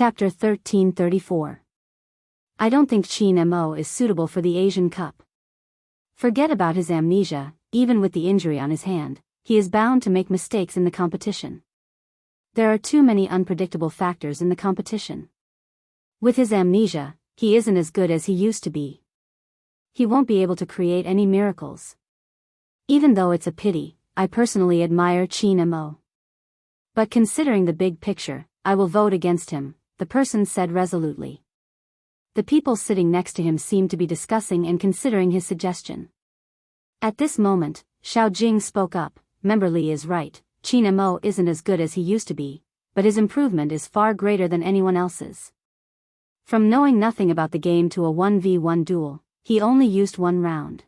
Chapter 1334. I don't think Qin Mo is suitable for the Asian Cup. Forget about his amnesia, even with the injury on his hand, he is bound to make mistakes in the competition. There are too many unpredictable factors in the competition. With his amnesia, he isn't as good as he used to be. He won't be able to create any miracles. Even though it's a pity, I personally admire Qin Mo. But considering the big picture, I will vote against him, the person said resolutely. The people sitting next to him seemed to be discussing and considering his suggestion. At this moment, Xiao Jing spoke up. Member Li is right, Qin Mo isn't as good as he used to be, but his improvement is far greater than anyone else's. From knowing nothing about the game to a 1v1 duel, he only used one round.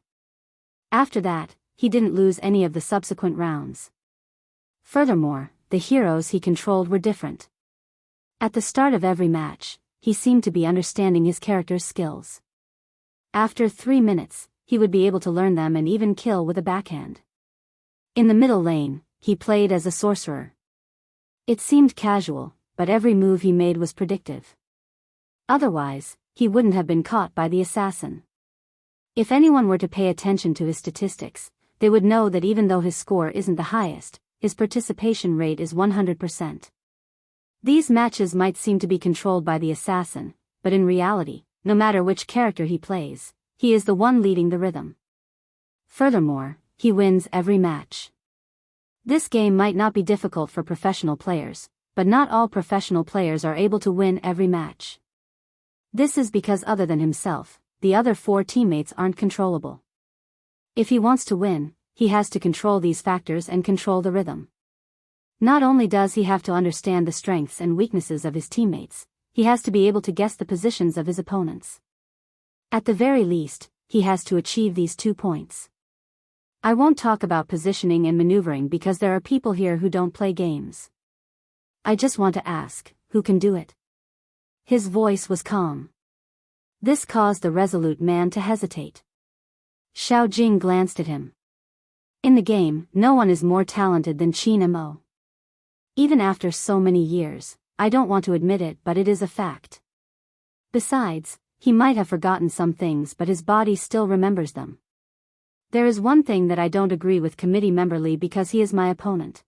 After that, he didn't lose any of the subsequent rounds. Furthermore, the heroes he controlled were different. At the start of every match, he seemed to be understanding his character's skills. After 3 minutes, he would be able to learn them and even kill with a backhand. In the middle lane, he played as a sorcerer. It seemed casual, but every move he made was predictive. Otherwise, he wouldn't have been caught by the assassin. If anyone were to pay attention to his statistics, they would know that even though his score isn't the highest, his participation rate is 100%. These matches might seem to be controlled by the assassin, but in reality, no matter which character he plays, he is the one leading the rhythm. Furthermore, he wins every match. This game might not be difficult for professional players, but not all professional players are able to win every match. This is because other than himself, the other 4 teammates aren't controllable. If he wants to win, he has to control these factors and control the rhythm. Not only does he have to understand the strengths and weaknesses of his teammates, he has to be able to guess the positions of his opponents. At the very least, he has to achieve these 2 points. I won't talk about positioning and maneuvering because there are people here who don't play games. I just want to ask, who can do it? His voice was calm. This caused the resolute man to hesitate. Xiao Jing glanced at him. In the game, no one is more talented than Qin Mo. Even after so many years, I don't want to admit it, but it is a fact. Besides, he might have forgotten some things, but his body still remembers them. There is one thing that I don't agree with committee member Li because he is my opponent.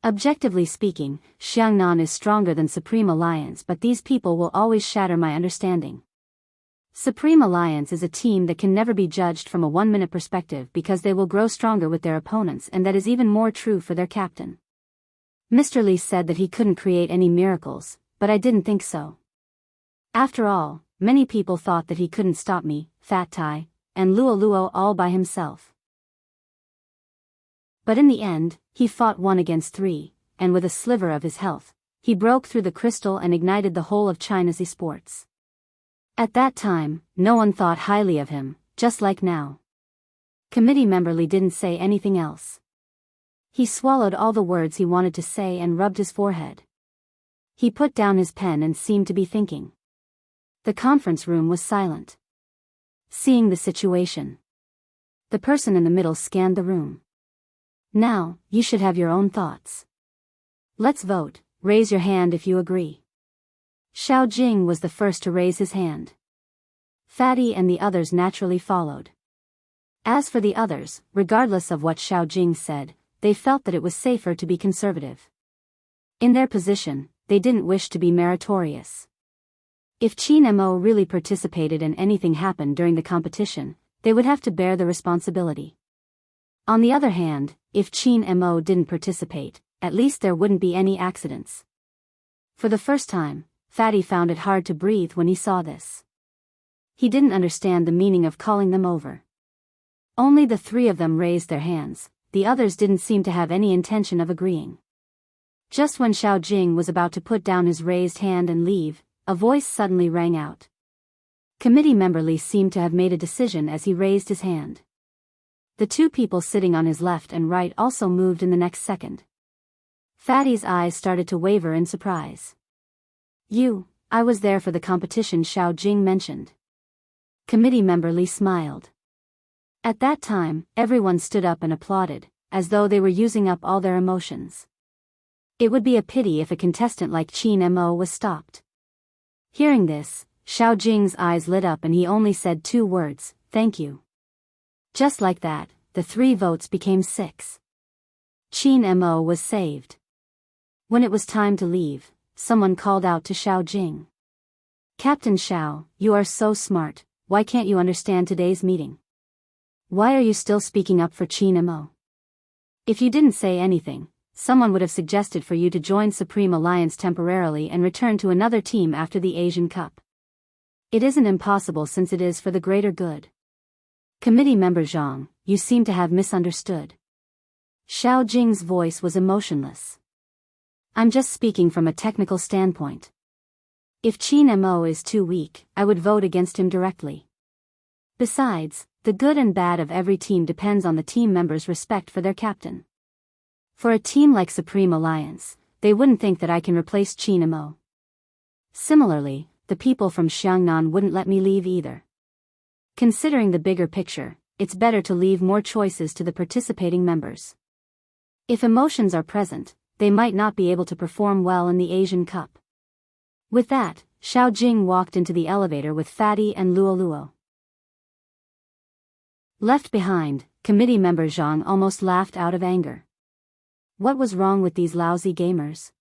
Objectively speaking, Xiangnan is stronger than Supreme Alliance, but these people will always shatter my understanding. Supreme Alliance is a team that can never be judged from a 1-minute perspective because they will grow stronger with their opponents, and that is even more true for their captain. Mr. Li said that he couldn't create any miracles, but I didn't think so. After all, many people thought that he couldn't stop me, Fat Tai, and Luo all by himself. But in the end, he fought 1 against 3, and with a sliver of his health, he broke through the crystal and ignited the whole of China's esports. At that time, no one thought highly of him, just like now. Committee member Li didn't say anything else. He swallowed all the words he wanted to say and rubbed his forehead. He put down his pen and seemed to be thinking. The conference room was silent. Seeing the situation, the person in the middle scanned the room. Now, you should have your own thoughts. Let's vote, raise your hand if you agree. Xiao Jing was the first to raise his hand. Fatty and the others naturally followed. As for the others, regardless of what Xiao Jing said, they felt that it was safer to be conservative. In their position, they didn't wish to be meritorious. If Qin Mo really participated and anything happened during the competition, they would have to bear the responsibility. On the other hand, if Qin Mo didn't participate, at least there wouldn't be any accidents. For the first time, Fatty found it hard to breathe when he saw this. He didn't understand the meaning of calling them over. Only the 3 of them raised their hands. The others didn't seem to have any intention of agreeing. Just when Xiao Jing was about to put down his raised hand and leave, a voice suddenly rang out. Committee member Li seemed to have made a decision as he raised his hand. The 2 people sitting on his left and right also moved in the next second. Fatty's eyes started to waver in surprise. I was there for the competition, Xiao Jing mentioned. Committee member Li smiled. At that time, everyone stood up and applauded, as though they were using up all their emotions. It would be a pity if a contestant like Qin Mo was stopped. Hearing this, Xiao Jing's eyes lit up and he only said 2 words, "Thank you." Just like that, the 3 votes became 6. Qin Mo was saved. When it was time to leave, someone called out to Xiao Jing. "Captain Xiao, you are so smart, why can't you understand today's meeting? Why are you still speaking up for Qin Mo? If you didn't say anything, someone would have suggested for you to join Supreme Alliance temporarily and return to another team after the Asian Cup. It isn't impossible since it is for the greater good." Committee member Zhang, you seem to have misunderstood. Xiao Jing's voice was emotionless. I'm just speaking from a technical standpoint. If Qin Mo is too weak, I would vote against him directly. Besides, the good and bad of every team depends on the team members' respect for their captain. For a team like Supreme Alliance, they wouldn't think that I can replace Qin Mo. Similarly, the people from Xiangnan wouldn't let me leave either. Considering the bigger picture, it's better to leave more choices to the participating members. If emotions are present, they might not be able to perform well in the Asian Cup. With that, Xiao Jing walked into the elevator with Fatty and Luo Luo. Left behind, committee member Zhang almost laughed out of anger. What was wrong with these lousy gamers?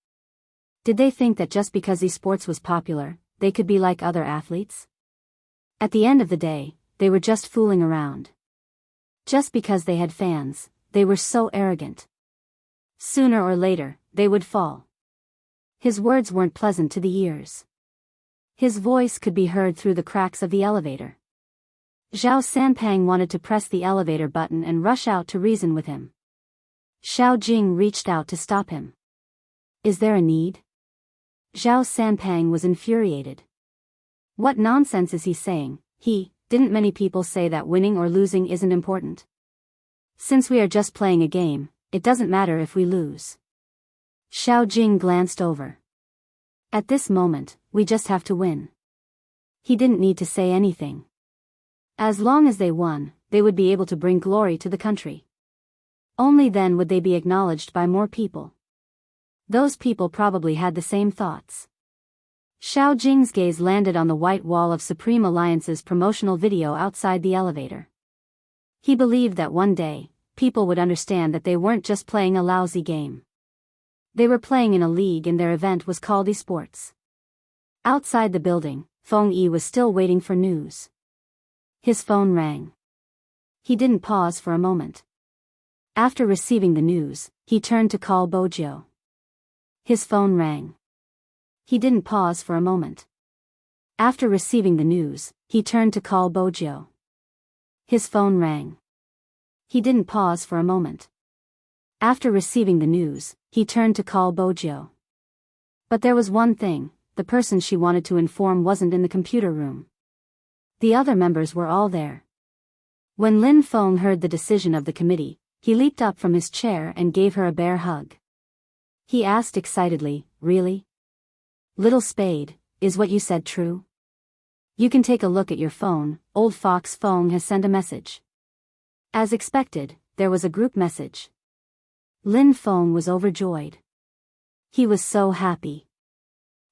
Did they think that just because esports was popular, they could be like other athletes? At the end of the day, they were just fooling around. Just because they had fans, they were so arrogant. Sooner or later, they would fall. His words weren't pleasant to the ears. His voice could be heard through the cracks of the elevator. Zhao Sanpang wanted to press the elevator button and rush out to reason with him. Xiao Jing reached out to stop him. Is there a need? Zhao Sanpang was infuriated. What nonsense is he saying? Didn't many people say that winning or losing isn't important? Since we are just playing a game, it doesn't matter if we lose. Xiao Jing glanced over. At this moment, we just have to win. He didn't need to say anything. As long as they won, they would be able to bring glory to the country. Only then would they be acknowledged by more people. Those people probably had the same thoughts. Xiao Jing's gaze landed on the white wall of Supreme Alliance's promotional video outside the elevator. He believed that one day, people would understand that they weren't just playing a lousy game. They were playing in a league and their event was called esports. Outside the building, Feng Yi was still waiting for news. His phone rang. He didn't pause for a moment. After receiving the news, he turned to call Bojiu. His phone rang. He didn't pause for a moment. After receiving the news, he turned to call Bojiu. His phone rang. He didn't pause for a moment. After receiving the news, he turned to call Bojiu. But there was one thing, the person she wanted to inform wasn't in the computer room. The other members were all there. When Lin Feng heard the decision of the committee, he leaped up from his chair and gave her a bear hug. He asked excitedly, "Really? Little Spade, is what you said true? You can take a look at your phone, old Fox Feng has sent a message." As expected, there was a group message. Lin Feng was overjoyed. He was so happy.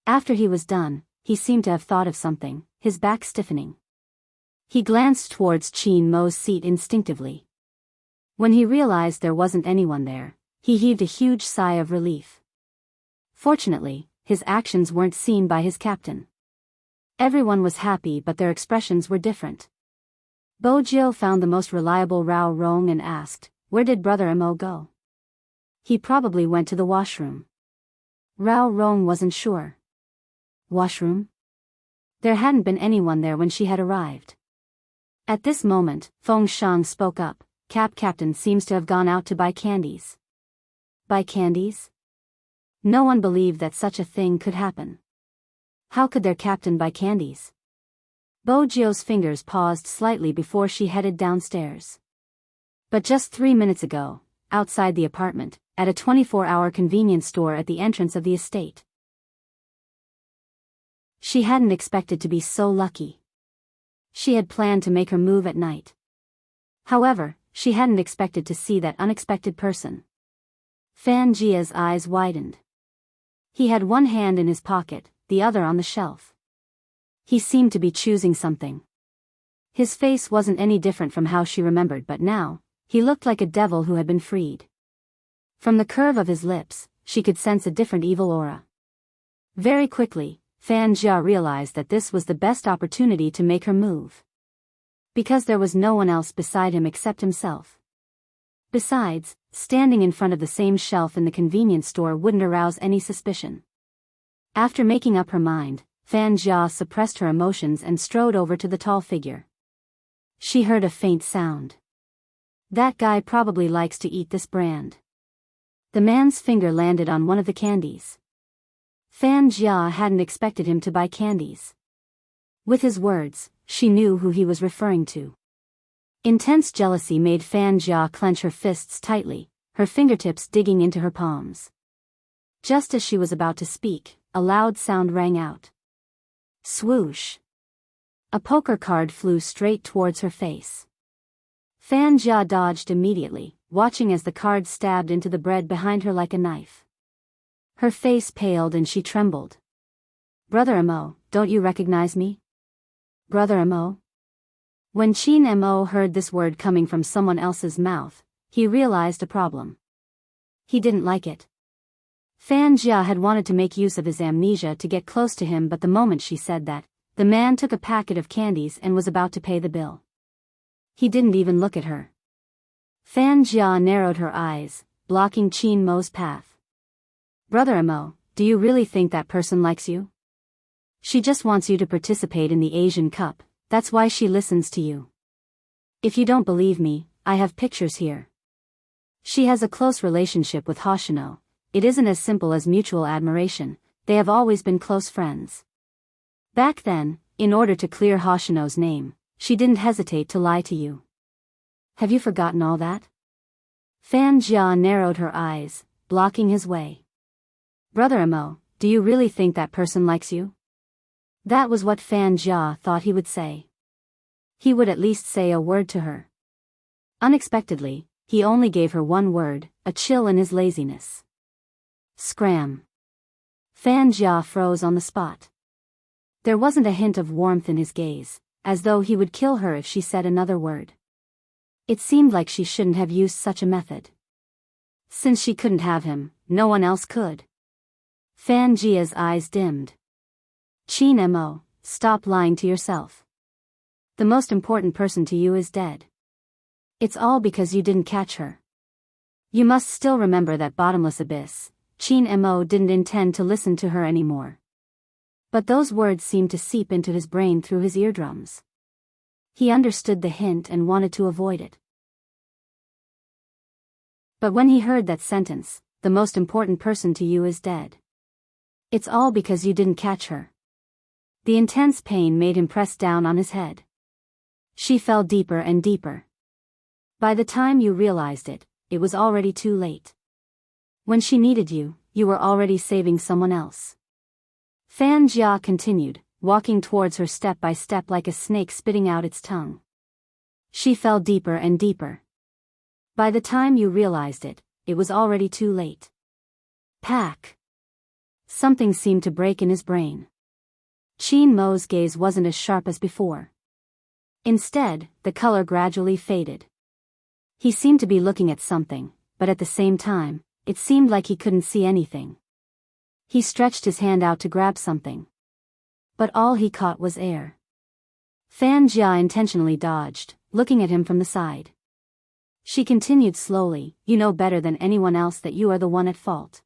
After he was done, he seemed to have thought of something, his back stiffening. He glanced towards Qin Mo's seat instinctively. When he realized there wasn't anyone there, he heaved a huge sigh of relief. Fortunately, his actions weren't seen by his captain. Everyone was happy but their expressions were different. Bojiu found the most reliable Rao Rong and asked, "Where did Brother Mo go?" "He probably went to the washroom." Rao Rong wasn't sure. Washroom? There hadn't been anyone there when she had arrived. At this moment, Feng Shang spoke up, Captain seems to have gone out to buy candies." Buy candies? No one believed that such a thing could happen. How could their captain buy candies? Bojiu's fingers paused slightly before she headed downstairs. But just 3 minutes ago, outside the apartment, at a 24-hour convenience store at the entrance of the estate. She hadn't expected to be so lucky. She had planned to make her move at night. However, she hadn't expected to see that unexpected person. Fan Jia's eyes widened. He had one hand in his pocket, the other on the shelf. He seemed to be choosing something. His face wasn't any different from how she remembered, but now, he looked like a devil who had been freed. From the curve of his lips, she could sense a different evil aura. Very quickly, Fan Jia realized that this was the best opportunity to make her move. Because there was no one else beside him except himself. Besides, standing in front of the same shelf in the convenience store wouldn't arouse any suspicion. After making up her mind, Fan Jia suppressed her emotions and strode over to the tall figure. She heard a faint sound. That guy probably likes to eat this brand. The man's finger landed on one of the candies. Fan Jia hadn't expected him to buy candies. With his words, she knew who he was referring to. Intense jealousy made Fan Jia clench her fists tightly, her fingertips digging into her palms. Just as she was about to speak, a loud sound rang out. Swoosh! A poker card flew straight towards her face. Fan Jia dodged immediately, watching as the card stabbed into the bread behind her like a knife. Her face paled and she trembled. Brother Mo, don't you recognize me? Brother Mo? When Qin Mo heard this word coming from someone else's mouth, he realized a problem. He didn't like it. Fan Jia had wanted to make use of his amnesia to get close to him, but the moment she said that, the man took a packet of candies and was about to pay the bill. He didn't even look at her. Fan Jia narrowed her eyes, blocking Qin Mo's path. Brother Mo, do you really think that person likes you? She just wants you to participate in the Asian Cup, that's why she listens to you. If you don't believe me, I have pictures here. She has a close relationship with Hoshino. It isn't as simple as mutual admiration, they have always been close friends. Back then, in order to clear Hoshino's name, she didn't hesitate to lie to you. Have you forgotten all that? Fan Jia narrowed her eyes, blocking his way. Brother Mo, do you really think that person likes you? That was what Fan Jia thought he would say. He would at least say a word to her. Unexpectedly, he only gave her one word, a chill in his laziness. Scram. Fan Jia froze on the spot. There wasn't a hint of warmth in his gaze, as though he would kill her if she said another word. It seemed like she shouldn't have used such a method. Since she couldn't have him, no one else could. Fan Jia's eyes dimmed. Qin Mo, stop lying to yourself. The most important person to you is dead. It's all because you didn't catch her. You must still remember that bottomless abyss. Qin Mo didn't intend to listen to her anymore. But those words seemed to seep into his brain through his eardrums. He understood the hint and wanted to avoid it. But when he heard that sentence, the most important person to you is dead. It's all because you didn't catch her. The intense pain made him press down on his head. She fell deeper and deeper. By the time you realized it, it was already too late. When she needed you, you were already saving someone else. Fan Jia continued, walking towards her step by step like a snake spitting out its tongue. She fell deeper and deeper. By the time you realized it, it was already too late. Pack. Something seemed to break in his brain. Qin Mo's gaze wasn't as sharp as before. Instead, the color gradually faded. He seemed to be looking at something, but at the same time, it seemed like he couldn't see anything. He stretched his hand out to grab something. But all he caught was air. Fan Jia intentionally dodged, looking at him from the side. She continued slowly, you know better than anyone else that you are the one at fault.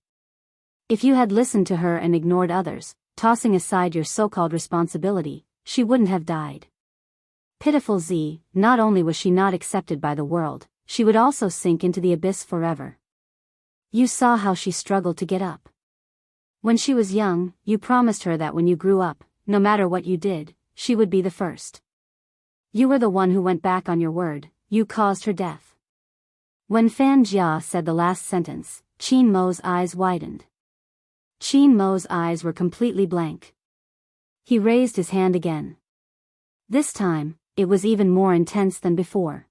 If you had listened to her and ignored others, tossing aside your so-called responsibility, she wouldn't have died. Pitiful Z, not only was she not accepted by the world, she would also sink into the abyss forever. You saw how she struggled to get up. When she was young, you promised her that when you grew up, no matter what you did, she would be the first. You were the one who went back on your word, you caused her death. When Fan Jia said the last sentence, Qin Mo's eyes widened. Qin Mo's eyes were completely blank. He raised his hand again. This time, it was even more intense than before.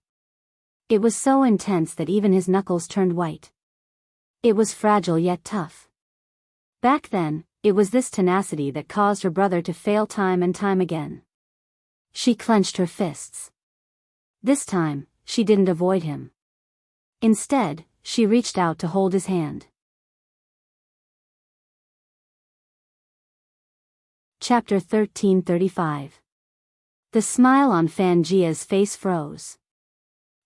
It was so intense that even his knuckles turned white. It was fragile yet tough. Back then, it was this tenacity that caused her brother to fail time and time again. She clenched her fists. This time, she didn't avoid him. Instead, she reached out to hold his hand. Chapter 1335. The smile on Fanjia's face froze.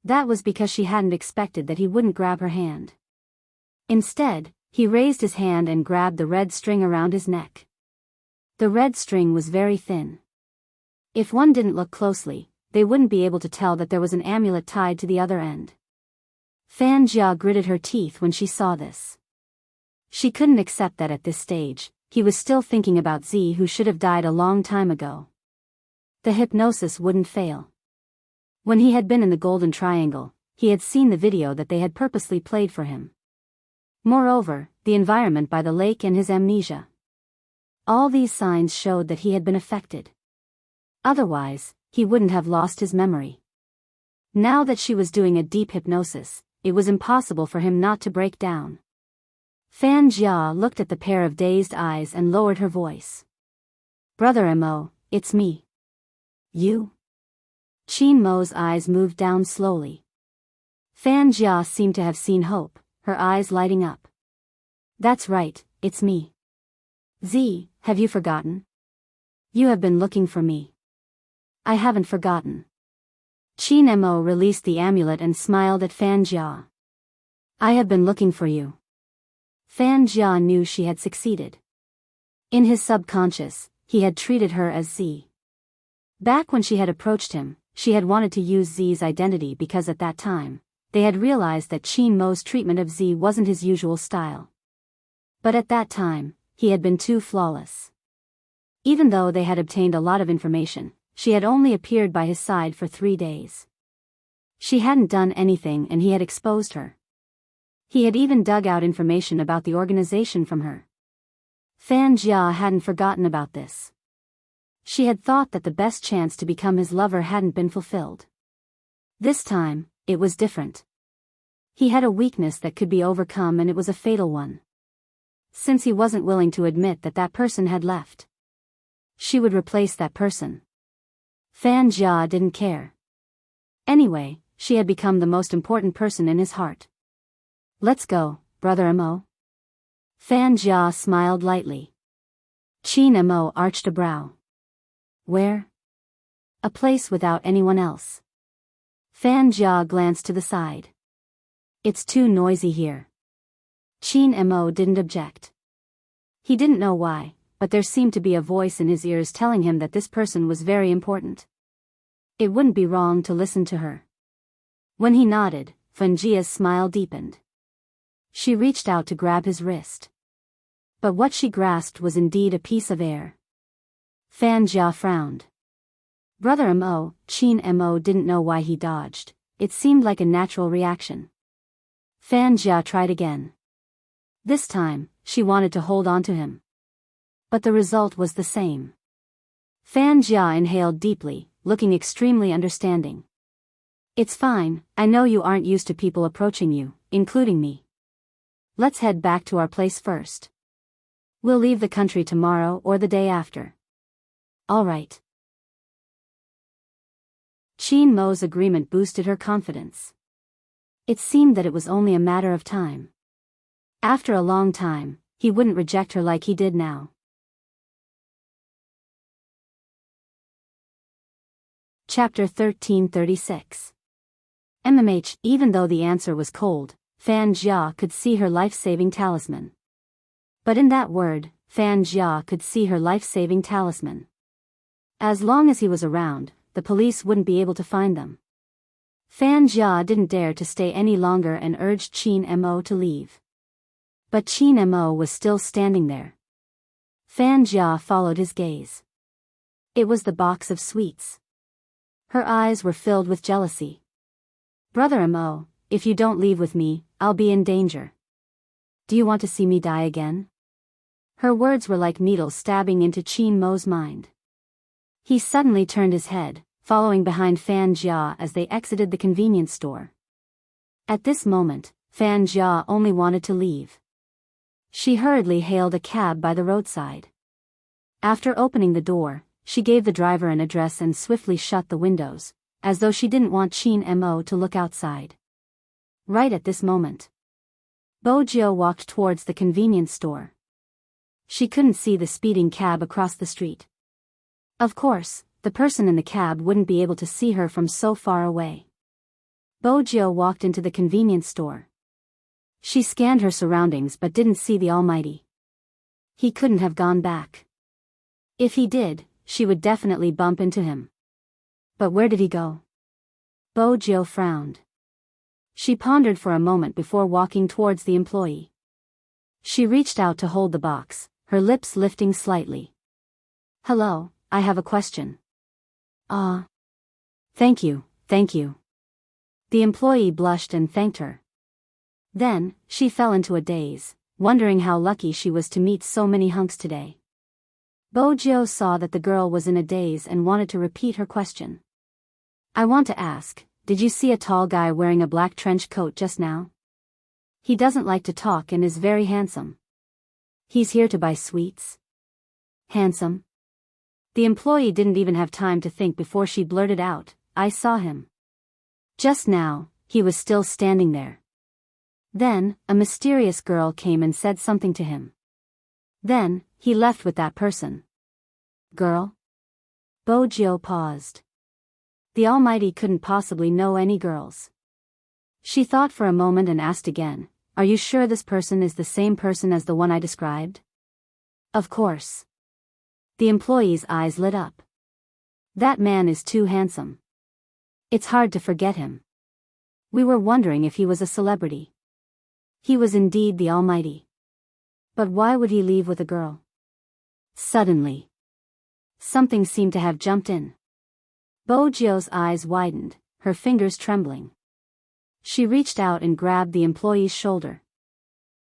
That was because she hadn't expected that he wouldn't grab her hand. Instead, he raised his hand and grabbed the red string around his neck. The red string was very thin. If one didn't look closely, they wouldn't be able to tell that there was an amulet tied to the other end. Fanjia gritted her teeth when she saw this. She couldn't accept that at this stage, he was still thinking about Z, who should have died a long time ago. The hypnosis wouldn't fail. When he had been in the Golden Triangle, he had seen the video that they had purposely played for him. Moreover, the environment by the lake and his amnesia. All these signs showed that he had been affected. Otherwise, he wouldn't have lost his memory. Now that she was doing a deep hypnosis, it was impossible for him not to break down. Fanjia looked at the pair of dazed eyes and lowered her voice. "Brother Mo, it's me." "You?" Qin Mo's eyes moved down slowly. Fanjia seemed to have seen hope, her eyes lighting up. "That's right, it's me." "Z, have you forgotten? You have been looking for me." "I haven't forgotten." Qin Mo released the amulet and smiled at Fanjia. "I have been looking for you." Fanjia knew she had succeeded. In his subconscious, he had treated her as Z. Back when she had approached him, she had wanted to use Z's identity because at that time, they had realized that Qin Mo's treatment of Z wasn't his usual style. But at that time, he had been too flawless. Even though they had obtained a lot of information, she had only appeared by his side for 3 days. She hadn't done anything and he had exposed her. He had even dug out information about the organization from her. Fanjia hadn't forgotten about this. She had thought that the best chance to become his lover hadn't been fulfilled. This time, it was different. He had a weakness that could be overcome and it was a fatal one. Since he wasn't willing to admit that that person had left, she would replace that person. Fanjia didn't care. Anyway, she had become the most important person in his heart. "Let's go, Brother Mo." Fanjia smiled lightly. Qin Mo arched a brow. "Where?" "A place without anyone else." Fanjia glanced to the side. "It's too noisy here." Qin Mo didn't object. He didn't know why, but there seemed to be a voice in his ears telling him that this person was very important. It wouldn't be wrong to listen to her. When he nodded, Fanjia's smile deepened. She reached out to grab his wrist. But what she grasped was indeed a piece of air. Fanjia frowned. Brother Mo, Qin Mo didn't know why he dodged. It seemed like a natural reaction. Fanjia tried again. This time, she wanted to hold on to him. But the result was the same. Fanjia inhaled deeply, looking extremely understanding. "It's fine, I know you aren't used to people approaching you, including me. Let's head back to our place first. We'll leave the country tomorrow or the day after." "All right." Qin Mo's agreement boosted her confidence. It seemed that it was only a matter of time. After a long time, he wouldn't reject her like he did now. Chapter 1336. Even though the answer was cold, Fanjia could see her life-saving talisman. But in that word, Fanjia could see her life-saving talisman. As long as he was around, the police wouldn't be able to find them. Fanjia didn't dare to stay any longer and urged Qin Mo to leave. But Qin Mo was still standing there. Fanjia followed his gaze. It was the box of sweets. Her eyes were filled with jealousy. "Brother Mo, if you don't leave with me, I'll be in danger. Do you want to see me die again?" Her words were like needles stabbing into Qin Mo's mind. He suddenly turned his head, following behind Fanjia as they exited the convenience store. At this moment, Fanjia only wanted to leave. She hurriedly hailed a cab by the roadside. After opening the door, she gave the driver an address and swiftly shut the windows, as though she didn't want Chin Mo to look outside. Right at this moment, Bojo walked towards the convenience store. She couldn't see the speeding cab across the street. Of course, the person in the cab wouldn't be able to see her from so far away. Bojo walked into the convenience store. She scanned her surroundings but didn't see the Almighty. He couldn't have gone back. If he did, she would definitely bump into him. But where did he go? Bojo frowned. She pondered for a moment before walking towards the employee. She reached out to hold the box, her lips lifting slightly. "Hello, I have a question." Thank you. The employee blushed and thanked her. Then, she fell into a daze, wondering how lucky she was to meet so many hunks today. Bojo saw that the girl was in a daze and wanted to repeat her question. "I want to ask, did you see a tall guy wearing a black trench coat just now? He doesn't like to talk and is very handsome. He's here to buy sweets." Handsome? The employee didn't even have time to think before she blurted out, "I saw him. Just now, he was still standing there." Then, a mysterious girl came and said something to him. Then, he left with that person. Girl? Bojo paused. The Almighty couldn't possibly know any girls. She thought for a moment and asked again, "Are you sure this person is the same person as the one I described?" "Of course." The employee's eyes lit up. "That man is too handsome. It's hard to forget him. We were wondering if he was a celebrity." He was indeed the Almighty. But why would he leave with a girl? Suddenly, something seemed to have jumped in. Bojo's eyes widened, her fingers trembling. She reached out and grabbed the employee's shoulder.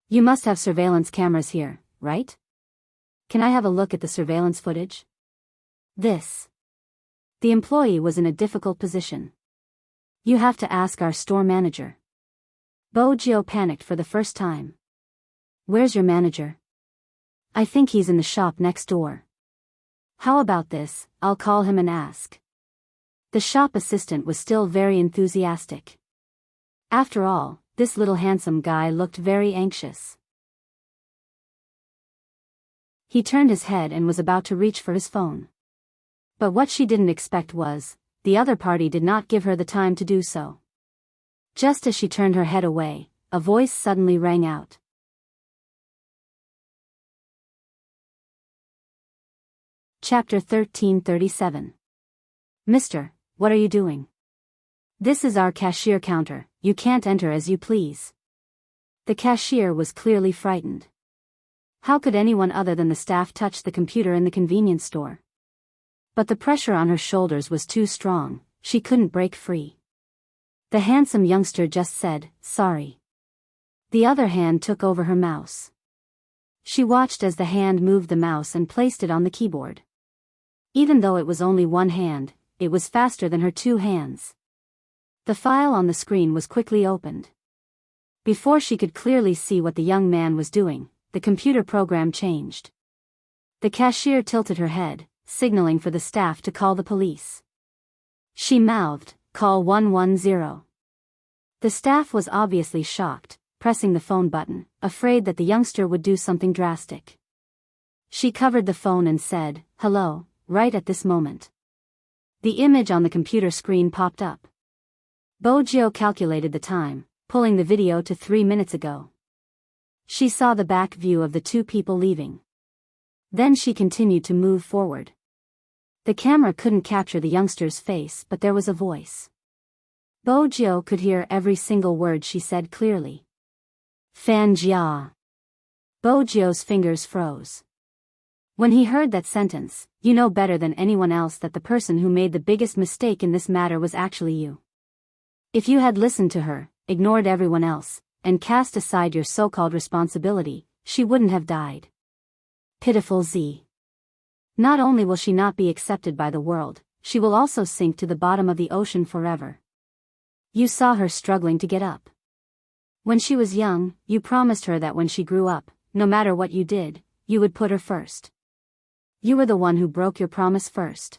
"You must have surveillance cameras here, right? Can I have a look at the surveillance footage?" The employee was in a difficult position. "You have to ask our store manager." Bojo panicked for the first time. "Where's your manager?" "I think he's in the shop next door." "How about this, I'll call him and ask." The shop assistant was still very enthusiastic. After all, this little handsome guy looked very anxious. He turned his head and was about to reach for his phone. But what she didn't expect was, the other party did not give her the time to do so. Just as she turned her head away, a voice suddenly rang out. Chapter 1337. "Mister, what are you doing? This is our cashier counter, you can't enter as you please." The cashier was clearly frightened. How could anyone other than the staff touch the computer in the convenience store? But the pressure on her shoulders was too strong, she couldn't break free. The handsome youngster just said, "Sorry." The other hand took over her mouse. She watched as the hand moved the mouse and placed it on the keyboard. Even though it was only one hand, it was faster than her two hands. The file on the screen was quickly opened. Before she could clearly see what the young man was doing, the computer program changed. The cashier tilted her head, signaling for the staff to call the police. She mouthed, "Call 110." The staff was obviously shocked, pressing the phone button, afraid that the youngster would do something drastic. She covered the phone and said, "Hello," right at this moment. The image on the computer screen popped up. Bojo calculated the time, pulling the video to 3 minutes ago. She saw the back view of the two people leaving. Then she continued to move forward. The camera couldn't capture the youngster's face, but there was a voice. Bojo could hear every single word she said clearly. "Fanjia." Bojo's fingers froze. When he heard that sentence, "You know better than anyone else that the person who made the biggest mistake in this matter was actually you. If you had listened to her, ignored everyone else, and cast aside your so-called responsibility, she wouldn't have died." Pitiful Z. Not only will she not be accepted by the world, she will also sink to the bottom of the ocean forever. You saw her struggling to get up. When she was young, you promised her that when she grew up, no matter what you did, you would put her first. You were the one who broke your promise first.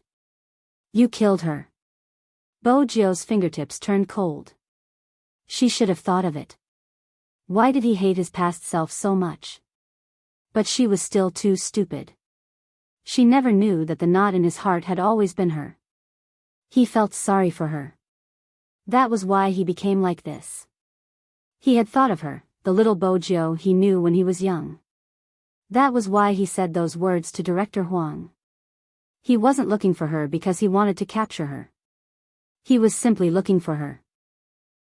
You killed her. Bojio's fingertips turned cold. She should have thought of it. Why did he hate his past self so much? But she was still too stupid. She never knew that the knot in his heart had always been her. He felt sorry for her. That was why he became like this. He had thought of her, the little Bojio he knew when he was young. That was why he said those words to Director Huang. He wasn't looking for her because he wanted to capture her. He was simply looking for her.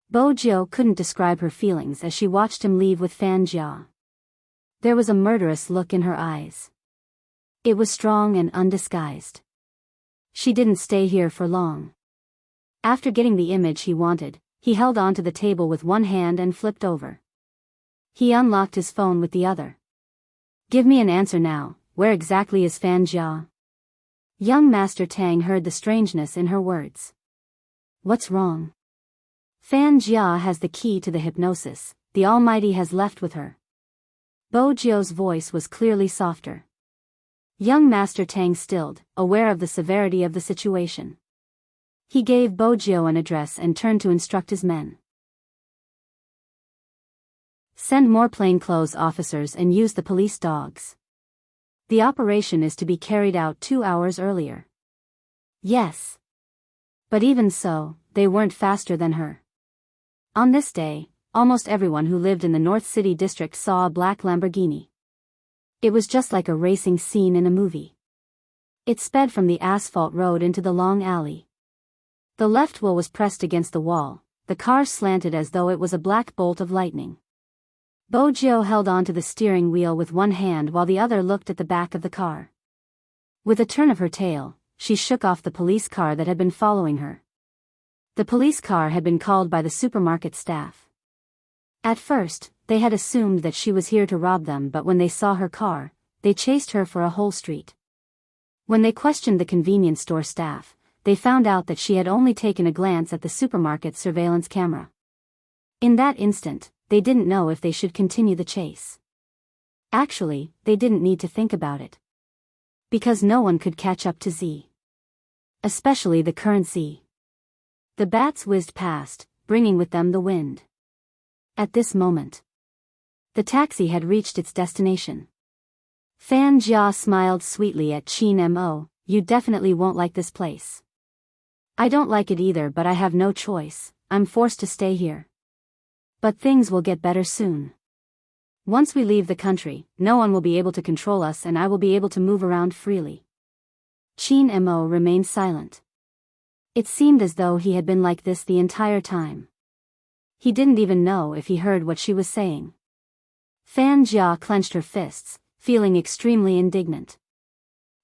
Bojio couldn't describe her feelings as she watched him leave with Fan Jia. There was a murderous look in her eyes. It was strong and undisguised. She didn't stay here for long. After getting the image he wanted, he held onto the table with one hand and flipped over. He unlocked his phone with the other. Give me an answer now, where exactly is Fan Jia? Young Master Tang heard the strangeness in her words. What's wrong? Fan Jia has the key to the hypnosis, the Almighty has left with her. Bojio's voice was clearly softer. Young Master Tang stilled, aware of the severity of the situation. He gave Bojio an address and turned to instruct his men. Send more plainclothes officers and use the police dogs. The operation is to be carried out 2 hours earlier. Yes. But even so, they weren't faster than her. On this day, almost everyone who lived in the North City district saw a black Lamborghini. It was just like a racing scene in a movie. It sped from the asphalt road into the long alley. The left wheel was pressed against the wall, the car slanted as though it was a black bolt of lightning. Bojio held onto the steering wheel with one hand while the other looked at the back of the car. With a turn of her tail, she shook off the police car that had been following her. The police car had been called by the supermarket staff. At first, they had assumed that she was here to rob them, but when they saw her car, they chased her for a whole street. When they questioned the convenience store staff, they found out that she had only taken a glance at the supermarket surveillance camera. In that instant, they didn't know if they should continue the chase. Actually, they didn't need to think about it. Because no one could catch up to Z. Especially the current Z. The bats whizzed past, bringing with them the wind. At this moment, the taxi had reached its destination. Fan Jia smiled sweetly at Qin Mo, you definitely won't like this place. I don't like it either, but I have no choice, I'm forced to stay here. But things will get better soon. Once we leave the country, no one will be able to control us and I will be able to move around freely. Qin Mo remained silent. It seemed as though he had been like this the entire time. He didn't even know if he heard what she was saying. Fan Jia clenched her fists, feeling extremely indignant.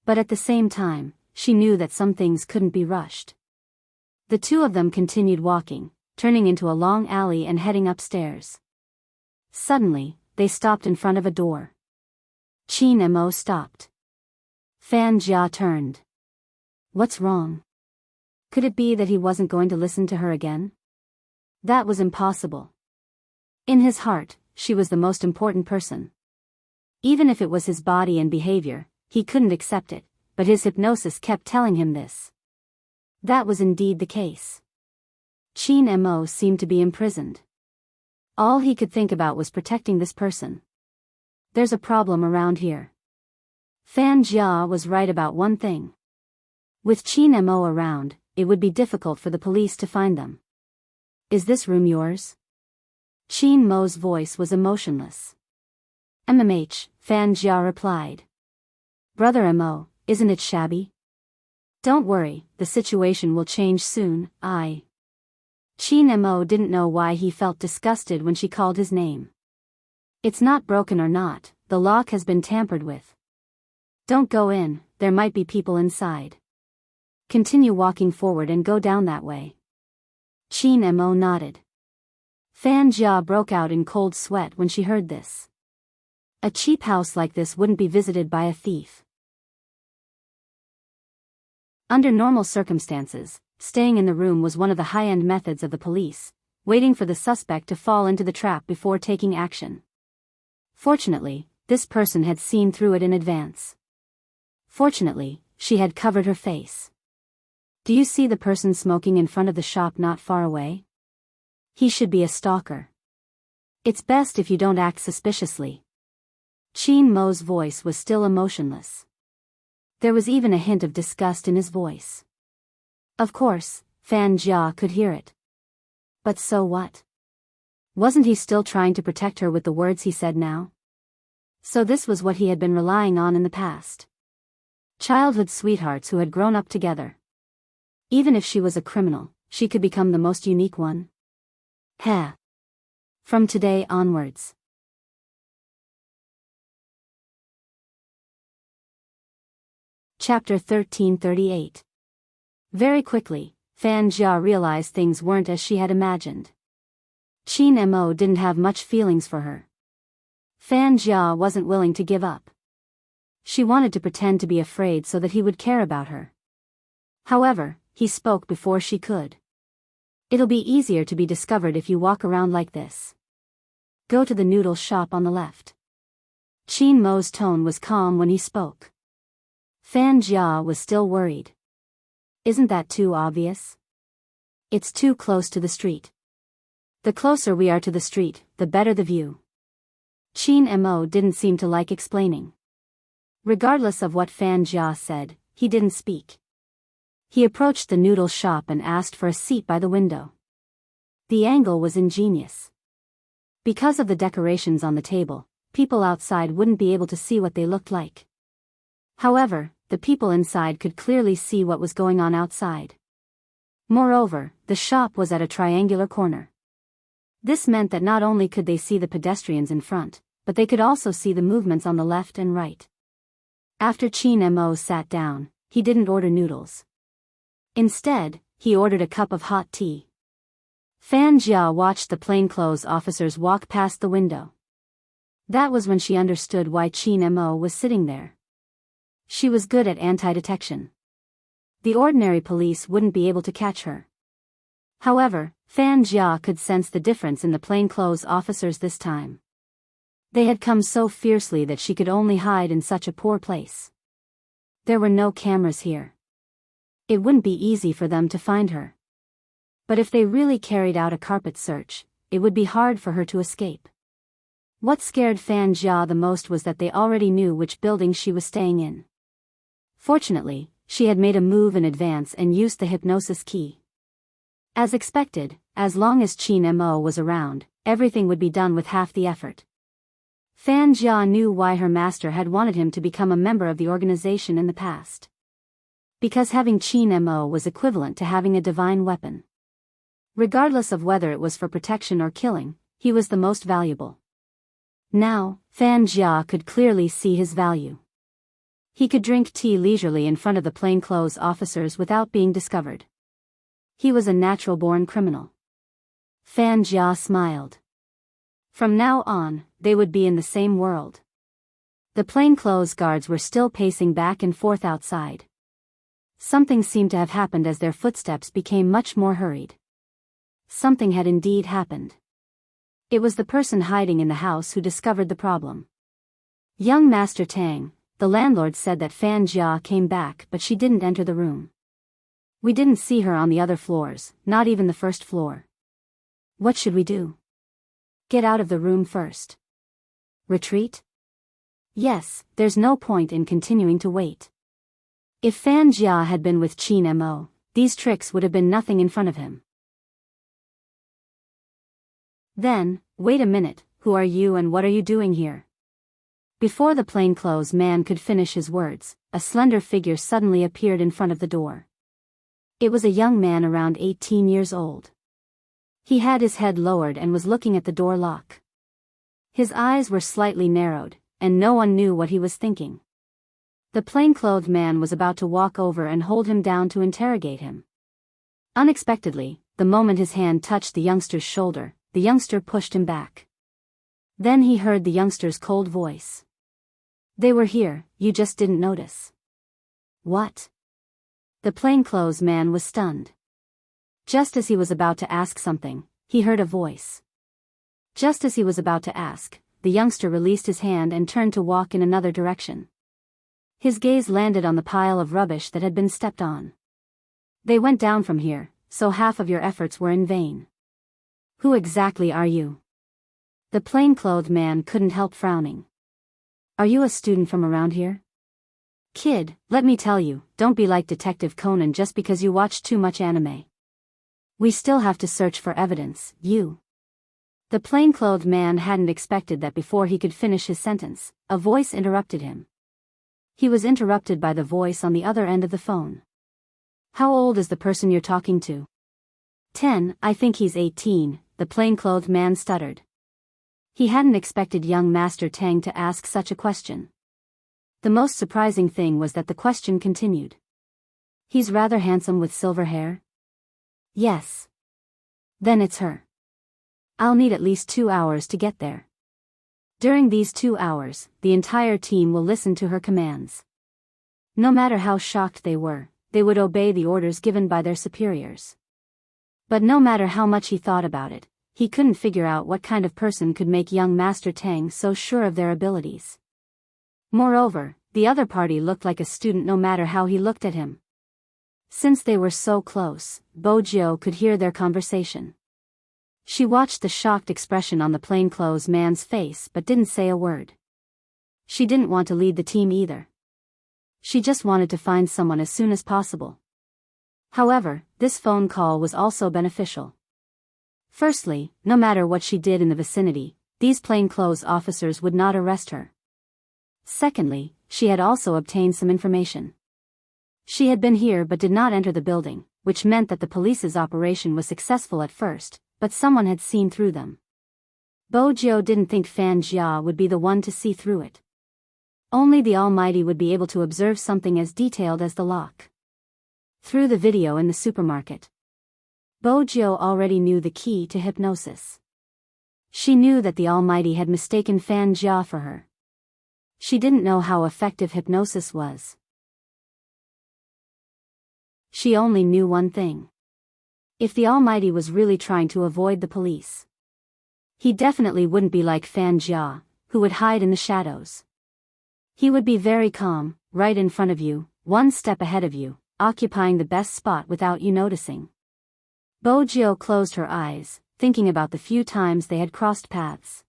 But at the same time, she knew that some things couldn't be rushed. The two of them continued walking, turning into a long alley and heading upstairs. Suddenly, they stopped in front of a door. Qin Mo stopped. Fan Jia turned. What's wrong? Could it be that he wasn't going to listen to her again? That was impossible. In his heart, she was the most important person. Even if it was his body and behavior, he couldn't accept it, but his hypnosis kept telling him this. That was indeed the case. Qin Mo seemed to be imprisoned. All he could think about was protecting this person. There's a problem around here. Fan Jia was right about one thing. With Qin Mo around, it would be difficult for the police to find them. Is this room yours? Qin Mo's voice was emotionless. Fan Jia replied. Brother Mo, isn't it shabby? Don't worry, the situation will change soon, Qin Mo didn't know why he felt disgusted when she called his name. It's not broken or not, the lock has been tampered with. Don't go in, there might be people inside. Continue walking forward and go down that way. Qin Mo nodded. Fan Jia broke out in cold sweat when she heard this. A cheap house like this wouldn't be visited by a thief. Under normal circumstances, staying in the room was one of the high-end methods of the police, waiting for the suspect to fall into the trap before taking action. Fortunately, this person had seen through it in advance. Fortunately, she had covered her face. Do you see the person smoking in front of the shop not far away? He should be a stalker. It's best if you don't act suspiciously. Qin Mo's voice was still emotionless. There was even a hint of disgust in his voice. Of course, Fan Jia could hear it. But so what? Wasn't he still trying to protect her with the words he said now? So this was what he had been relying on in the past. Childhood sweethearts who had grown up together. Even if she was a criminal, she could become the most unique one. Heh. From today onwards. Chapter 1338. Very quickly, Fan Jia realized things weren't as she had imagined. Qin Mo didn't have much feelings for her. Fan Jia wasn't willing to give up. She wanted to pretend to be afraid so that he would care about her. However, he spoke before she could. It'll be easier to be discovered if you walk around like this. Go to the noodle shop on the left. Qin Mo's tone was calm when he spoke. Fan Jia was still worried. Isn't that too obvious? It's too close to the street. The closer we are to the street, the better the view. Qin Mo didn't seem to like explaining. Regardless of what Fan Jia said, he didn't speak. He approached the noodle shop and asked for a seat by the window. The angle was ingenious. Because of the decorations on the table, people outside wouldn't be able to see what they looked like. However, the people inside could clearly see what was going on outside. Moreover, the shop was at a triangular corner. This meant that not only could they see the pedestrians in front, but they could also see the movements on the left and right. After Qin Mo sat down, he didn't order noodles. Instead, he ordered a cup of hot tea. Fan Jia watched the plainclothes officers walk past the window. That was when she understood why Qin Mo was sitting there. She was good at anti-detection. The ordinary police wouldn't be able to catch her. However, Fan Jia could sense the difference in the plainclothes officers this time. They had come so fiercely that she could only hide in such a poor place. There were no cameras here. It wouldn't be easy for them to find her. But if they really carried out a carpet search, it would be hard for her to escape. What scared Fan Jia the most was that they already knew which building she was staying in. Fortunately, she had made a move in advance and used the hypnosis key. As expected, as long as Qin Mo was around, everything would be done with half the effort. Fan Jia knew why her master had wanted him to become a member of the organization in the past. Because having Qin Mo was equivalent to having a divine weapon. Regardless of whether it was for protection or killing, he was the most valuable. Now, Fan Jia could clearly see his value. He could drink tea leisurely in front of the plainclothes officers without being discovered. He was a natural-born criminal. Fan Jia smiled. From now on, they would be in the same world. The plainclothes guards were still pacing back and forth outside. Something seemed to have happened as their footsteps became much more hurried. Something had indeed happened. It was the person hiding in the house who discovered the problem. Young Master Tang, the landlord, said that Fan Jia came back, but she didn't enter the room. We didn't see her on the other floors, not even the first floor. What should we do? Get out of the room first. Retreat? Yes, there's no point in continuing to wait. If Fan Jia had been with Qin Mo, these tricks would have been nothing in front of him. Then, wait a minute, who are you and what are you doing here? Before the plainclothes man could finish his words, a slender figure suddenly appeared in front of the door. It was a young man around 18 years old. He had his head lowered and was looking at the door lock. His eyes were slightly narrowed, and no one knew what he was thinking. The plainclothed man was about to walk over and hold him down to interrogate him. Unexpectedly, the moment his hand touched the youngster's shoulder, the youngster pushed him back. Then he heard the youngster's cold voice. They were here, you just didn't notice. What? The plainclothes man was stunned. Just as he was about to ask something, he heard a voice. Just as he was about to ask, the youngster released his hand and turned to walk in another direction. His gaze landed on the pile of rubbish that had been stepped on. They went down from here, so half of your efforts were in vain. Who exactly are you? The plainclothed man couldn't help frowning. Are you a student from around here? Kid, let me tell you, don't be like Detective Conan just because you watched too much anime. We still have to search for evidence, you. The plainclothed man hadn't expected that before he could finish his sentence, a voice interrupted him. He was interrupted by the voice on the other end of the phone. How old is the person you're talking to? 10, I think he's 18, the plainclothed man stuttered. He hadn't expected young Master Tang to ask such a question. The most surprising thing was that the question continued. He's rather handsome with silver hair? Yes. Then it's her. I'll need at least 2 hours to get there. During these 2 hours, the entire team will listen to her commands. No matter how shocked they would obey the orders given by their superiors. But no matter how much he thought about it, he couldn't figure out what kind of person could make young Master Tang so sure of their abilities. Moreover, the other party looked like a student no matter how he looked at him. Since they were so close, Bojiu could hear their conversation. She watched the shocked expression on the plainclothes man's face but didn't say a word. She didn't want to lead the team either. She just wanted to find someone as soon as possible. However, this phone call was also beneficial. Firstly, no matter what she did in the vicinity, these plainclothes officers would not arrest her. Secondly, she had also obtained some information. She had been here but did not enter the building, which meant that the police's operation was successful at first, but someone had seen through them. Bojiu didn't think Fan Jia would be the one to see through it. Only the Almighty would be able to observe something as detailed as the lock. Through the video in the supermarket. Bojiu already knew the key to hypnosis. She knew that the Almighty had mistaken Fan Jia for her. She didn't know how effective hypnosis was. She only knew one thing. If the Almighty was really trying to avoid the police, he definitely wouldn't be like Fan Jia, who would hide in the shadows. He would be very calm, right in front of you, one step ahead of you, occupying the best spot without you noticing. Bojiu closed her eyes, thinking about the few times they had crossed paths.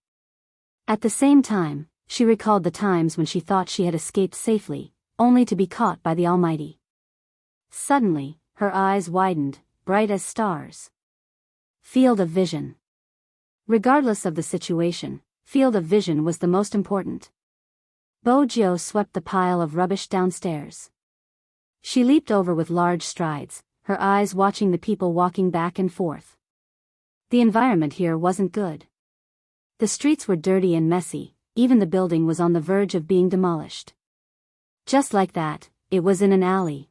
At the same time, she recalled the times when she thought she had escaped safely, only to be caught by the Almighty. Suddenly, her eyes widened, bright as stars. Field of vision. Regardless of the situation, field of vision was the most important. Bojiu swept the pile of rubbish downstairs. She leaped over with large strides, her eyes watching the people walking back and forth. The environment here wasn't good. The streets were dirty and messy, even the building was on the verge of being demolished. Just like that, it was in an alley.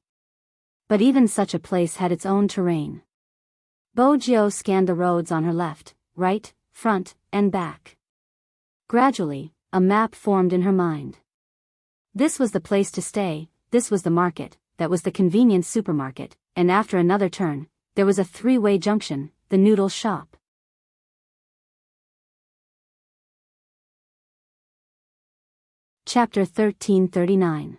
But even such a place had its own terrain. Bojiu scanned the roads on her left, right, front, and back. Gradually, a map formed in her mind. This was the place to stay, this was the market, that was the convenience supermarket, and after another turn, there was a three-way junction, the noodle shop. Chapter 1339.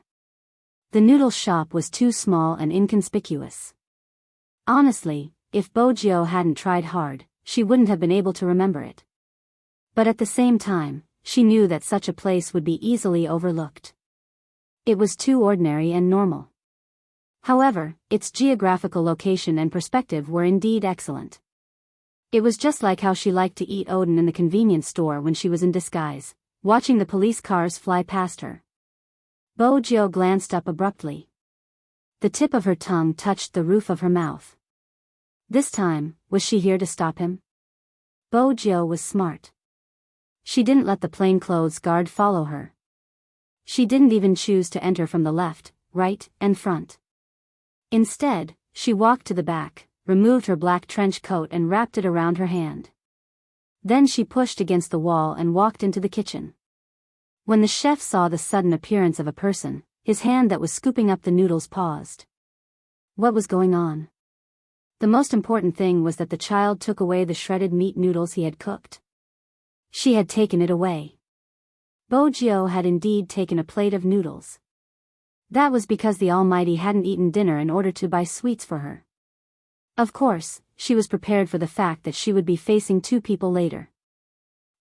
The noodle shop was too small and inconspicuous. Honestly, if Bojiu hadn't tried hard, she wouldn't have been able to remember it. But at the same time, she knew that such a place would be easily overlooked. It was too ordinary and normal. However, its geographical location and perspective were indeed excellent. It was just like how she liked to eat oden in the convenience store when she was in disguise, watching the police cars fly past her. Bojiu glanced up abruptly. The tip of her tongue touched the roof of her mouth. This time, was she here to stop him? Bojiu was smart. She didn't let the plainclothes guard follow her. She didn't even choose to enter from the left, right, and front. Instead, she walked to the back, removed her black trench coat and wrapped it around her hand. Then she pushed against the wall and walked into the kitchen. When the chef saw the sudden appearance of a person, his hand that was scooping up the noodles paused. What was going on? The most important thing was that the child took away the shredded meat noodles he had cooked. She had taken it away. Bojio had indeed taken a plate of noodles. That was because the Almighty hadn't eaten dinner in order to buy sweets for her. Of course, she was prepared for the fact that she would be facing two people later.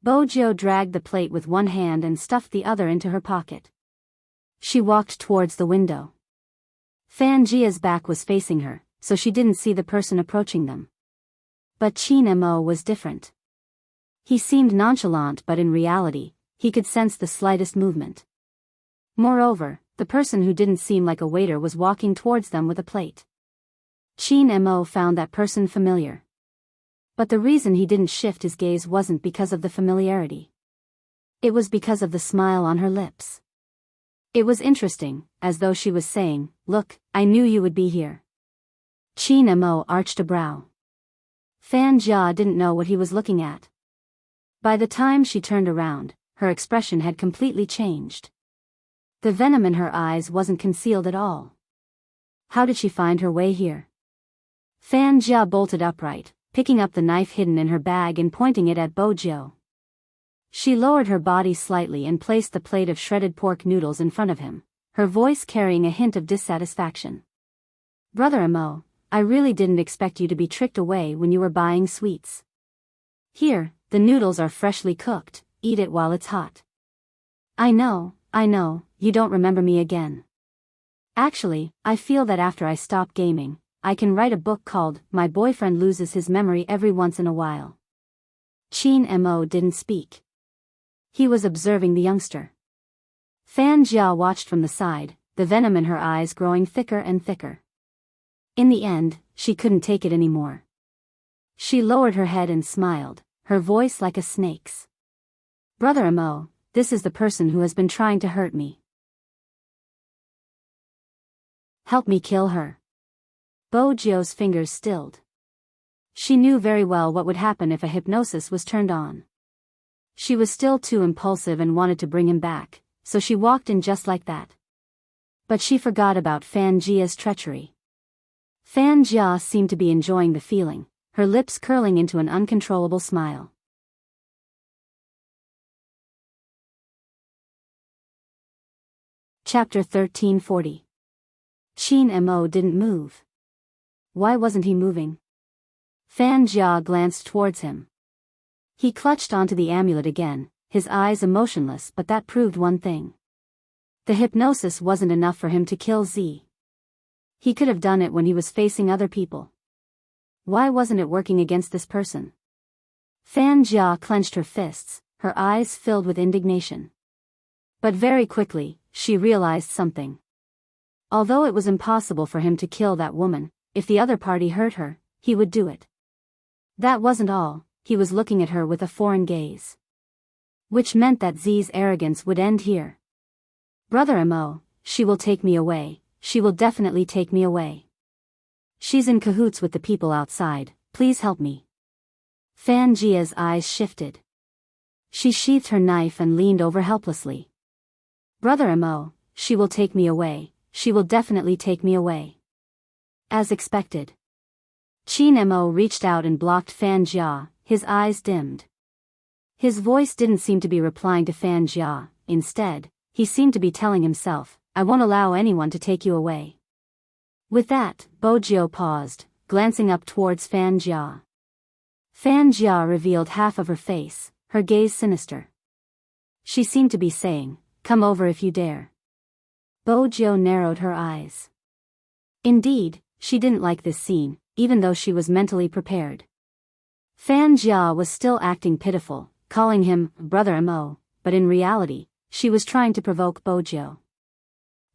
Bojio dragged the plate with one hand and stuffed the other into her pocket. She walked towards the window. Fanjia's back was facing her, so she didn't see the person approaching them. But Chin Mo was different. He seemed nonchalant, but in reality, he could sense the slightest movement. Moreover, the person who didn't seem like a waiter was walking towards them with a plate. Chin Mo found that person familiar. But the reason he didn't shift his gaze wasn't because of the familiarity. It was because of the smile on her lips. It was interesting, as though she was saying, "Look, I knew you would be here." Chin Mo arched a brow. Fan Jia didn't know what he was looking at. By the time she turned around, her expression had completely changed. The venom in her eyes wasn't concealed at all. How did she find her way here? Fan Jia bolted upright, picking up the knife hidden in her bag and pointing it at Bojio. She lowered her body slightly and placed the plate of shredded pork noodles in front of him, her voice carrying a hint of dissatisfaction. "Brother Mo, I really didn't expect you to be tricked away when you were buying sweets. Here, the noodles are freshly cooked, eat it while it's hot." I know, you don't remember me again. Actually, I feel that after I stop gaming, I can write a book called My Boyfriend Loses His Memory Every Once in a While. Chin Mo didn't speak. He was observing the youngster. Fan Jia watched from the side, the venom in her eyes growing thicker and thicker. In the end, she couldn't take it anymore. She lowered her head and smiled, her voice like a snake's. "Brother Mo, this is the person who has been trying to hurt me. Help me kill her." Bojio's fingers stilled. She knew very well what would happen if a hypnosis was turned on. She was still too impulsive and wanted to bring him back, so she walked in just like that. But she forgot about Fan Jia's treachery. Fan Jia seemed to be enjoying the feeling, her lips curling into an uncontrollable smile. Chapter 1340. Chin Mo didn't move. Why wasn't he moving? Fan Jia glanced towards him. He clutched onto the amulet again, his eyes emotionless, but that proved one thing. The hypnosis wasn't enough for him to kill Z. He could have done it when he was facing other people. Why wasn't it working against this person? Fan Jia clenched her fists, her eyes filled with indignation. But very quickly, she realized something. Although it was impossible for him to kill that woman, if the other party hurt her, he would do it. That wasn't all. He was looking at her with a foreign gaze. Which meant that Z's arrogance would end here. "Brother Mo, she will take me away, she will definitely take me away. She's in cahoots with the people outside, please help me." Fan Jia's eyes shifted. She sheathed her knife and leaned over helplessly. "Brother Mo, she will take me away, she will definitely take me away." As expected. Chin Mo reached out and blocked Fan Jia, his eyes dimmed. His voice didn't seem to be replying to Fan Jia, instead, he seemed to be telling himself, "I won't allow anyone to take you away." With that, Bojio paused, glancing up towards Fan Jia. Fan Jia revealed half of her face, her gaze sinister. She seemed to be saying, "Come over if you dare." Bojio narrowed her eyes. Indeed, she didn't like this scene, even though she was mentally prepared. Fan Jia was still acting pitiful, calling him Brother Mo, but in reality, she was trying to provoke Bojio.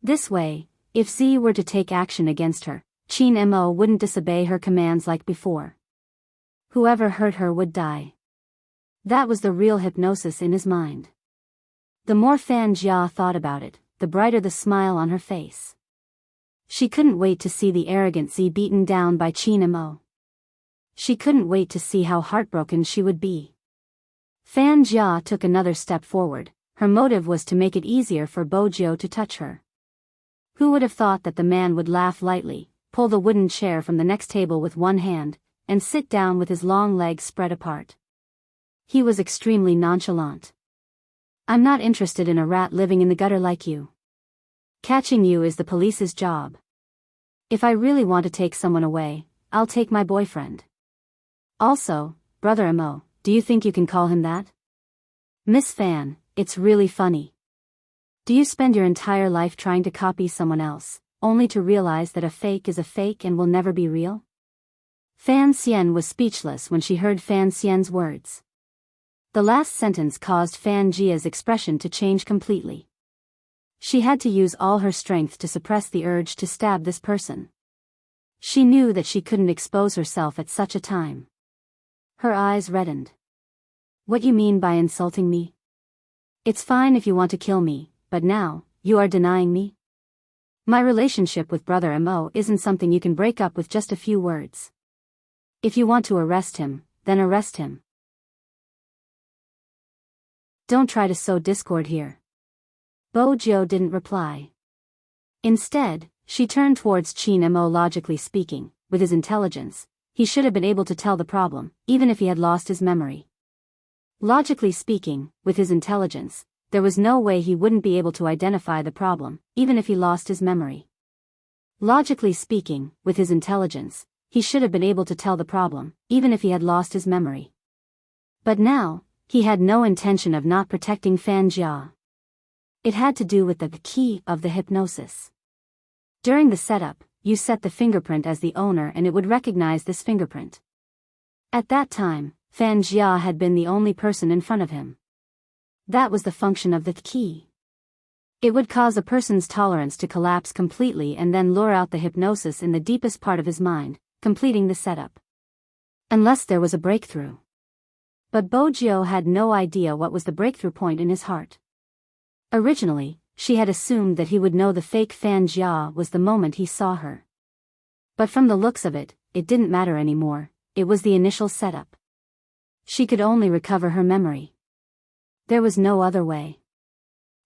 This way, if Z were to take action against her, Chin Mo wouldn't disobey her commands like before. Whoever hurt her would die. That was the real hypnosis in his mind. The more Fan Jia thought about it, the brighter the smile on her face. She couldn't wait to see the arrogant Z beaten down by Chin Mo. She couldn't wait to see how heartbroken she would be. Fan Jia took another step forward. Her motive was to make it easier for Bojio to touch her. Who would have thought that the man would laugh lightly, pull the wooden chair from the next table with one hand, and sit down with his long legs spread apart? He was extremely nonchalant. I'm not interested in a rat living in the gutter like you. Catching you is the police's job. If I really want to take someone away, I'll take my boyfriend. Also, Brother Mo, do you think you can call him that? Miss Fan, it's really funny. Do you spend your entire life trying to copy someone else, only to realize that a fake is a fake and will never be real? Fan Xian was speechless when she heard Fan Xian's words. The last sentence caused Fan Jia's expression to change completely. She had to use all her strength to suppress the urge to stab this person. She knew that she couldn't expose herself at such a time. Her eyes reddened. What you mean by insulting me? It's fine if you want to kill me, but now, you are denying me? My relationship with Brother Mo isn't something you can break up with just a few words. If you want to arrest him, then arrest him. Don't try to sow discord here. Bo Jiu didn't reply. Instead, she turned towards Qin Mo. Logically speaking, with his intelligence, he should have been able to tell the problem, even if he had lost his memory. Logically speaking, with his intelligence, there was no way he wouldn't be able to identify the problem, even if he lost his memory. Logically speaking, with his intelligence, he should have been able to tell the problem, even if he had lost his memory. But now, he had no intention of not protecting Fan Jia. It had to do with the key of the hypnosis. During the setup, you set the fingerprint as the owner and it would recognize this fingerprint. At that time, Fan Jia had been the only person in front of him. That was the function of the key. It would cause a person's tolerance to collapse completely and then lure out the hypnosis in the deepest part of his mind, completing the setup. Unless there was a breakthrough. But Bo Jiu had no idea what was the breakthrough point in his heart. Originally, she had assumed that he would know the fake Fan Jia was the moment he saw her. But from the looks of it, it didn't matter anymore, it was the initial setup. She could only recover her memory. There was no other way.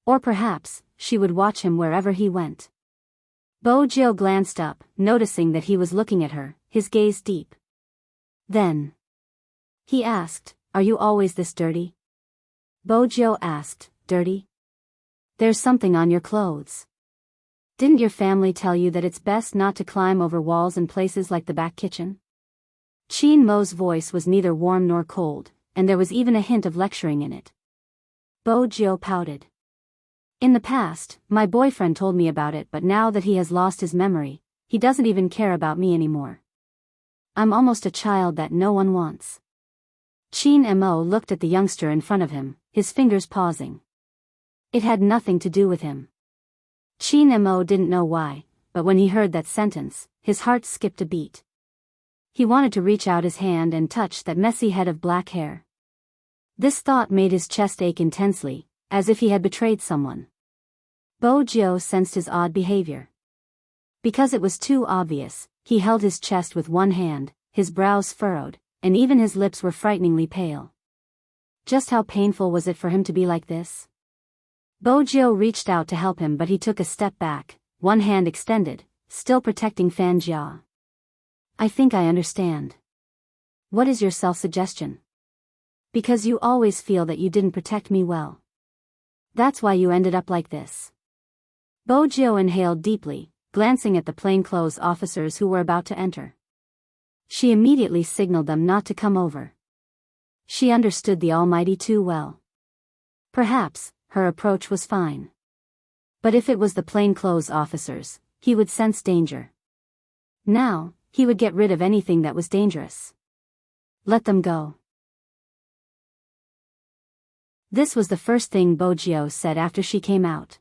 Or perhaps, she would watch him wherever he went. Bo Jiu glanced up, noticing that he was looking at her, his gaze deep. Then he asked, "Are you always this dirty?" Bo Jiu asked, "Dirty? There's something on your clothes. Didn't your family tell you that it's best not to climb over walls in places like the back kitchen?" Qin Mo's voice was neither warm nor cold, and there was even a hint of lecturing in it. Bo Jiu pouted. "In the past, my boyfriend told me about it, but now that he has lost his memory, he doesn't even care about me anymore. I'm almost a child that no one wants." Qin Mo looked at the youngster in front of him, his fingers pausing. It had nothing to do with him. Qin Mo didn't know why, but when he heard that sentence, his heart skipped a beat. He wanted to reach out his hand and touch that messy head of black hair. This thought made his chest ache intensely, as if he had betrayed someone. Bo Jiu sensed his odd behavior. Because it was too obvious, he held his chest with one hand, his brows furrowed, and even his lips were frighteningly pale. Just how painful was it for him to be like this? Bo Jiu reached out to help him, but he took a step back, one hand extended, still protecting Fan Jia. "I think I understand. What is your self-suggestion? Because you always feel that you didn't protect me well. That's why you ended up like this." Bo Jiu inhaled deeply, glancing at the plainclothes officers who were about to enter. She immediately signaled them not to come over. She understood the Almighty too well. Perhaps her approach was fine. But if it was the plainclothes officers, he would sense danger. Now, he would get rid of anything that was dangerous. Let them go. This was the first thing Bo Jiu said after she came out.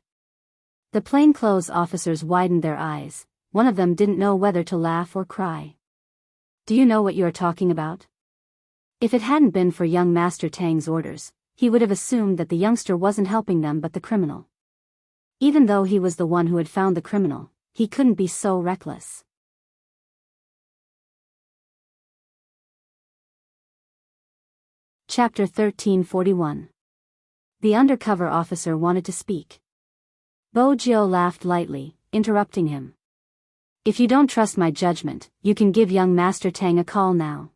The plainclothes officers widened their eyes, one of them didn't know whether to laugh or cry. "Do you know what you are talking about?" If it hadn't been for young Master Tang's orders, he would have assumed that the youngster wasn't helping them but the criminal. Even though he was the one who had found the criminal, he couldn't be so reckless. Chapter 1341. The undercover officer wanted to speak. Bo Jiu laughed lightly, interrupting him. "If you don't trust my judgment, you can give young Master Tang a call now."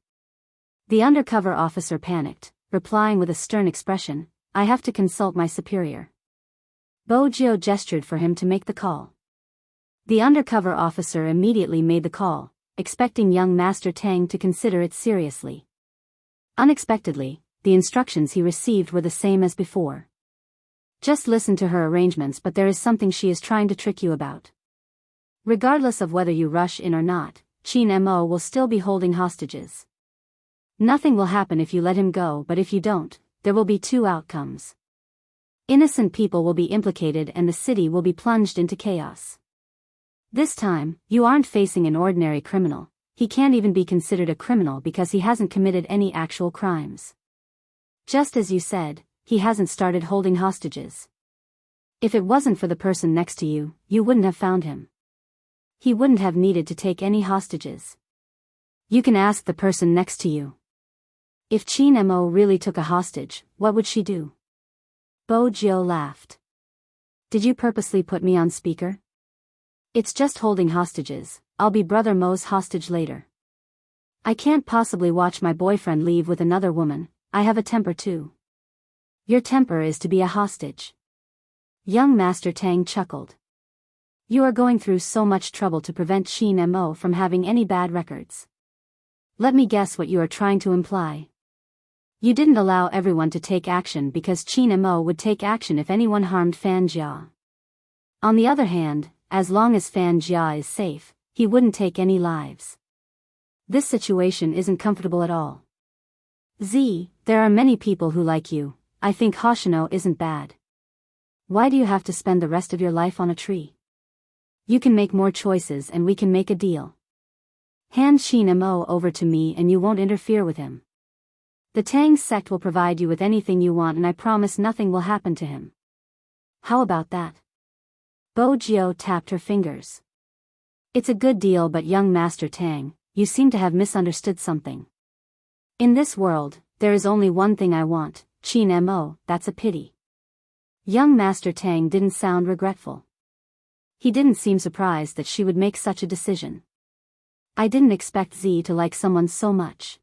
The undercover officer panicked, replying with a stern expression, I have to consult my superior. Bojo gestured for him to make the call. The undercover officer immediately made the call, expecting young Master Tang to consider it seriously. Unexpectedly, the instructions he received were the same as before. Just listen to her arrangements, but there is something she is trying to trick you about. Regardless of whether you rush in or not, Qin Mo will still be holding hostages. Nothing will happen if you let him go, but if you don't, there will be two outcomes. Innocent people will be implicated and the city will be plunged into chaos. This time, you aren't facing an ordinary criminal. He can't even be considered a criminal because he hasn't committed any actual crimes. Just as you said, he hasn't started holding hostages. If it wasn't for the person next to you, you wouldn't have found him. He wouldn't have needed to take any hostages. You can ask the person next to you. If Qin Mo really took a hostage, what would she do? Bojo laughed. Did you purposely put me on speaker? It's just holding hostages. I'll be Brother Mo's hostage later. I can't possibly watch my boyfriend leave with another woman. I have a temper too. Your temper is to be a hostage. Young Master Tang chuckled. You are going through so much trouble to prevent Qin Mo from having any bad records. Let me guess what you are trying to imply. You didn't allow everyone to take action because Qin Mo would take action if anyone harmed Fan Jia. On the other hand, as long as Fan Jia is safe, he wouldn't take any lives. This situation isn't comfortable at all. There are many people who like you. I think Hoshino isn't bad. Why do you have to spend the rest of your life on a tree? You can make more choices and we can make a deal. Hand Qin Mo over to me and you won't interfere with him. The Tang sect will provide you with anything you want and I promise nothing will happen to him. How about that? Bojo tapped her fingers. It's a good deal, but young Master Tang, you seem to have misunderstood something. In this world, there is only one thing I want, Qin Mo, that's a pity. Young Master Tang didn't sound regretful. He didn't seem surprised that she would make such a decision. I didn't expect Z to like someone so much.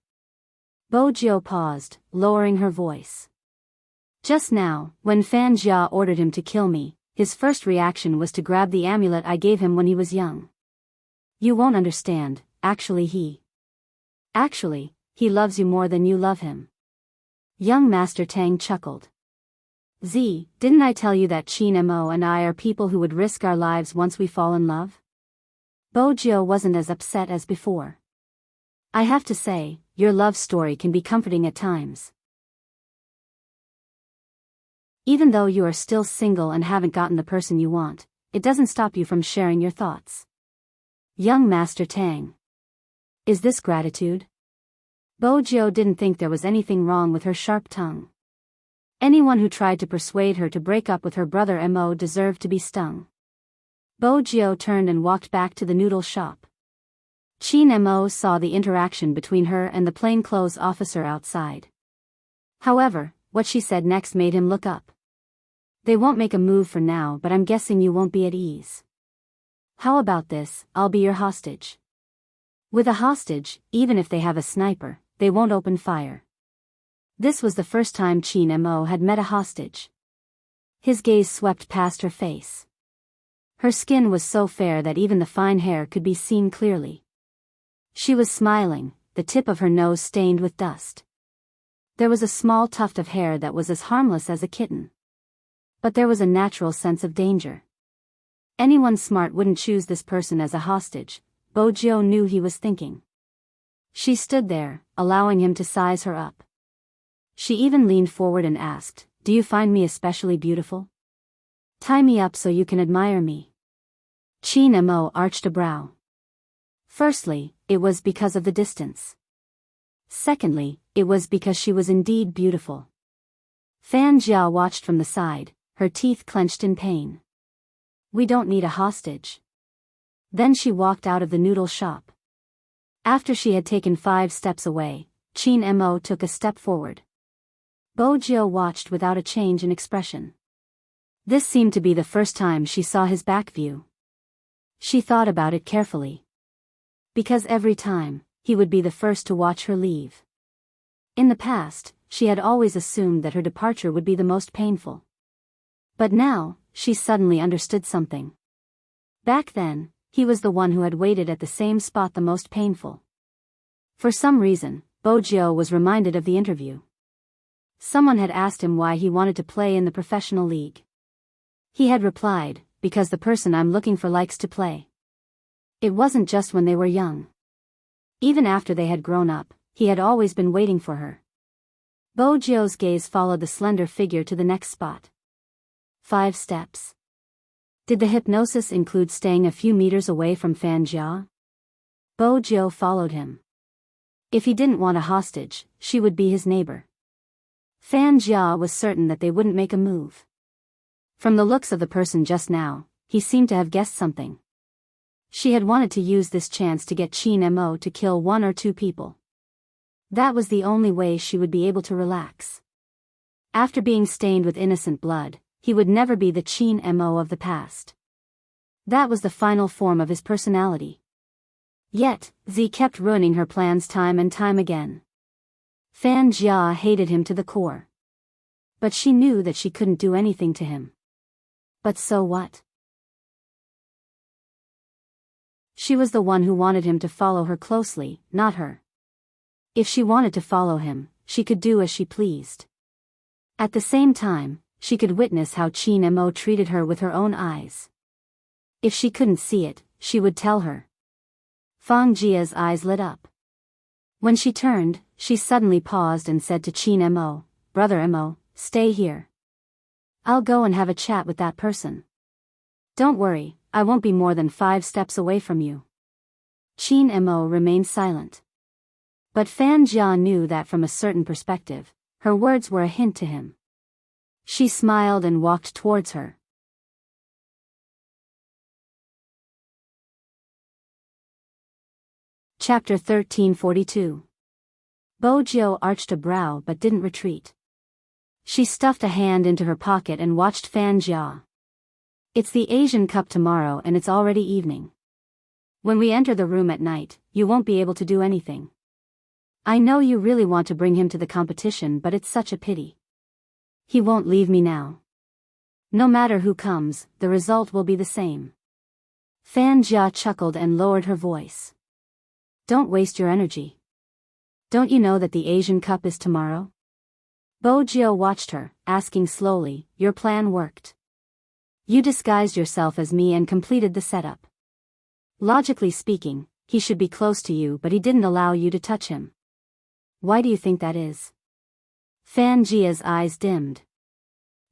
Bojo paused, lowering her voice. Just now, when Fan Jia ordered him to kill me, his first reaction was to grab the amulet I gave him when he was young. You won't understand, actually he loves you more than you love him. Young Master Tang chuckled. Didn't I tell you that Qin Mo and I are people who would risk our lives once we fall in love? Bojo wasn't as upset as before. I have to say, your love story can be comforting at times. Even though you are still single and haven't gotten the person you want, it doesn't stop you from sharing your thoughts. Young Master Tang. Is this gratitude? Bojo didn't think there was anything wrong with her sharp tongue. Anyone who tried to persuade her to break up with her brother Mo deserved to be stung. Bojo turned and walked back to the noodle shop. Qin Mo saw the interaction between her and the plainclothes officer outside. However, what she said next made him look up. They won't make a move for now, but I'm guessing you won't be at ease. How about this, I'll be your hostage. With a hostage, even if they have a sniper, they won't open fire. This was the first time Qin Mo had met a hostage. His gaze swept past her face. Her skin was so fair that even the fine hair could be seen clearly. She was smiling, the tip of her nose stained with dust. There was a small tuft of hair that was as harmless as a kitten. But there was a natural sense of danger. Anyone smart wouldn't choose this person as a hostage, Bojo knew he was thinking. She stood there, allowing him to size her up. She even leaned forward and asked, "Do you find me especially beautiful? Tie me up so you can admire me." Qin Mo arched a brow. Firstly, it was because of the distance. Secondly, it was because she was indeed beautiful. Fan Jia watched from the side, her teeth clenched in pain. We don't need a hostage. Then she walked out of the noodle shop. After she had taken 5 steps away, Qin Mo took a step forward. Bojo watched without a change in expression. This seemed to be the first time she saw his back view. She thought about it carefully. Because every time, he would be the first to watch her leave. In the past, she had always assumed that her departure would be the most painful. But now, she suddenly understood something. Back then, he was the one who had waited at the same spot the most painful. For some reason, Bojo was reminded of the interview. Someone had asked him why he wanted to play in the professional league. He had replied, because the person I'm looking for likes to play. It wasn't just when they were young. Even after they had grown up, he had always been waiting for her. Bojo's gaze followed the slender figure to the next spot. 5 steps. Did the hypnosis include staying a few meters away from Fan Jia? Bojo followed him. If he didn't want a hostage, she would be his neighbor. Fan Jia was certain that they wouldn't make a move. From the looks of the person just now, he seemed to have guessed something. She had wanted to use this chance to get Qin Mo to kill 1 or 2 people. That was the only way she would be able to relax. After being stained with innocent blood, he would never be the Qin Mo of the past. That was the final form of his personality. Yet, Z kept ruining her plans time and time again. Fan Jia hated him to the core. But she knew that she couldn't do anything to him. But so what? She was the one who wanted him to follow her closely, not her. If she wanted to follow him, she could do as she pleased. At the same time, she could witness how Qin Mo treated her with her own eyes. If she couldn't see it, she would tell her. Fang Jia's eyes lit up. When she turned, she suddenly paused and said to Qin Mo, "Brother Mo, stay here. I'll go and have a chat with that person. Don't worry, I won't be more than 5 steps away from you." Qin Mo remained silent. But Fan Jia knew that from a certain perspective, her words were a hint to him. She smiled and walked towards her. Chapter 1342. Bojo arched a brow but didn't retreat. She stuffed a hand into her pocket and watched Fan Jia. "It's the Asian Cup tomorrow and it's already evening. When we enter the room at night, you won't be able to do anything. I know you really want to bring him to the competition, but it's such a pity. He won't leave me now. No matter who comes, the result will be the same." Fan Jia chuckled and lowered her voice. "Don't waste your energy. Don't you know that the Asian Cup is tomorrow?" Bojo watched her, asking slowly, "Your plan worked. You disguised yourself as me and completed the setup. Logically speaking, he should be close to you, but he didn't allow you to touch him. Why do you think that is?" Fan Jia's eyes dimmed.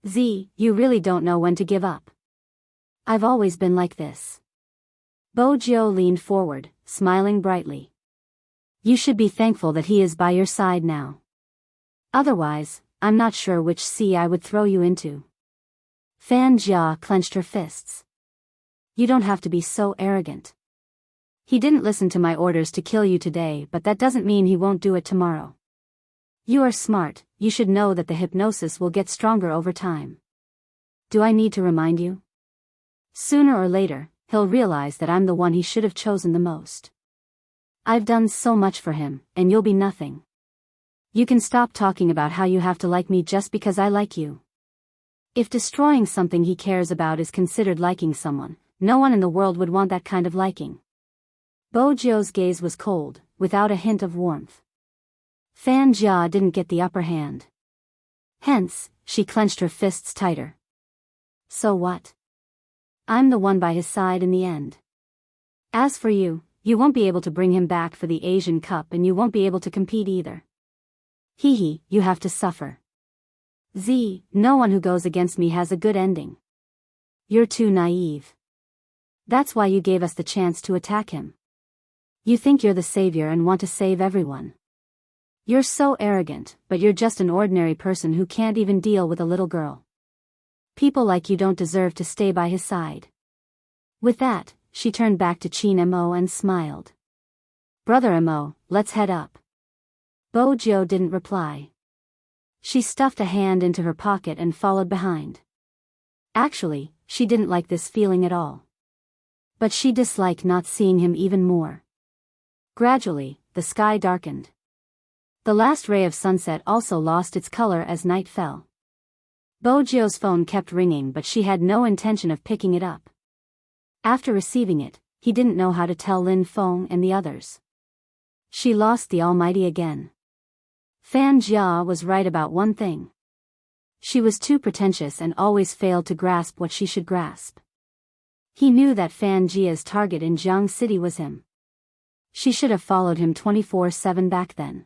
"Z, you really don't know when to give up. I've always been like this." Bojo leaned forward, smiling brightly. "You should be thankful that he is by your side now. Otherwise, I'm not sure which sea I would throw you into." Fan Jia clenched her fists. "You don't have to be so arrogant. He didn't listen to my orders to kill you today, but that doesn't mean he won't do it tomorrow. You are smart, you should know that the hypnosis will get stronger over time. Do I need to remind you? Sooner or later, he'll realize that I'm the one he should have chosen the most. I've done so much for him, and you'll be nothing. You can stop talking about how you have to like me just because I like you. If destroying something he cares about is considered liking someone, no one in the world would want that kind of liking." Bojo's gaze was cold, without a hint of warmth. Fan Jia didn't get the upper hand. Hence, she clenched her fists tighter. "So what? I'm the one by his side in the end. As for you, you won't be able to bring him back for the Asian Cup and you won't be able to compete either. Hee, you have to suffer. Z, no one who goes against me has a good ending. You're too naive. That's why you gave us the chance to attack him. You think you're the savior and want to save everyone. You're so arrogant, but you're just an ordinary person who can't even deal with a little girl. People like you don't deserve to stay by his side." With that, she turned back to Qin Mo and smiled. "Brother Mo, let's head up." Bojo didn't reply. She stuffed a hand into her pocket and followed behind. Actually, she didn't like this feeling at all. But she disliked not seeing him even more. Gradually, the sky darkened. The last ray of sunset also lost its color as night fell. Bojio's phone kept ringing, but she had no intention of picking it up. After receiving it, he didn't know how to tell Lin Feng and the others. She lost the Almighty again. Fan Jia was right about one thing. She was too pretentious and always failed to grasp what she should grasp. He knew that Fan Jia's target in Jiang City was him. She should have followed him 24/7 back then.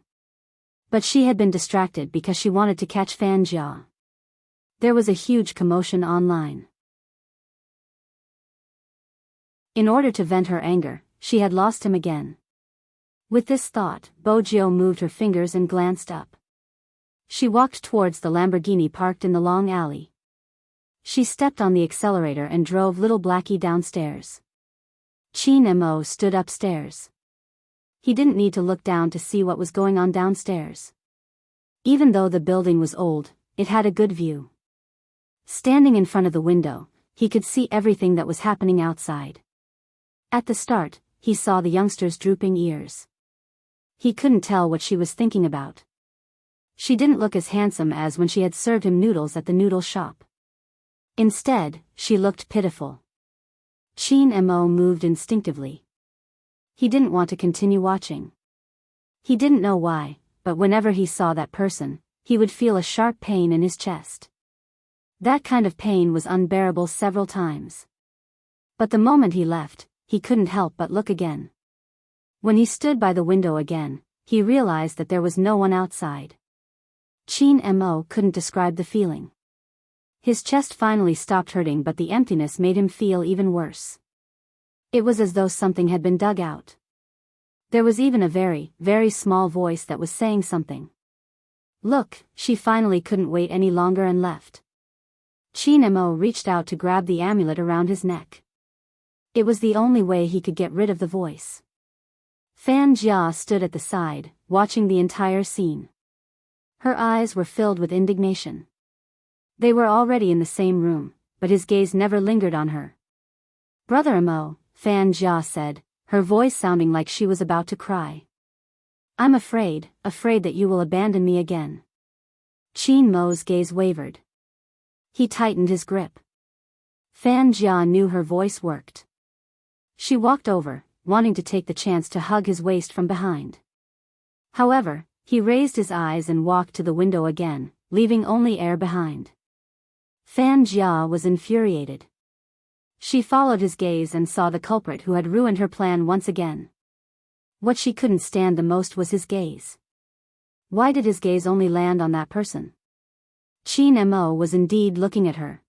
But she had been distracted because she wanted to catch Fan Jia. There was a huge commotion online. In order to vent her anger, she had lost him again. With this thought, Bojio moved her fingers and glanced up. She walked towards the Lamborghini parked in the long alley. She stepped on the accelerator and drove little Blackie downstairs. Qin Mo stood upstairs. He didn't need to look down to see what was going on downstairs. Even though the building was old, it had a good view. Standing in front of the window, he could see everything that was happening outside. At the start, he saw the youngster's drooping ears. He couldn't tell what she was thinking about. She didn't look as handsome as when she had served him noodles at the noodle shop. Instead, she looked pitiful. Qin Mo moved instinctively. He didn't want to continue watching. He didn't know why, but whenever he saw that person, he would feel a sharp pain in his chest. That kind of pain was unbearable several times. But the moment he left, he couldn't help but look again. When he stood by the window again, he realized that there was no one outside. Qin Mo couldn't describe the feeling. His chest finally stopped hurting, but the emptiness made him feel even worse. It was as though something had been dug out. There was even a very, very small voice that was saying something. Look, she finally couldn't wait any longer and left. Qin Mo reached out to grab the amulet around his neck. It was the only way he could get rid of the voice. Fan Jia stood at the side, watching the entire scene. Her eyes were filled with indignation. They were already in the same room, but his gaze never lingered on her. Brother Mo, Fan Jia said, her voice sounding like she was about to cry. I'm afraid that you will abandon me again. Qin Mo's gaze wavered. He tightened his grip. Fan Jia knew her voice worked. She walked over, wanting to take the chance to hug his waist from behind. However, he raised his eyes and walked to the window again, leaving only air behind. Fan Jia was infuriated. She followed his gaze and saw the culprit who had ruined her plan once again. What she couldn't stand the most was his gaze. Why did his gaze only land on that person? Qin Mo was indeed looking at her.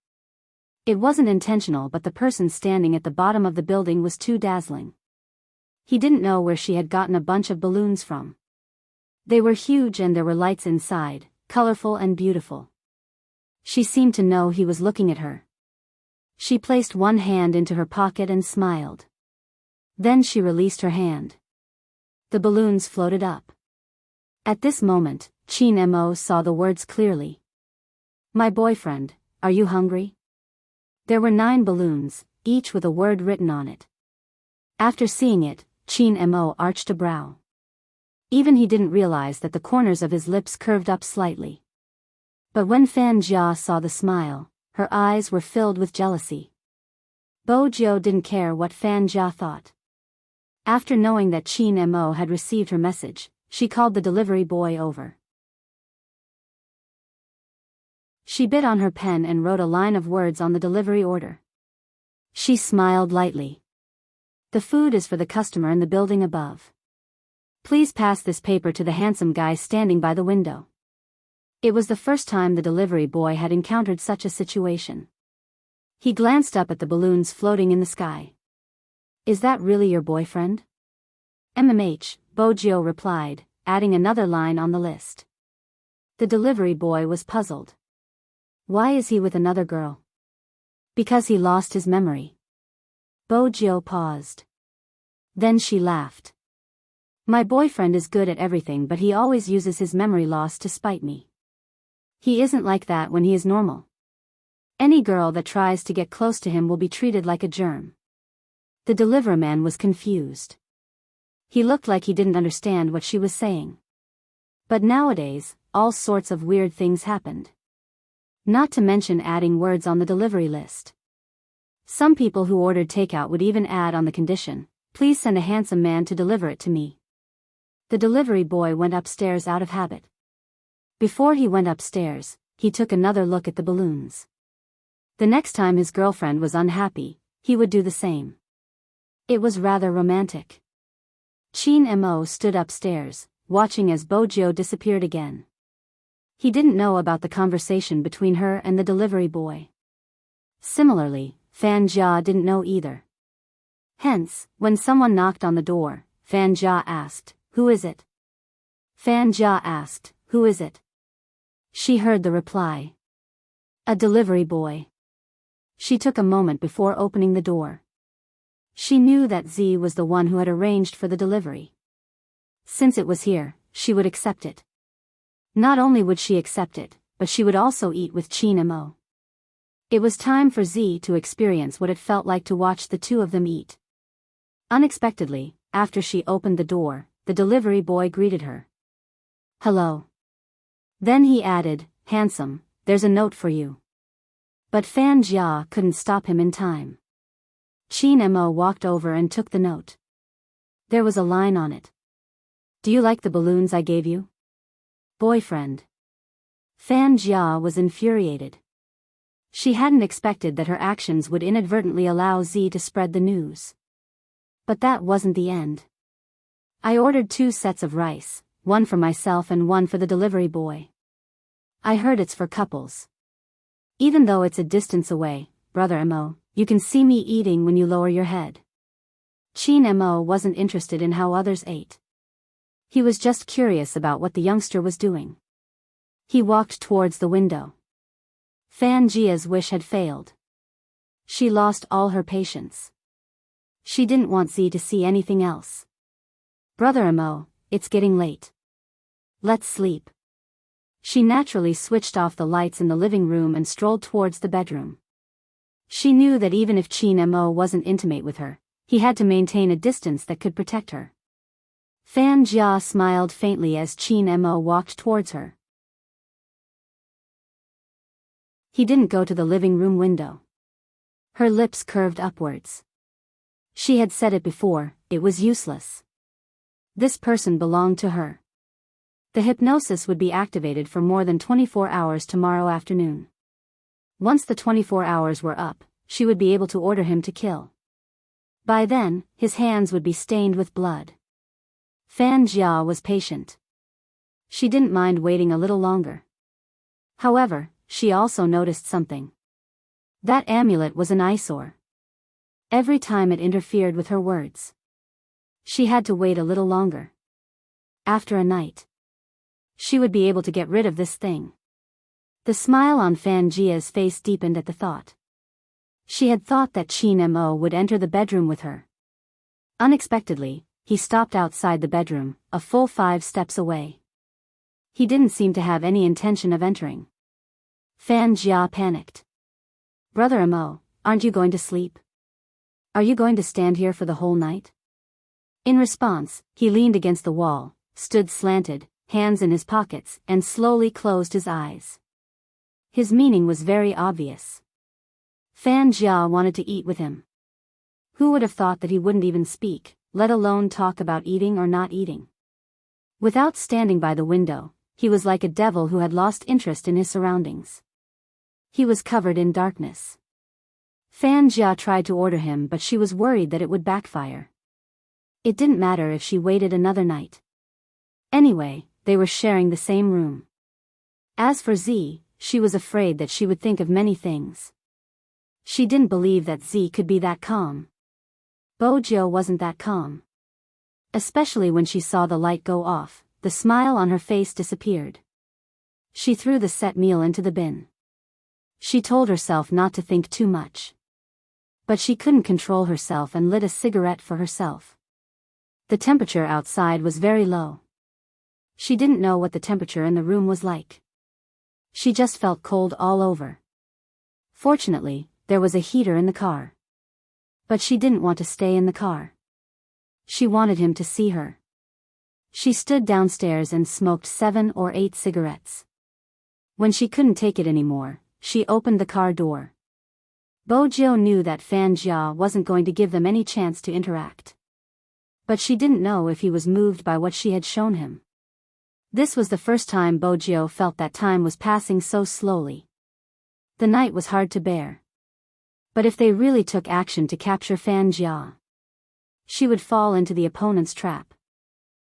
It wasn't intentional, but the person standing at the bottom of the building was too dazzling. He didn't know where she had gotten a bunch of balloons from. They were huge and there were lights inside, colorful and beautiful. She seemed to know he was looking at her. She placed one hand into her pocket and smiled. Then she released her hand. The balloons floated up. At this moment, Qin Mo saw the words clearly. My boyfriend, are you hungry? There were 9 balloons, each with a word written on it. After seeing it, Qin Mo arched a brow. Even he didn't realize that the corners of his lips curved up slightly. But when Fan Jia saw the smile, her eyes were filled with jealousy. Bojio didn't care what Fan Jia thought. After knowing that Qin Mo had received her message, she called the delivery boy over. She bit on her pen and wrote a line of words on the delivery order. She smiled lightly. The food is for the customer in the building above. Please pass this paper to the handsome guy standing by the window. It was the first time the delivery boy had encountered such a situation. He glanced up at the balloons floating in the sky. Is that really your boyfriend? Bojio replied, adding another line on the list. The delivery boy was puzzled. Why is he with another girl? Because he lost his memory. Bojio paused. Then she laughed. My boyfriend is good at everything, but he always uses his memory loss to spite me. He isn't like that when he is normal. Any girl that tries to get close to him will be treated like a germ. The deliverman was confused. He looked like he didn't understand what she was saying. But nowadays, all sorts of weird things happened. Not to mention adding words on the delivery list. Some people who ordered takeout would even add on the condition, "Please send a handsome man to deliver it to me." The delivery boy went upstairs out of habit. Before he went upstairs, he took another look at the balloons. The next time his girlfriend was unhappy, he would do the same. It was rather romantic. Chin Mo stood upstairs, watching as Bojo disappeared again. He didn't know about the conversation between her and the delivery boy. Similarly, Fan Jia didn't know either. Hence, when someone knocked on the door, Fan Jia asked, "Who is it?" Fan Jia asked, "Who is it?" She heard the reply. "A delivery boy." She took a moment before opening the door. She knew that Z was the one who had arranged for the delivery. Since it was here, she would accept it. Not only would she accept it, but she would also eat with Chin Mo. It was time for Z to experience what it felt like to watch the two of them eat. Unexpectedly, after she opened the door, the delivery boy greeted her. "Hello." Then he added, "Handsome, there's a note for you." But Fan Jia couldn't stop him in time. Chin Mo walked over and took the note. There was a line on it. "Do you like the balloons I gave you? Boyfriend." Fan Jia was infuriated. She hadn't expected that her actions would inadvertently allow Z to spread the news. But that wasn't the end. "I ordered 2 sets of rice, one for myself and one for the delivery boy. I heard it's for couples. Even though it's a distance away, Brother Mo, you can see me eating when you lower your head." Chin Mo wasn't interested in how others ate. He was just curious about what the youngster was doing. He walked towards the window. Fan Jia's wish had failed. She lost all her patience. She didn't want Z to see anything else. "Brother Mo, it's getting late. Let's sleep." She naturally switched off the lights in the living room and strolled towards the bedroom. She knew that even if Chin Mo wasn't intimate with her, he had to maintain a distance that could protect her. Fan Jia smiled faintly as Chin Mo walked towards her. He didn't go to the living room window. Her lips curved upwards. She had said it before, it was useless. This person belonged to her. The hypnosis would be activated for more than 24 hours tomorrow afternoon. Once the 24 hours were up, she would be able to order him to kill. By then, his hands would be stained with blood. Fan Jia was patient. She didn't mind waiting a little longer. However, she also noticed something. That amulet was an eyesore. Every time it interfered with her words. She had to wait a little longer. After a night, she would be able to get rid of this thing. The smile on Fan Jia's face deepened at the thought. She had thought that Chin Mo would enter the bedroom with her. Unexpectedly, he stopped outside the bedroom, a full 5 steps away. He didn't seem to have any intention of entering. Fan Jia panicked. "Brother Mo, aren't you going to sleep? Are you going to stand here for the whole night?" In response, he leaned against the wall, stood slanted, hands in his pockets, and slowly closed his eyes. His meaning was very obvious. Fan Jia wanted to eat with him. Who would have thought that he wouldn't even speak, let alone talk about eating or not eating? Without standing by the window, he was like a devil who had lost interest in his surroundings. He was covered in darkness. Fan Jia tried to order him, but she was worried that it would backfire. It didn't matter if she waited another night. Anyway, they were sharing the same room. As for Z, she was afraid that she would think of many things. She didn't believe that Z could be that calm. Bojo wasn't that calm. Especially when she saw the light go off, the smile on her face disappeared. She threw the set meal into the bin. She told herself not to think too much. But she couldn't control herself and lit a cigarette for herself. The temperature outside was very low. She didn't know what the temperature in the room was like. She just felt cold all over. Fortunately, there was a heater in the car. But she didn't want to stay in the car. She wanted him to see her. She stood downstairs and smoked 7 or 8 cigarettes. When she couldn't take it anymore, she opened the car door. Bojo knew that Fan Jia wasn't going to give them any chance to interact. But she didn't know if he was moved by what she had shown him. This was the first time Bojo felt that time was passing so slowly. The night was hard to bear. But if they really took action to capture Fan Jia, she would fall into the opponent's trap.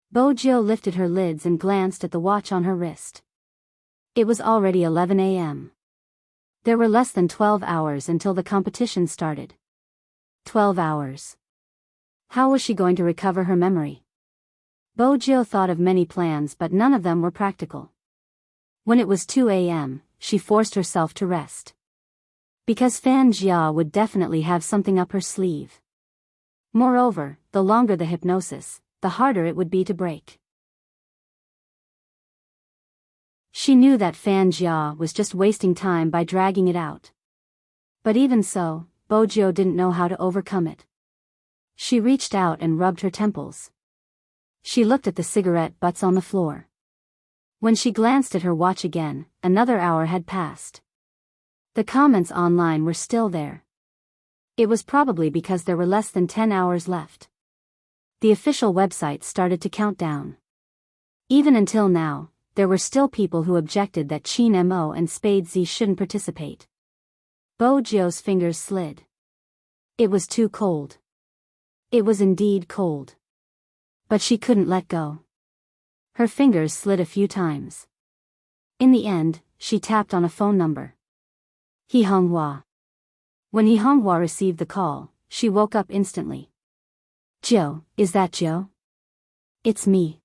Bojo lifted her lids and glanced at the watch on her wrist. It was already 11 a.m. There were less than 12 hours until the competition started. 12 hours. How was she going to recover her memory? Bojo thought of many plans, but none of them were practical. When it was 2 a.m., she forced herself to rest. Because Fan Jia would definitely have something up her sleeve. Moreover, the longer the hypnosis, the harder it would be to break. She knew that Fan Jia was just wasting time by dragging it out. But even so, Bojo didn't know how to overcome it. She reached out and rubbed her temples. She looked at the cigarette butts on the floor. When she glanced at her watch again, another hour had passed. The comments online were still there. It was probably because there were less than 10 hours left. The official website started to count down. Even until now, there were still people who objected that Qin Mo and Spade Z shouldn't participate. Bojo's fingers slid. It was too cold. It was indeed cold. But she couldn't let go. Her fingers slid a few times. In the end, she tapped on a phone number. He Honghua. When He Honghua received the call, she woke up instantly. Joe, is that Joe? It's me.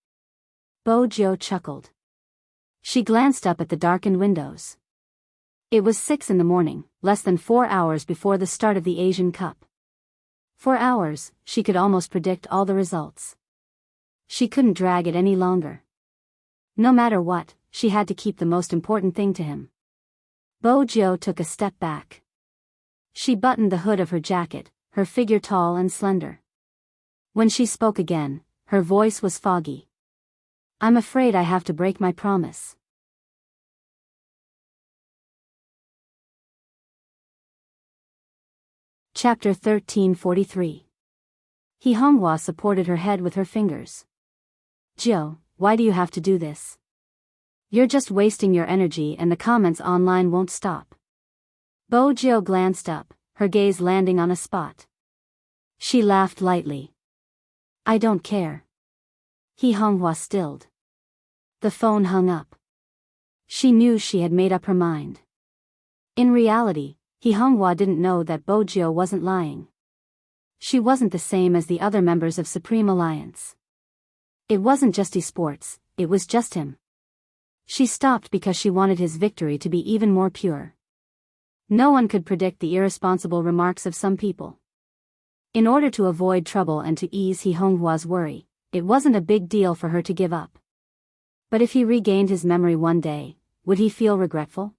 Bojo chuckled. She glanced up at the darkened windows. It was 6 in the morning, less than 4 hours before the start of the Asian Cup. For hours, she could almost predict all the results. She couldn't drag it any longer. No matter what, she had to keep the most important thing to him. Bojo took a step back. She buttoned the hood of her jacket, her figure tall and slender. When she spoke again, her voice was foggy. I'm afraid I have to break my promise. Chapter 1343. He Honghua supported her head with her fingers. Joe, why do you have to do this? You're just wasting your energy and the comments online won't stop. Bojo glanced up, her gaze landing on a spot. She laughed lightly. I don't care. He Honghua stilled. The phone hung up. She knew she had made up her mind. In reality, He Honghua didn't know that Bojo wasn't lying. She wasn't the same as the other members of Supreme Alliance. It wasn't just esports, it was just him. She stopped because she wanted his victory to be even more pure. No one could predict the irresponsible remarks of some people. In order to avoid trouble and to ease He Honghua's worry, it wasn't a big deal for her to give up. But if he regained his memory one day, would he feel regretful?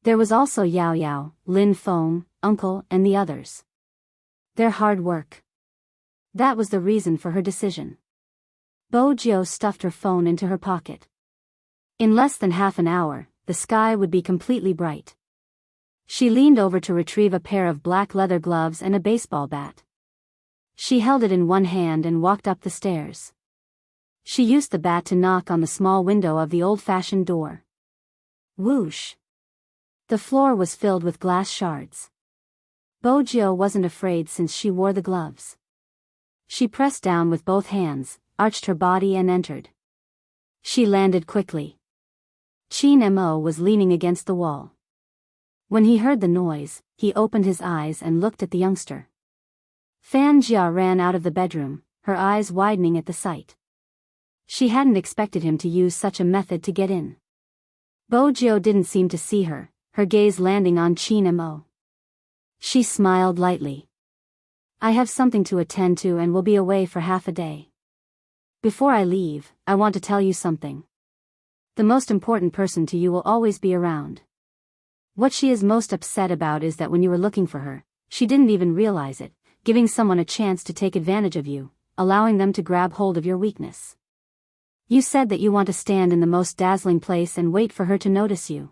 There was also Yao Yao, Lin Feng, Uncle and the others. Their hard work. That was the reason for her decision. Bojo stuffed her phone into her pocket. In less than half an hour, the sky would be completely bright. She leaned over to retrieve a pair of black leather gloves and a baseball bat. She held it in one hand and walked up the stairs. She used the bat to knock on the small window of the old-fashioned door. Whoosh! The floor was filled with glass shards. Bojo wasn't afraid since she wore the gloves. She pressed down with both hands, arched her body and entered. She landed quickly. Qin Mo was leaning against the wall. When he heard the noise, he opened his eyes and looked at the youngster. Fan Jia ran out of the bedroom, her eyes widening at the sight. She hadn't expected him to use such a method to get in. Bojo didn't seem to see her, her gaze landing on Qin Mo. She smiled lightly. I have something to attend to and will be away for half a day. Before I leave, I want to tell you something. The most important person to you will always be around. What she is most upset about is that when you were looking for her, she didn't even realize it, giving someone a chance to take advantage of you, allowing them to grab hold of your weakness. You said that you want to stand in the most dazzling place and wait for her to notice you.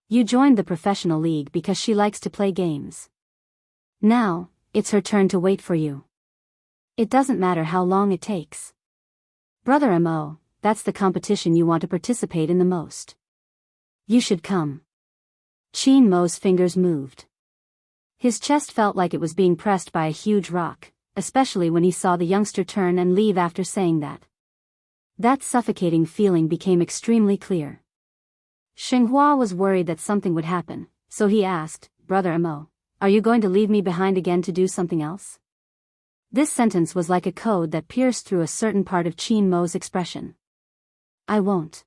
You joined the professional league because she likes to play games. Now, it's her turn to wait for you. It doesn't matter how long it takes. Brother Mo, that's the competition you want to participate in the most. You should come. Qin Mo's fingers moved. His chest felt like it was being pressed by a huge rock, especially when he saw the youngster turn and leave after saying that. That suffocating feeling became extremely clear. Xinghua was worried that something would happen, so he asked, Brother Mo, are you going to leave me behind again to do something else? This sentence was like a code that pierced through a certain part of Qin Mo's expression. I won't.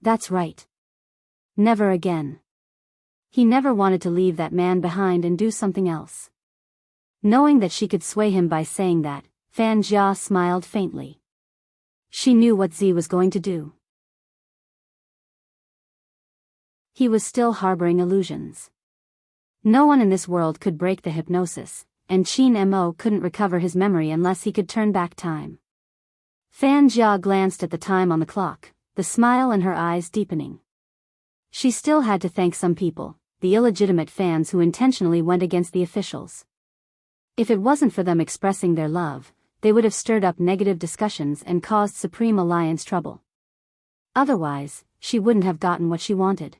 That's right. Never again. He never wanted to leave that man behind and do something else. Knowing that she could sway him by saying that, Fan Jia smiled faintly. She knew what Z was going to do. He was still harboring illusions. No one in this world could break the hypnosis, and Qin Mo couldn't recover his memory unless he could turn back time. Fan Jia glanced at the time on the clock, the smile in her eyes deepening. She still had to thank some people, the illegitimate fans who intentionally went against the officials. If it wasn't for them expressing their love, they would have stirred up negative discussions and caused Supreme Alliance trouble. Otherwise, she wouldn't have gotten what she wanted.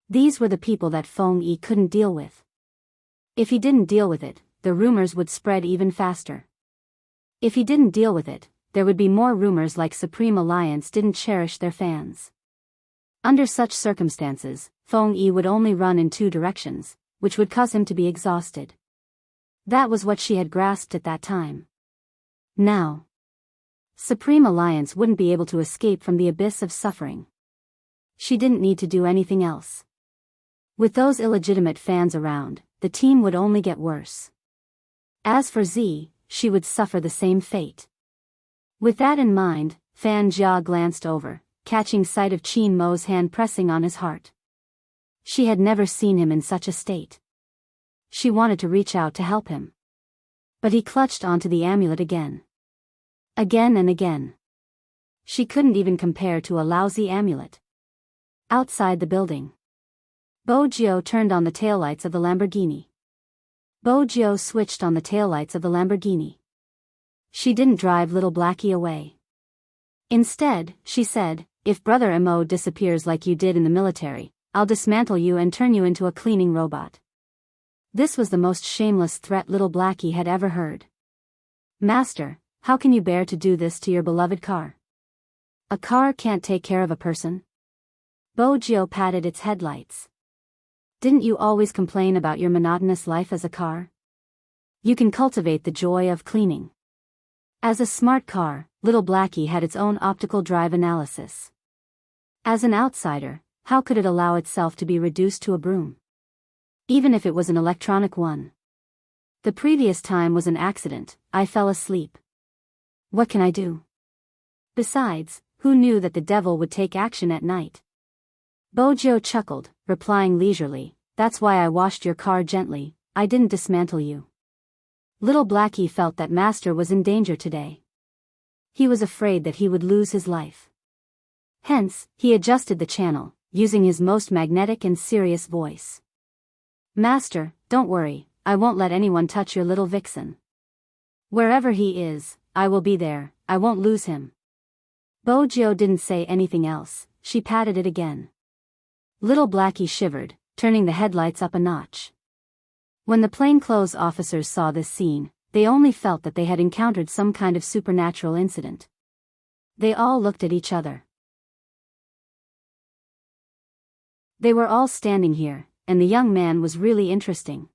These were the people that Feng Yi couldn't deal with. If he didn't deal with it, the rumors would spread even faster. If he didn't deal with it, there would be more rumors like Supreme Alliance didn't cherish their fans. Under such circumstances, Feng Yi would only run in two directions, which would cause him to be exhausted. That was what she had grasped at that time. Now, Supreme Alliance wouldn't be able to escape from the abyss of suffering. She didn't need to do anything else. With those illegitimate fans around, the team would only get worse. As for Z, she would suffer the same fate. With that in mind, Fan Jia glanced over, catching sight of Qin Mo's hand pressing on his heart. She had never seen him in such a state. She wanted to reach out to help him. But he clutched onto the amulet again. Again and again. She couldn't even compare to a lousy amulet. Outside the building, Bojio turned on the taillights of the Lamborghini. Bojio switched on the taillights of the Lamborghini. She didn't drive little Blackie away. Instead, she said, if Brother Mo disappears like you did in the military, I'll dismantle you and turn you into a cleaning robot. This was the most shameless threat little Blackie had ever heard. Master, how can you bear to do this to your beloved car? A car can't take care of a person? Bojio patted its headlights. Didn't you always complain about your monotonous life as a car? You can cultivate the joy of cleaning. As a smart car, little Blackie had its own optical drive analysis. As an outsider, how could it allow itself to be reduced to a broom? Even if it was an electronic one. The previous time was an accident, I fell asleep. What can I do? Besides, who knew that the devil would take action at night? Bojio chuckled, replying leisurely, that's why I washed your car gently, I didn't dismantle you. Little Blackie felt that Master was in danger today. He was afraid that he would lose his life. Hence, he adjusted the channel, using his most magnetic and serious voice. Master, don't worry, I won't let anyone touch your little vixen. Wherever he is, I will be there, I won't lose him. Bojio didn't say anything else, she patted it again. Little Blackie shivered, turning the headlights up a notch. When the plainclothes officers saw this scene, they only felt that they had encountered some kind of supernatural incident. They all looked at each other. They were all standing here, and the young man was really interesting.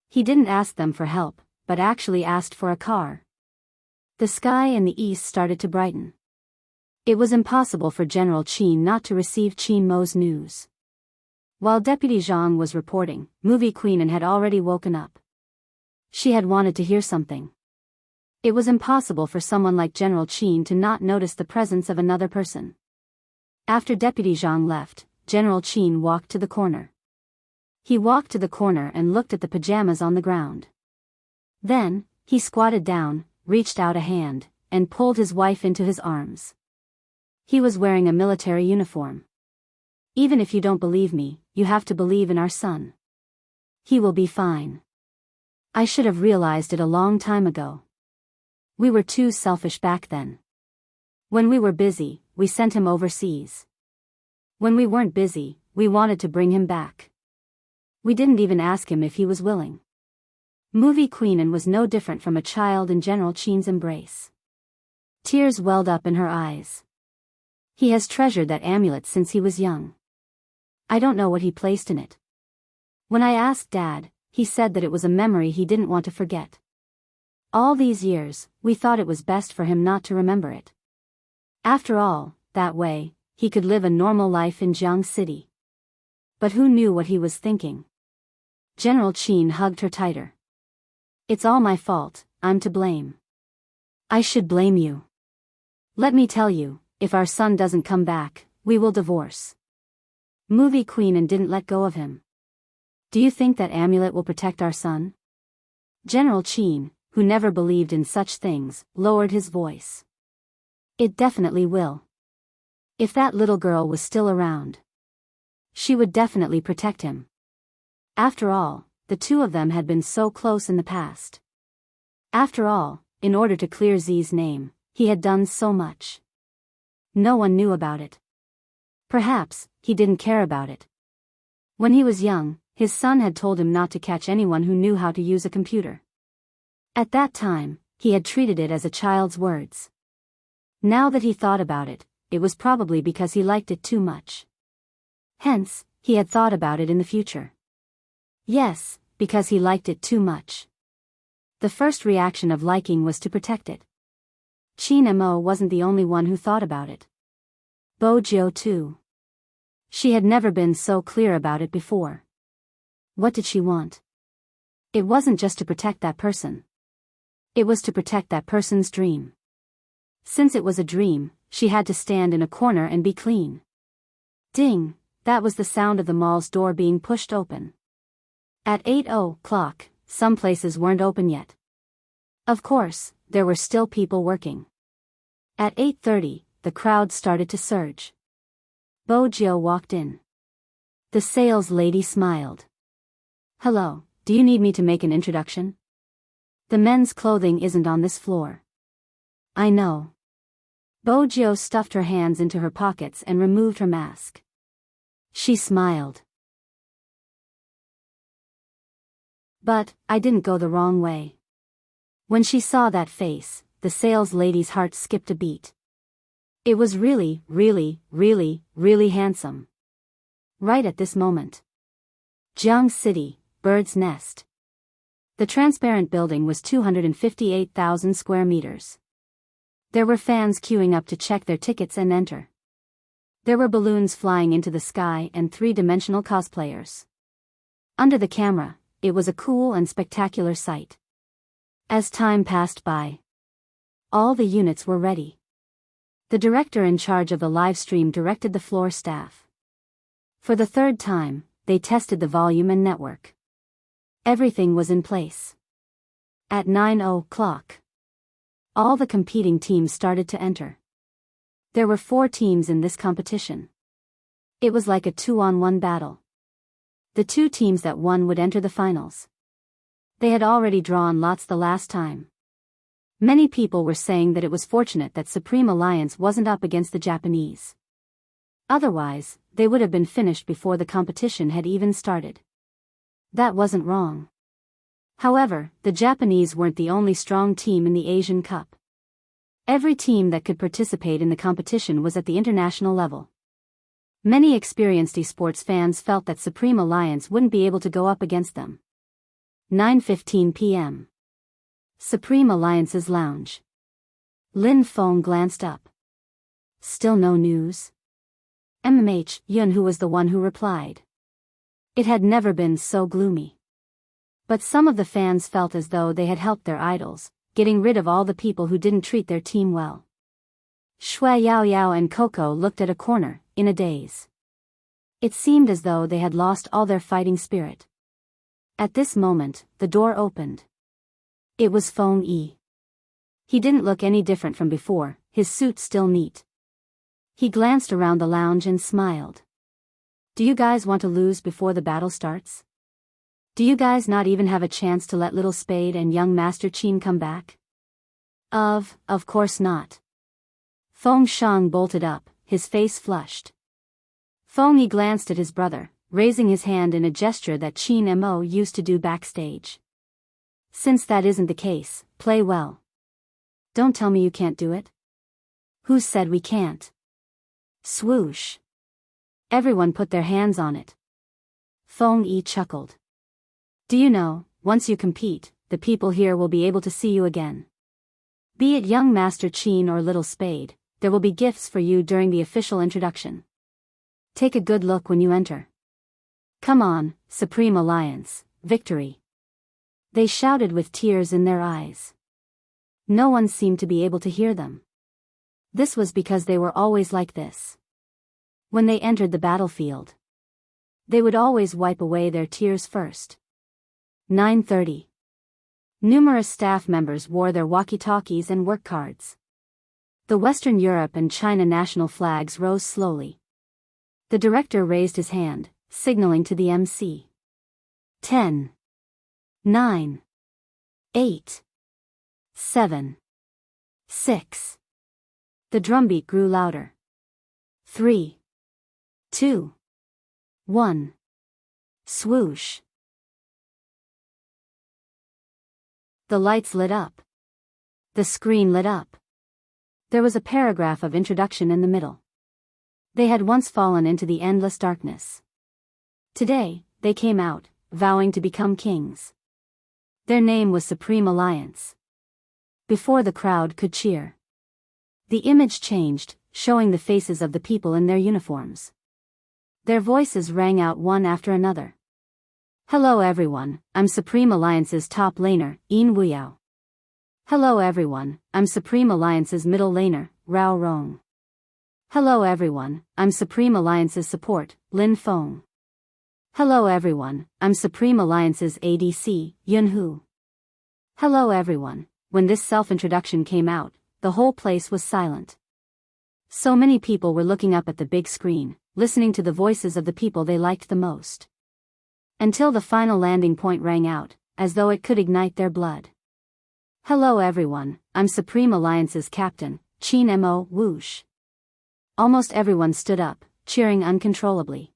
He didn't ask them for help, but actually asked for a car. The sky in the east started to brighten. It was impossible for General Qin not to receive Qin Mo's news. While Deputy Zhang was reporting, Movie Queen had already woken up. She had wanted to hear something. It was impossible for someone like General Qin to not notice the presence of another person. After Deputy Zhang left, General Qin walked to the corner. He walked to the corner and looked at the pajamas on the ground. Then, he squatted down, reached out a hand, and pulled his wife into his arms. He was wearing a military uniform. Even if you don't believe me, you have to believe in our son. He will be fine. I should have realized it a long time ago. We were too selfish back then. When we were busy, we sent him overseas. When we weren't busy, we wanted to bring him back. We didn't even ask him if he was willing. Movie Queen was no different from a child in General Chin's embrace. Tears welled up in her eyes. He has treasured that amulet since he was young. I don't know what he placed in it. When I asked Dad, he said that it was a memory he didn't want to forget. All these years, we thought it was best for him not to remember it. After all, that way, he could live a normal life in Jiang City. But who knew what he was thinking? General Qin hugged her tighter. It's all my fault, I'm to blame. I should blame you. Let me tell you, if our son doesn't come back, we will divorce. Movie Queen didn't let go of him. Do you think that amulet will protect our son? General Qin, who never believed in such things, lowered his voice. It definitely will. If that little girl was still around, she would definitely protect him. After all, the two of them had been so close in the past. After all, in order to clear Zi's name, he had done so much. No one knew about it. Perhaps, he didn't care about it. When he was young, his son had told him not to catch anyone who knew how to use a computer. At that time, he had treated it as a child's words. Now that he thought about it, it was probably because he liked it too much. Hence, he had thought about it in the future. Yes, because he liked it too much. The first reaction of liking was to protect it. Qin Mo wasn't the only one who thought about it. Bo Jiu too. She had never been so clear about it before. What did she want? It wasn't just to protect that person. It was to protect that person's dream. Since it was a dream, she had to stand in a corner and be clean. Ding, that was the sound of the mall's door being pushed open. At 8:00, some places weren't open yet. Of course, there were still people working. At 8:30, the crowd started to surge. Bo Jiu walked in. The sales lady smiled. Hello, do you need me to make an introduction? The men's clothing isn't on this floor. I know. Bo Jiu stuffed her hands into her pockets and removed her mask. She smiled. But, I didn't go the wrong way. When she saw that face, the sales lady's heart skipped a beat. It was really, really, really, really handsome. Right at this moment. Jiang City, Bird's Nest. The transparent building was 258,000 square meters. There were fans queuing up to check their tickets and enter. There were balloons flying into the sky and three-dimensional cosplayers. Under the camera, it was a cool and spectacular sight. As time passed by, all the units were ready. The director in charge of the live stream directed the floor staff. For the third time, they tested the volume and network. Everything was in place. At 9:00, all the competing teams started to enter. There were 4 teams in this competition. It was like a 2-on-1 battle. The 2 teams that won would enter the finals. They had already drawn lots the last time. Many people were saying that it was fortunate that Supreme Alliance wasn't up against the Japanese. Otherwise, they would have been finished before the competition had even started. That wasn't wrong. However, the Japanese weren't the only strong team in the Asian Cup. Every team that could participate in the competition was at the international level. Many experienced esports fans felt that Supreme Alliance wouldn't be able to go up against them. 9:15 p.m. Supreme Alliance's lounge. Lin Feng glanced up. Still no news? Yun, who was the one who replied. It had never been so gloomy. But some of the fans felt as though they had helped their idols, getting rid of all the people who didn't treat their team well. Shui Yao Yao and Coco looked at a corner, in a daze. It seemed as though they had lost all their fighting spirit. At this moment, the door opened. It was Feng Yi. He didn't look any different from before, his suit still neat. He glanced around the lounge and smiled. Do you guys want to lose before the battle starts? Do you guys not even have a chance to let Little Spade and young Master Qin come back? Of course not. Feng Shang bolted up, his face flushed. Feng Yi glanced at his brother, raising his hand in a gesture that Qin Mo used to do backstage. Since that isn't the case, play well. Don't tell me you can't do it. Who said we can't? Swoosh. Everyone put their hands on it. Feng Yi chuckled. Do you know, once you compete, the people here will be able to see you again. Be it young Master Qin or Little Spade, there will be gifts for you during the official introduction. Take a good look when you enter. Come on, Supreme Alliance, victory. They shouted with tears in their eyes. No one seemed to be able to hear them. This was because they were always like this. When they entered the battlefield, they would always wipe away their tears first. 9:30. Numerous staff members wore their walkie-talkies and work cards. The Western Europe and China national flags rose slowly. The director raised his hand, signaling to the MC. 10. 9. 8. 7. 6. The drumbeat grew louder. 3. 2. 1. Swoosh. The lights lit up. The screen lit up. There was a paragraph of introduction in the middle. They had once fallen into the endless darkness. Today, they came out, vowing to become kings. Their name was Supreme Alliance. Before the crowd could cheer, the image changed, showing the faces of the people in their uniforms. Their voices rang out one after another. Hello everyone, I'm Supreme Alliance's top laner, Yin Wuyao. Hello everyone, I'm Supreme Alliance's middle laner, Rao Rong. Hello everyone, I'm Supreme Alliance's support, Lin Feng. Hello everyone, I'm Supreme Alliance's ADC, Yun Hu. Hello everyone. When this self-introduction came out, the whole place was silent. So many people were looking up at the big screen, listening to the voices of the people they liked the most. Until the final landing point rang out, as though it could ignite their blood. Hello everyone, I'm Supreme Alliance's captain, Qin Mo Whoosh. Almost everyone stood up, cheering uncontrollably.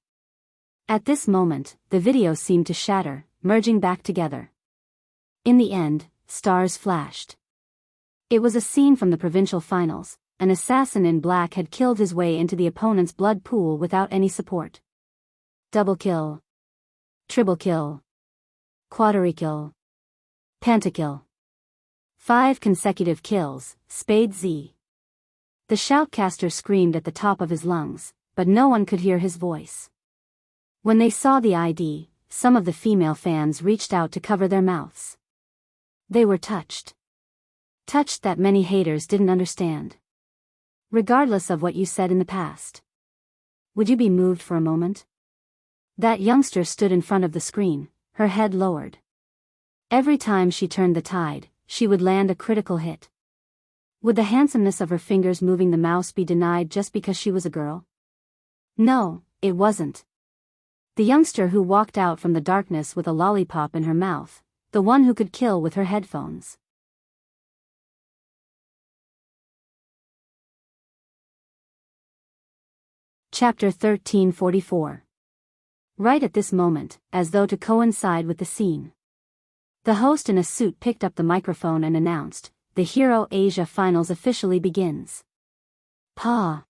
At this moment, the video seemed to shatter, merging back together. In the end, stars flashed. It was a scene from the provincial finals. An assassin in black had killed his way into the opponent's blood pool without any support. Double kill. Triple kill. Quadrikill. Pentakill. 5 consecutive kills, Spade Z. The shoutcaster screamed at the top of his lungs, but no one could hear his voice. When they saw the ID, some of the female fans reached out to cover their mouths. They were touched. Touched that many haters didn't understand. Regardless of what you said in the past. Would you be moved for a moment? That youngster stood in front of the screen, her head lowered. Every time she turned the tide, she would land a critical hit. Would the handsomeness of her fingers moving the mouse be denied just because she was a girl? No, it wasn't. The youngster who walked out from the darkness with a lollipop in her mouth, the one who could kill with her headphones. Chapter 1344. Right at this moment, as though to coincide with the scene, the host in a suit picked up the microphone and announced, "The Hero Asia Finals officially begins." Pa!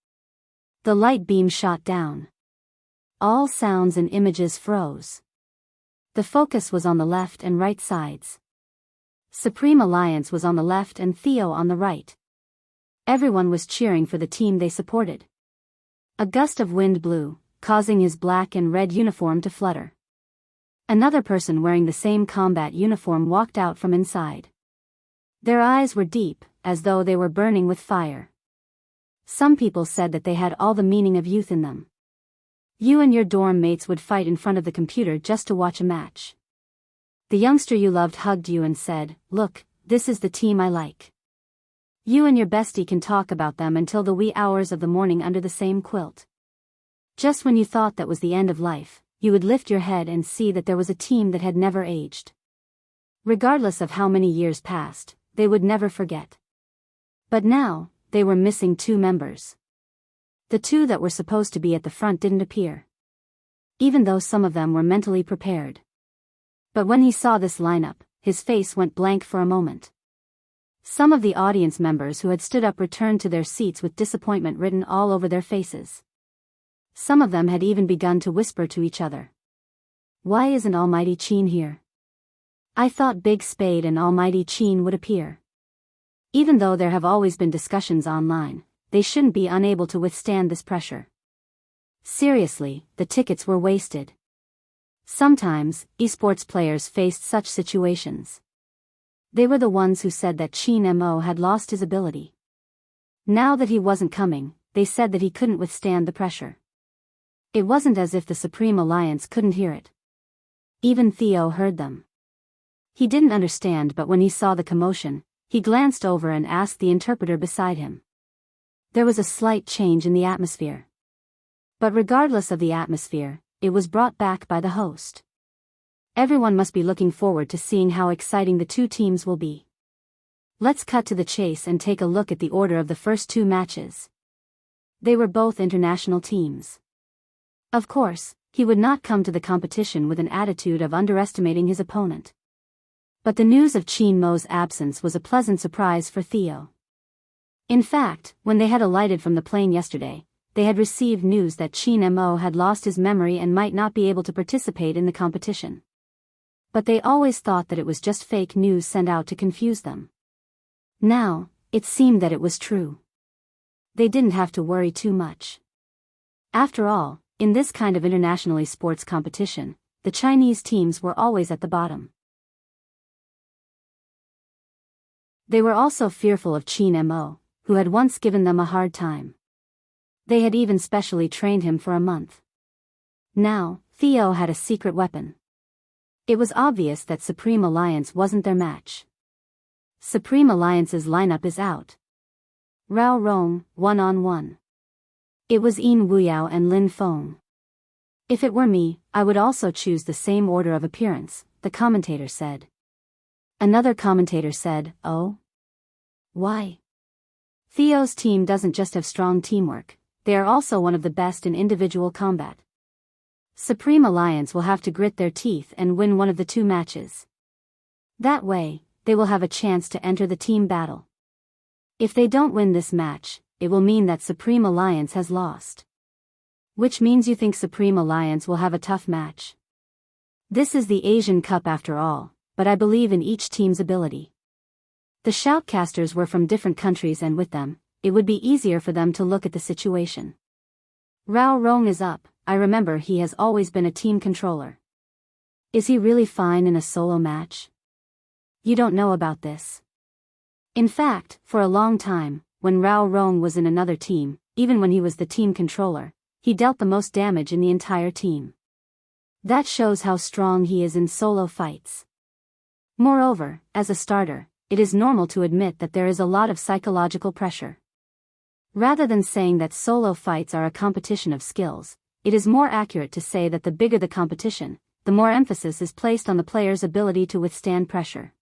The light beam shot down. All sounds and images froze. The focus was on the left and right sides. Supreme Alliance was on the left and Theo on the right. Everyone was cheering for the team they supported. A gust of wind blew, causing his black and red uniform to flutter. Another person wearing the same combat uniform walked out from inside. Their eyes were deep, as though they were burning with fire. Some people said that they had all the meaning of youth in them. You and your dorm mates would fight in front of the computer just to watch a match. The youngster you loved hugged you and said, "Look, this is the team I like." You and your bestie can talk about them until the wee hours of the morning under the same quilt. Just when you thought that was the end of life, you would lift your head and see that there was a team that had never aged. Regardless of how many years passed, they would never forget. But now, they were missing 2 members. The 2 that were supposed to be at the front didn't appear, even though some of them were mentally prepared. But when he saw this lineup, his face went blank for a moment. Some of the audience members who had stood up returned to their seats with disappointment written all over their faces. Some of them had even begun to whisper to each other. Why isn't Almighty Qin here? I thought Big Spade and Almighty Qin would appear. Even though there have always been discussions online, they shouldn't be unable to withstand this pressure. Seriously, the tickets were wasted. Sometimes, esports players faced such situations. They were the ones who said that Qin Mo had lost his ability. Now that he wasn't coming, they said that he couldn't withstand the pressure. It wasn't as if the Supreme Alliance couldn't hear it. Even Theo heard them. He didn't understand, but when he saw the commotion, he glanced over and asked the interpreter beside him. There was a slight change in the atmosphere. But regardless of the atmosphere, it was brought back by the host. Everyone must be looking forward to seeing how exciting the 2 teams will be. Let's cut to the chase and take a look at the order of the first 2 matches. They were both international teams. Of course, he would not come to the competition with an attitude of underestimating his opponent. But the news of Qin Mo's absence was a pleasant surprise for Theo. In fact, when they had alighted from the plane yesterday, they had received news that Qin Mo had lost his memory and might not be able to participate in the competition. But they always thought that it was just fake news sent out to confuse them. Now, it seemed that it was true. They didn't have to worry too much. After all, in this kind of internationally sports competition, the Chinese teams were always at the bottom. They were also fearful of Qin Mo, who had once given them a hard time. They had even specially trained him for a month. Now, Theo had a secret weapon. It was obvious that Supreme Alliance wasn't their match. Supreme Alliance's lineup is out. Rao Rong, 1-on-1. It was Yin Wuyao and Lin Feng. If it were me, I would also choose the same order of appearance, the commentator said. Another commentator said, oh? Why? Theo's team doesn't just have strong teamwork, they are also one of the best in individual combat. Supreme Alliance will have to grit their teeth and win one of the 2 matches. That way, they will have a chance to enter the team battle. If they don't win this match, it will mean that Supreme Alliance has lost. Which means you think Supreme Alliance will have a tough match. This is the Asian Cup after all, but I believe in each team's ability. The shoutcasters were from different countries and with them, it would be easier for them to look at the situation. Rao Rong is up. I remember he has always been a team controller. Is he really fine in a solo match? You don't know about this. In fact, for a long time, when Rao Rong was in another team, even when he was the team controller, he dealt the most damage in the entire team. That shows how strong he is in solo fights. Moreover, as a starter, it is normal to admit that there is a lot of psychological pressure. Rather than saying that solo fights are a competition of skills, it is more accurate to say that the bigger the competition, the more emphasis is placed on the player's ability to withstand pressure.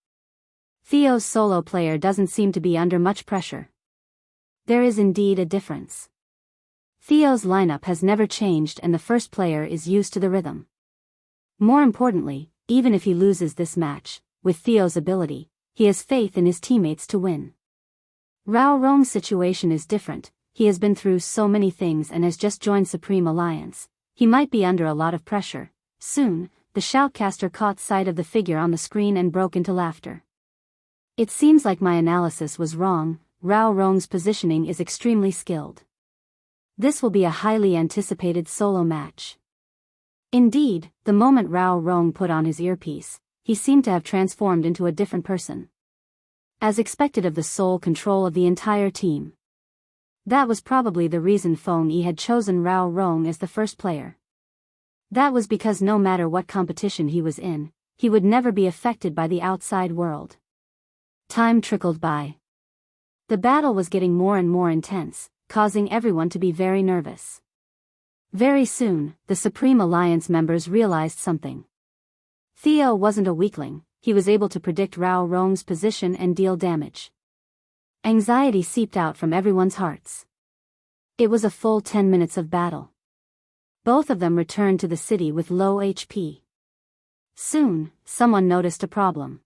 Theo's solo player doesn't seem to be under much pressure. There is indeed a difference. Theo's lineup has never changed and the first player is used to the rhythm. More importantly, even if he loses this match, with Theo's ability, he has faith in his teammates to win. Rao Rong's situation is different. He has been through so many things and has just joined Supreme Alliance. He might be under a lot of pressure. Soon, the shoutcaster caught sight of the figure on the screen and broke into laughter. It seems like my analysis was wrong. Rao Rong's positioning is extremely skilled. This will be a highly anticipated solo match. Indeed, the moment Rao Rong put on his earpiece, he seemed to have transformed into a different person. As expected of the sole control of the entire team. That was probably the reason Feng Yi had chosen Rao Rong as the first player. That was because no matter what competition he was in, he would never be affected by the outside world. Time trickled by. The battle was getting more and more intense, causing everyone to be very nervous. Very soon, the Supreme Alliance members realized something. Theo wasn't a weakling, he was able to predict Rao Rong's position and deal damage. Anxiety seeped out from everyone's hearts. It was a full 10 minutes of battle. Both of them returned to the city with low HP. Soon, someone noticed a problem.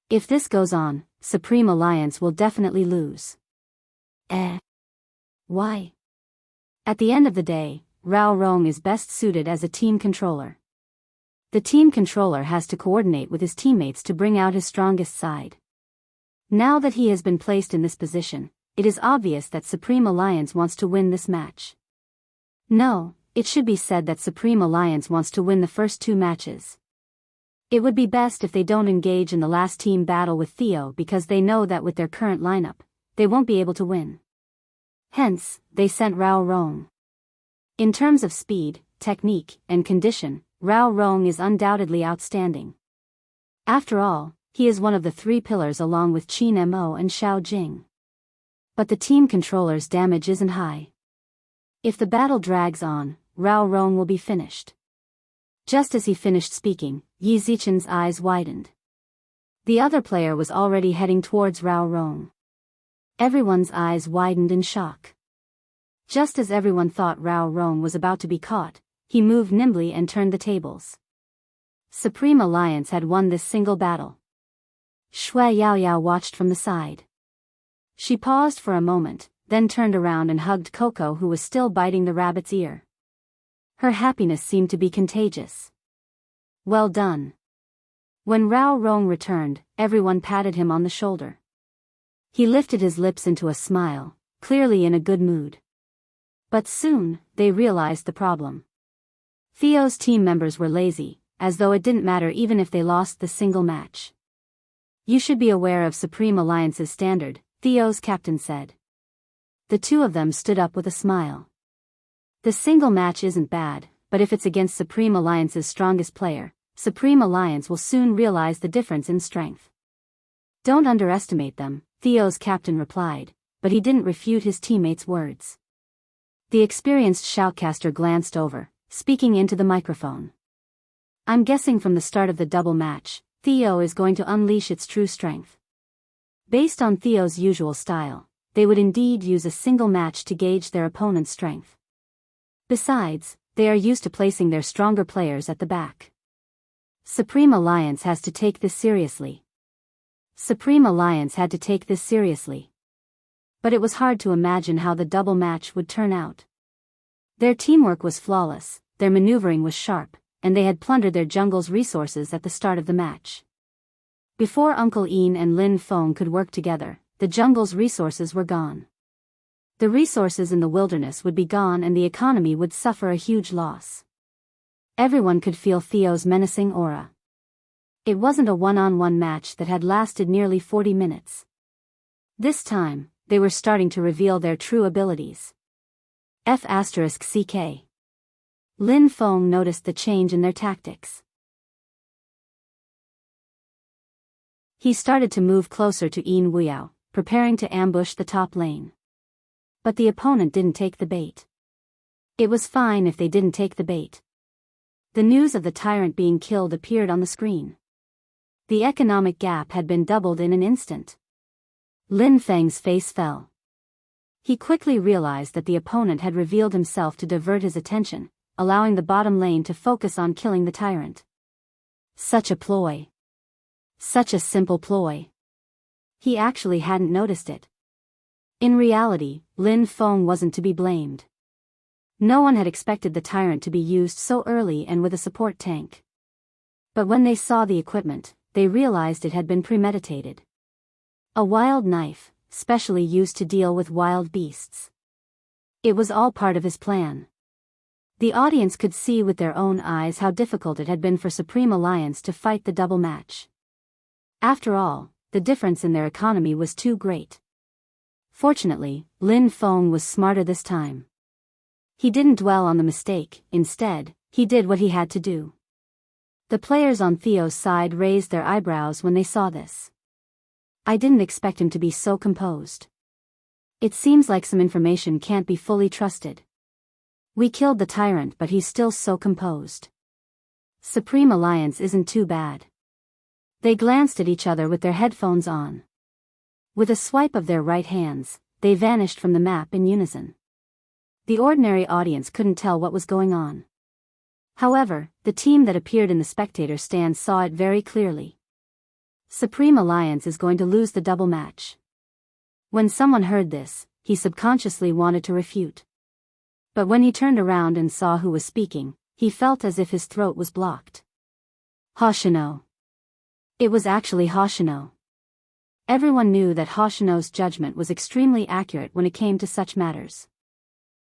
If this goes on, Supreme Alliance will definitely lose. Why? At the end of the day, Rao Rong is best suited as a team controller. The team controller has to coordinate with his teammates to bring out his strongest side. Now that he has been placed in this position, it is obvious that Supreme Alliance wants to win this match. No, it should be said that Supreme Alliance wants to win the first 2 matches. It would be best if they don't engage in the last team battle with Theo because they know that with their current lineup, they won't be able to win. Hence, they sent Rao Rong. In terms of speed, technique, and condition, Rao Rong is undoubtedly outstanding. After all, he is one of the 3 pillars along with Qin Mo and Xiao Jing. But the team controller's damage isn't high. If the battle drags on, Rao Rong will be finished. Just as he finished speaking, Yi Zichen's eyes widened. The other player was already heading towards Rao Rong. Everyone's eyes widened in shock. Just as everyone thought Rao Rong was about to be caught, he moved nimbly and turned the tables. Supreme Alliance had won this single battle. Shui Yaoyao watched from the side. She paused for a moment, then turned around and hugged Coco, who was still biting the rabbit's ear. Her happiness seemed to be contagious. Well done. When Rao Rong returned, everyone patted him on the shoulder. He lifted his lips into a smile, clearly in a good mood. But soon, they realized the problem. Theo's team members were lazy, as though it didn't matter even if they lost the single match. You should be aware of Supreme Alliance's standard, Theo's captain said. The 2 of them stood up with a smile. The single match isn't bad, but if it's against Supreme Alliance's strongest player, Supreme Alliance will soon realize the difference in strength. Don't underestimate them, Theo's captain replied, but he didn't refute his teammates' words. The experienced shoutcaster glanced over, speaking into the microphone. I'm guessing from the start of the double match, Theo is going to unleash its true strength. Based on Theo's usual style, they would indeed use a single match to gauge their opponent's strength. Besides, they are used to placing their stronger players at the back. Supreme Alliance has to take this seriously. Supreme Alliance had to take this seriously. But it was hard to imagine how the double match would turn out. Their teamwork was flawless, their maneuvering was sharp, and they had plundered their jungle's resources at the start of the match. Before Uncle Ian and Lin Feng could work together, the jungle's resources were gone. The resources in the wilderness would be gone and the economy would suffer a huge loss. Everyone could feel Theo's menacing aura. It wasn't a one-on-one match that had lasted nearly 40 minutes. This time, they were starting to reveal their true abilities. F***CK. Lin Feng noticed the change in their tactics. He started to move closer to Yin Wuyao, preparing to ambush the top lane. But the opponent didn't take the bait. It was fine if they didn't take the bait. The news of the tyrant being killed appeared on the screen. The economic gap had been doubled in an instant. Lin Feng's face fell. He quickly realized that the opponent had revealed himself to divert his attention, allowing the bottom lane to focus on killing the tyrant. Such a ploy. Such a simple ploy. He actually hadn't noticed it. In reality, Lin Feng wasn't to be blamed. No one had expected the tyrant to be used so early and with a support tank. But when they saw the equipment, they realized it had been premeditated. A wild knife, specially used to deal with wild beasts. It was all part of his plan. The audience could see with their own eyes how difficult it had been for Supreme Alliance to fight the double match. After all, the difference in their economy was too great. Fortunately, Lin Feng was smarter this time. He didn't dwell on the mistake, instead, he did what he had to do. The players on Theo's side raised their eyebrows when they saw this. I didn't expect him to be so composed. It seems like some information can't be fully trusted. We killed the tyrant, but he's still so composed. Supreme Alliance isn't too bad. They glanced at each other with their headphones on. With a swipe of their right hands, they vanished from the map in unison. The ordinary audience couldn't tell what was going on. However, the team that appeared in the spectator stand saw it very clearly. Supreme Alliance is going to lose the double match. When someone heard this, he subconsciously wanted to refute. But when he turned around and saw who was speaking, he felt as if his throat was blocked. Hoshino. It was actually Hoshino. Everyone knew that Hoshino's judgment was extremely accurate when it came to such matters.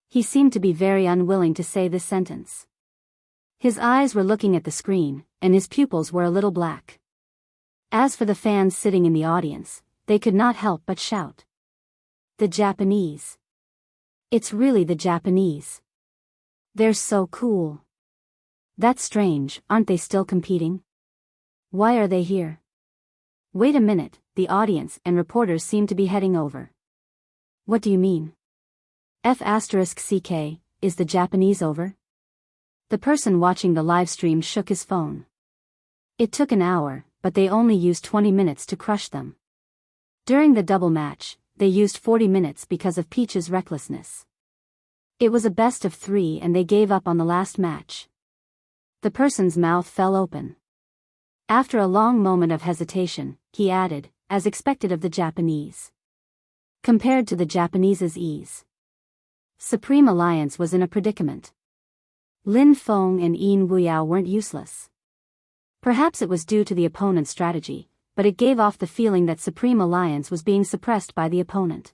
He seemed to be very unwilling to say this sentence. His eyes were looking at the screen, and his pupils were a little black. As for the fans sitting in the audience, they could not help but shout. The Japanese. It's really the Japanese. They're so cool. That's strange, aren't they still competing? Why are they here? Wait a minute, the audience and reporters seem to be heading over. What do you mean? F***CK, is the Japanese over? The person watching the live stream shook his phone. It took an hour, but they only used 20 minutes to crush them. During the double match, they used 40 minutes because of Peach's recklessness. It was a best of 3 and they gave up on the last match. The person's mouth fell open. After a long moment of hesitation, he added, as expected of the Japanese. Compared to the Japanese's ease. Supreme Alliance was in a predicament. Lin Feng and Yin Wuyao weren't useless. Perhaps it was due to the opponent's strategy, but it gave off the feeling that Supreme Alliance was being suppressed by the opponent.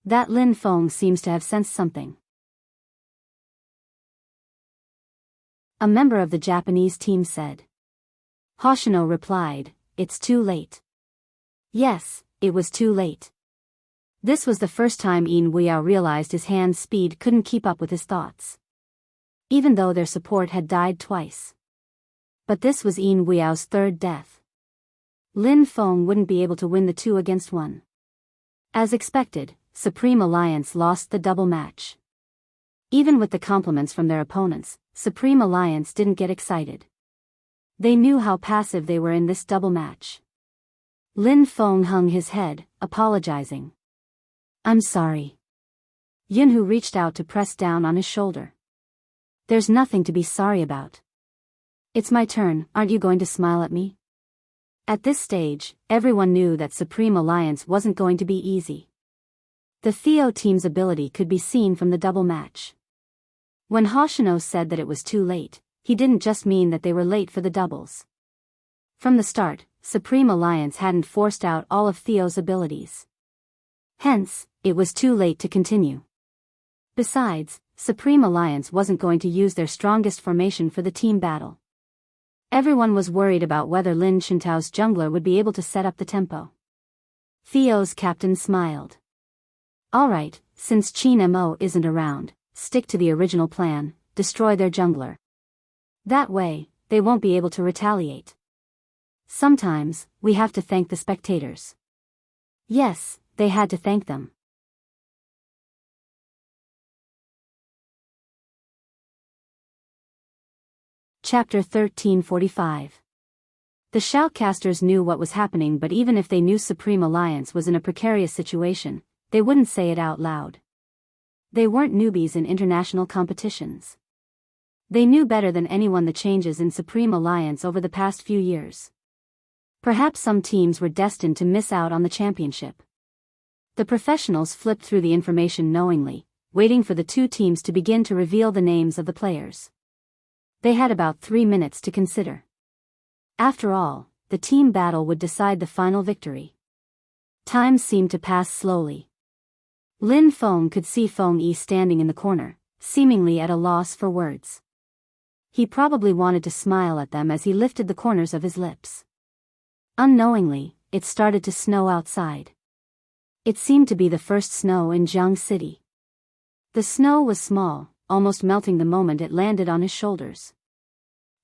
That Lin Feng seems to have sensed something. A member of the Japanese team said. Hoshino replied, "It's too late." Yes, it was too late. This was the first time Yin Wuyao realized his hand's speed couldn't keep up with his thoughts. Even though their support had died twice. But this was Yin Wuyao's third death. Lin Feng wouldn't be able to win the 2-against-1. As expected, Supreme Alliance lost the double match. Even with the compliments from their opponents, Supreme Alliance didn't get excited. They knew how passive they were in this double match. Lin Feng hung his head, apologizing. "I'm sorry." Yunhu reached out to press down on his shoulder. "There's nothing to be sorry about. It's my turn, aren't you going to smile at me?" At this stage, everyone knew that Supreme Alliance wasn't going to be easy. The Theo team's ability could be seen from the double match. When Hoshino said that it was too late, he didn't just mean that they were late for the doubles. From the start, Supreme Alliance hadn't forced out all of Theo's abilities. Hence, it was too late to continue. Besides, Supreme Alliance wasn't going to use their strongest formation for the team battle. Everyone was worried about whether Lin Shintao's jungler would be able to set up the tempo. Theo's captain smiled. "Alright, since Qin Mo isn't around, stick to the original plan, destroy their jungler. That way, they won't be able to retaliate. Sometimes, we have to thank the spectators." Yes, they had to thank them. Chapter 1345. The shoutcasters knew what was happening, but even if they knew Supreme Alliance was in a precarious situation, they wouldn't say it out loud. They weren't newbies in international competitions. They knew better than anyone the changes in Supreme Alliance over the past few years. Perhaps some teams were destined to miss out on the championship. The professionals flipped through the information knowingly, waiting for the two teams to begin to reveal the names of the players. They had about 3 minutes to consider. After all, the team battle would decide the final victory. Time seemed to pass slowly. Lin Feng could see Feng Yi standing in the corner, seemingly at a loss for words. He probably wanted to smile at them as he lifted the corners of his lips. Unknowingly, it started to snow outside. It seemed to be the first snow in Jiang City. The snow was small, almost melting the moment it landed on his shoulders.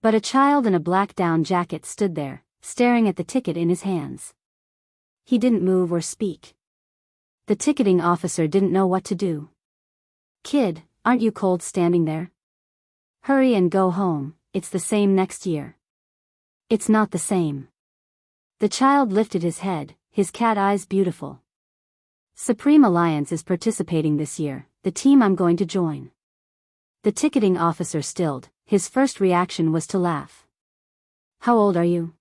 But a child in a black down jacket stood there, staring at the ticket in his hands. He didn't move or speak. The ticketing officer didn't know what to do. Kid, aren't you cold standing there? Hurry and go home, it's the same next year. It's not the same. The child lifted his head, his cat eyes beautiful. Supreme Alliance is participating this year, the team I'm going to join. The ticketing officer stilled, his first reaction was to laugh. How old are you?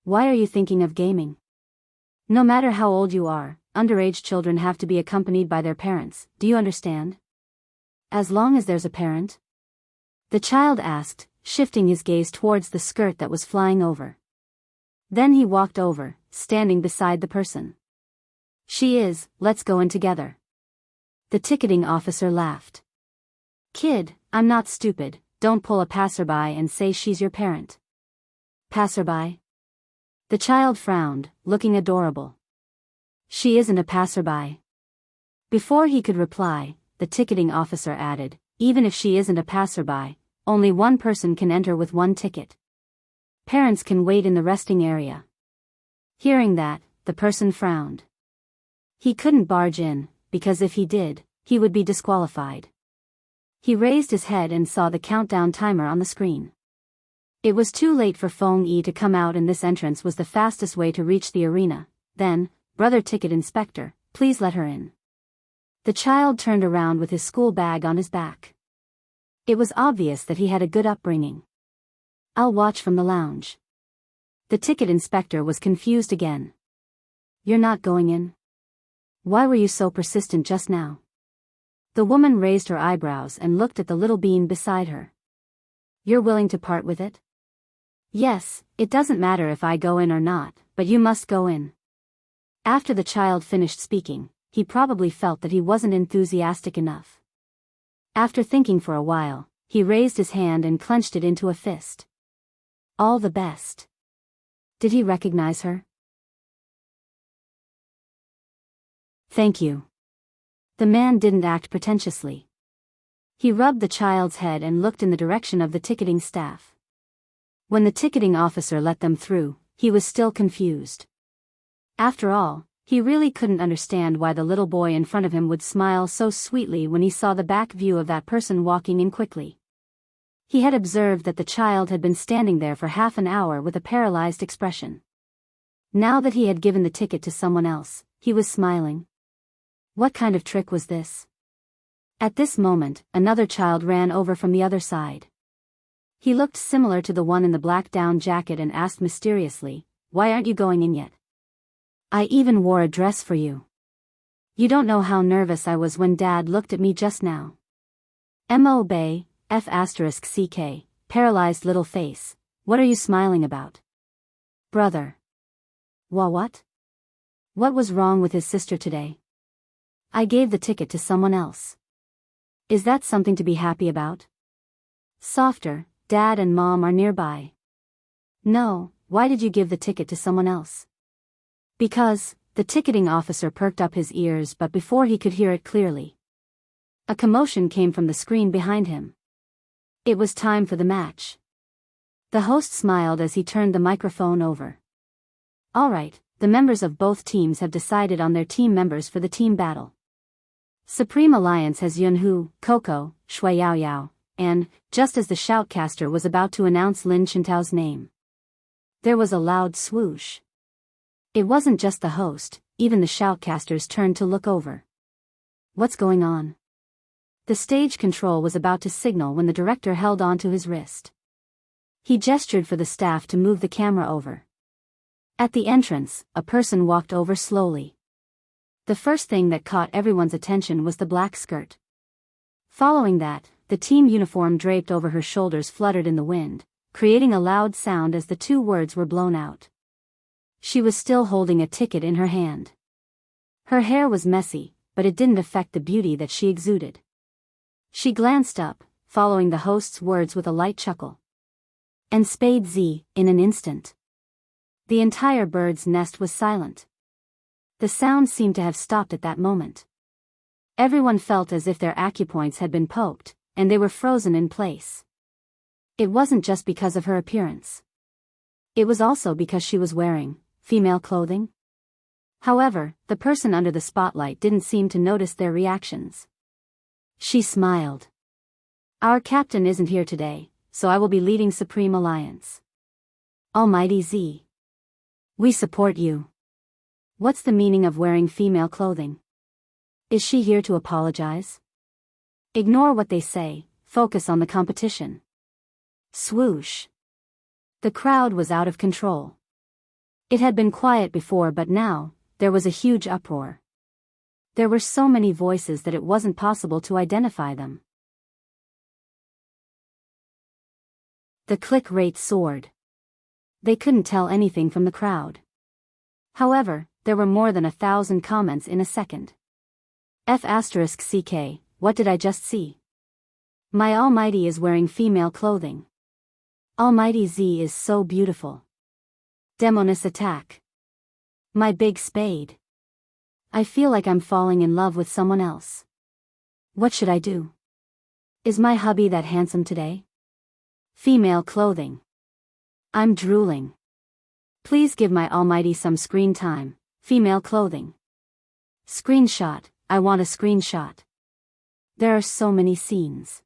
Why are you thinking of gaming? No matter how old you are, underage children have to be accompanied by their parents, do you understand? As long as there's a parent? The child asked, shifting his gaze towards the skirt that was flying over. Then he walked over, standing beside the person. She is, let's go in together. The ticketing officer laughed. Kid, I'm not stupid, don't pull a passerby and say she's your parent. Passerby? The child frowned, looking adorable. She isn't a passerby. Before he could reply, the ticketing officer added, even if she isn't a passerby, only one person can enter with one ticket. Parents can wait in the resting area. Hearing that, the person frowned. He couldn't barge in, because if he did, he would be disqualified. He raised his head and saw the countdown timer on the screen. It was too late for Feng Yi to come out, and this entrance was the fastest way to reach the arena. Then, Brother Ticket Inspector, please let her in. The child turned around with his school bag on his back. It was obvious that he had a good upbringing. I'll watch from the lounge. The ticket inspector was confused again. You're not going in? Why were you so persistent just now? The woman raised her eyebrows and looked at the little bean beside her. You're willing to part with it? Yes, it doesn't matter if I go in or not, but you must go in. After the child finished speaking, he probably felt that he wasn't enthusiastic enough. After thinking for a while, he raised his hand and clenched it into a fist. All the best. Did he recognize her? Thank you. The man didn't act pretentiously. He rubbed the child's head and looked in the direction of the ticketing staff. When the ticketing officer let them through, he was still confused. After all, he really couldn't understand why the little boy in front of him would smile so sweetly when he saw the back view of that person walking in quickly. He had observed that the child had been standing there for half an hour with a paralyzed expression. Now that he had given the ticket to someone else, he was smiling. What kind of trick was this? At this moment, another child ran over from the other side. He looked similar to the one in the black down jacket and asked mysteriously, "Why aren't you going in yet? I even wore a dress for you. You don't know how nervous I was when Dad looked at me just now." Mo Bay, F***CK, paralyzed little face, what are you smiling about? Brother. What? What was wrong with his sister today? I gave the ticket to someone else. Is that something to be happy about? Softer, Dad and Mom are nearby. No, why did you give the ticket to someone else? Because, the ticketing officer perked up his ears, but before he could hear it clearly, a commotion came from the screen behind him. It was time for the match. The host smiled as he turned the microphone over. All right, the members of both teams have decided on their team members for the team battle. Supreme Alliance has Yunhu, Coco, Shui Yao Yao, and, just as the shoutcaster was about to announce Lin Chintao's name, there was a loud swoosh. It wasn't just the host, even the shoutcasters turned to look over. What's going on? The stage control was about to signal when the director held onto his wrist. He gestured for the staff to move the camera over. At the entrance, a person walked over slowly. The first thing that caught everyone's attention was the black skirt. Following that, the team uniform draped over her shoulders fluttered in the wind, creating a loud sound as the two words were blown out. She was still holding a ticket in her hand. Her hair was messy, but it didn't affect the beauty that she exuded. She glanced up, following the host's words with a light chuckle. And Spade Z, in an instant. The entire bird's nest was silent. The sound seemed to have stopped at that moment. Everyone felt as if their acupoints had been poked, and they were frozen in place. It wasn't just because of her appearance. It was also because she was wearing female clothing. However, the person under the spotlight didn't seem to notice their reactions. She smiled. Our captain isn't here today, so I will be leading Supreme Alliance. Almighty Z. We support you. What's the meaning of wearing female clothing? Is she here to apologize? Ignore what they say, focus on the competition. Swoosh. The crowd was out of control. It had been quiet before, but now, there was a huge uproar. There were so many voices that it wasn't possible to identify them. The click rate soared. They couldn't tell anything from the crowd. However, there were more than 1,000 comments in a second. F***CK, what did I just see? My Almighty is wearing female clothing. Almighty Z is so beautiful. Demoness attack. My big spade. I feel like I'm falling in love with someone else. What should I do? Is my hubby that handsome today? Female clothing. I'm drooling. Please give my Almighty some screen time. Female clothing. Screenshot, I want a screenshot. There are so many scenes.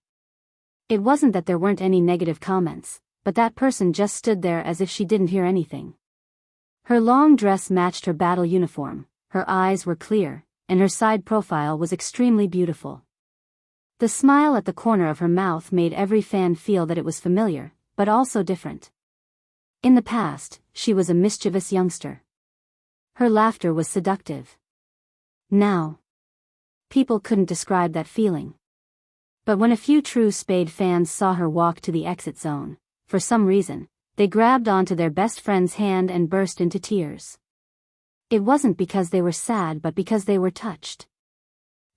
It wasn't that there weren't any negative comments, but that person just stood there as if she didn't hear anything. Her long dress matched her battle uniform, her eyes were clear, and her side profile was extremely beautiful. The smile at the corner of her mouth made every fan feel that it was familiar, but also different. In the past, she was a mischievous youngster. Her laughter was seductive. Now, people couldn't describe that feeling. But when a few true Spade fans saw her walk to the exit zone, for some reason, they grabbed onto their best friend's hand and burst into tears. It wasn't because they were sad but because they were touched.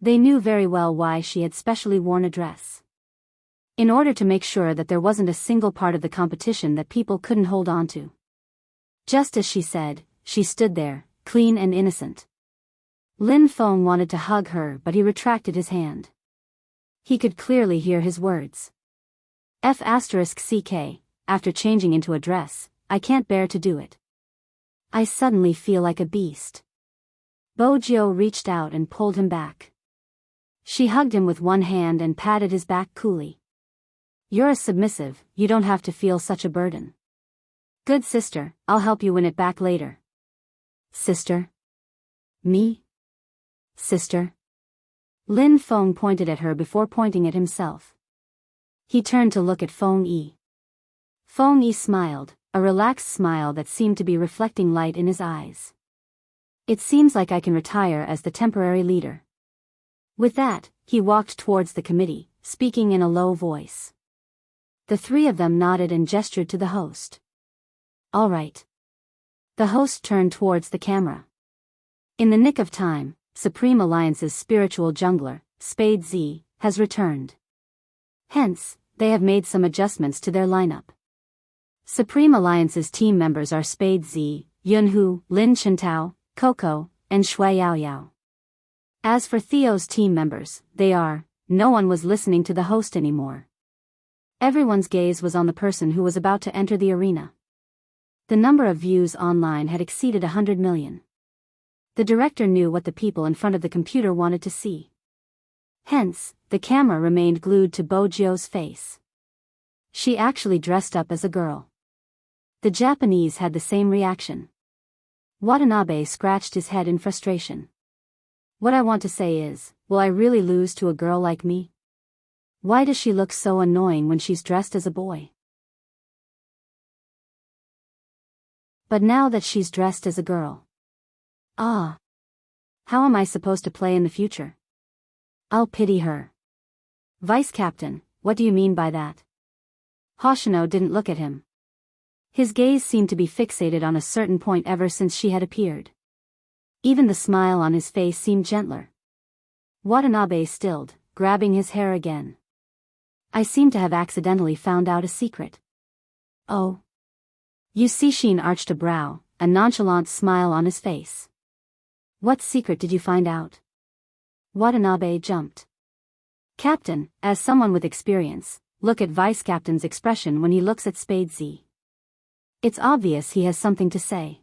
They knew very well why she had specially worn a dress. In order to make sure that there wasn't a single part of the competition that people couldn't hold on to. Just as she said, she stood there, clean and innocent. Lin Feng wanted to hug her, but he retracted his hand. He could clearly hear his words. F***CK, after changing into a dress, I can't bear to do it. I suddenly feel like a beast. Bojo reached out and pulled him back. She hugged him with one hand and patted his back coolly. You're a submissive, you don't have to feel such a burden. Good sister, I'll help you win it back later. Sister? Me? Sister? Lin Feng pointed at her before pointing at himself. He turned to look at Feng Yi. Feng Yi smiled, a relaxed smile that seemed to be reflecting light in his eyes. It seems like I can retire as the temporary leader. With that, he walked towards the committee, speaking in a low voice. The three of them nodded and gestured to the host. All right. The host turned towards the camera. In the nick of time, Supreme Alliance's spiritual jungler, Spade Z, has returned. Hence, they have made some adjustments to their lineup. Supreme Alliance's team members are Spade Z, Yunhu, Lin Chintao, Coco, and Shui Yaoyao. As for Theo's team members, they are, no one was listening to the host anymore. Everyone's gaze was on the person who was about to enter the arena. The number of views online had exceeded 100 million. The director knew what the people in front of the computer wanted to see. Hence, the camera remained glued to Bojo's face. She actually dressed up as a girl. The Japanese had the same reaction. Watanabe scratched his head in frustration. What I want to say is, will I really lose to a girl like me? Why does she look so annoying when she's dressed as a boy? But now that she's dressed as a girl. Ah. How am I supposed to play in the future? I'll pity her. Vice Captain, what do you mean by that? Hoshino didn't look at him. His gaze seemed to be fixated on a certain point ever since she had appeared. Even the smile on his face seemed gentler. Watanabe stilled, grabbing his hair again. I seem to have accidentally found out a secret. Oh. You see, Sheen arched a brow, a nonchalant smile on his face. What secret did you find out? Watanabe jumped. Captain, as someone with experience, look at Vice Captain's expression when he looks at Spade Z. It's obvious he has something to say.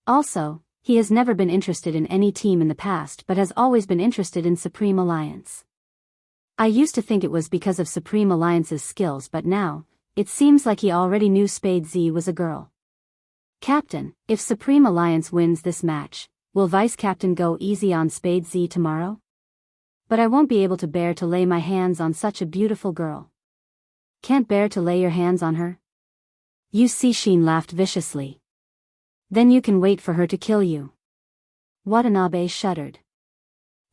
Also, He has never been interested in any team in the past but has always been interested in Supreme Alliance. I used to think it was because of Supreme Alliance's skills, but now, it seems like he already knew Spade Z was a girl. Captain, if Supreme Alliance wins this match, will Vice Captain go easy on Spade Z tomorrow? But I won't be able to bear to lay my hands on such a beautiful girl. Can't bear to lay your hands on her? You see, Sheen laughed viciously. Then you can wait for her to kill you. Watanabe shuddered.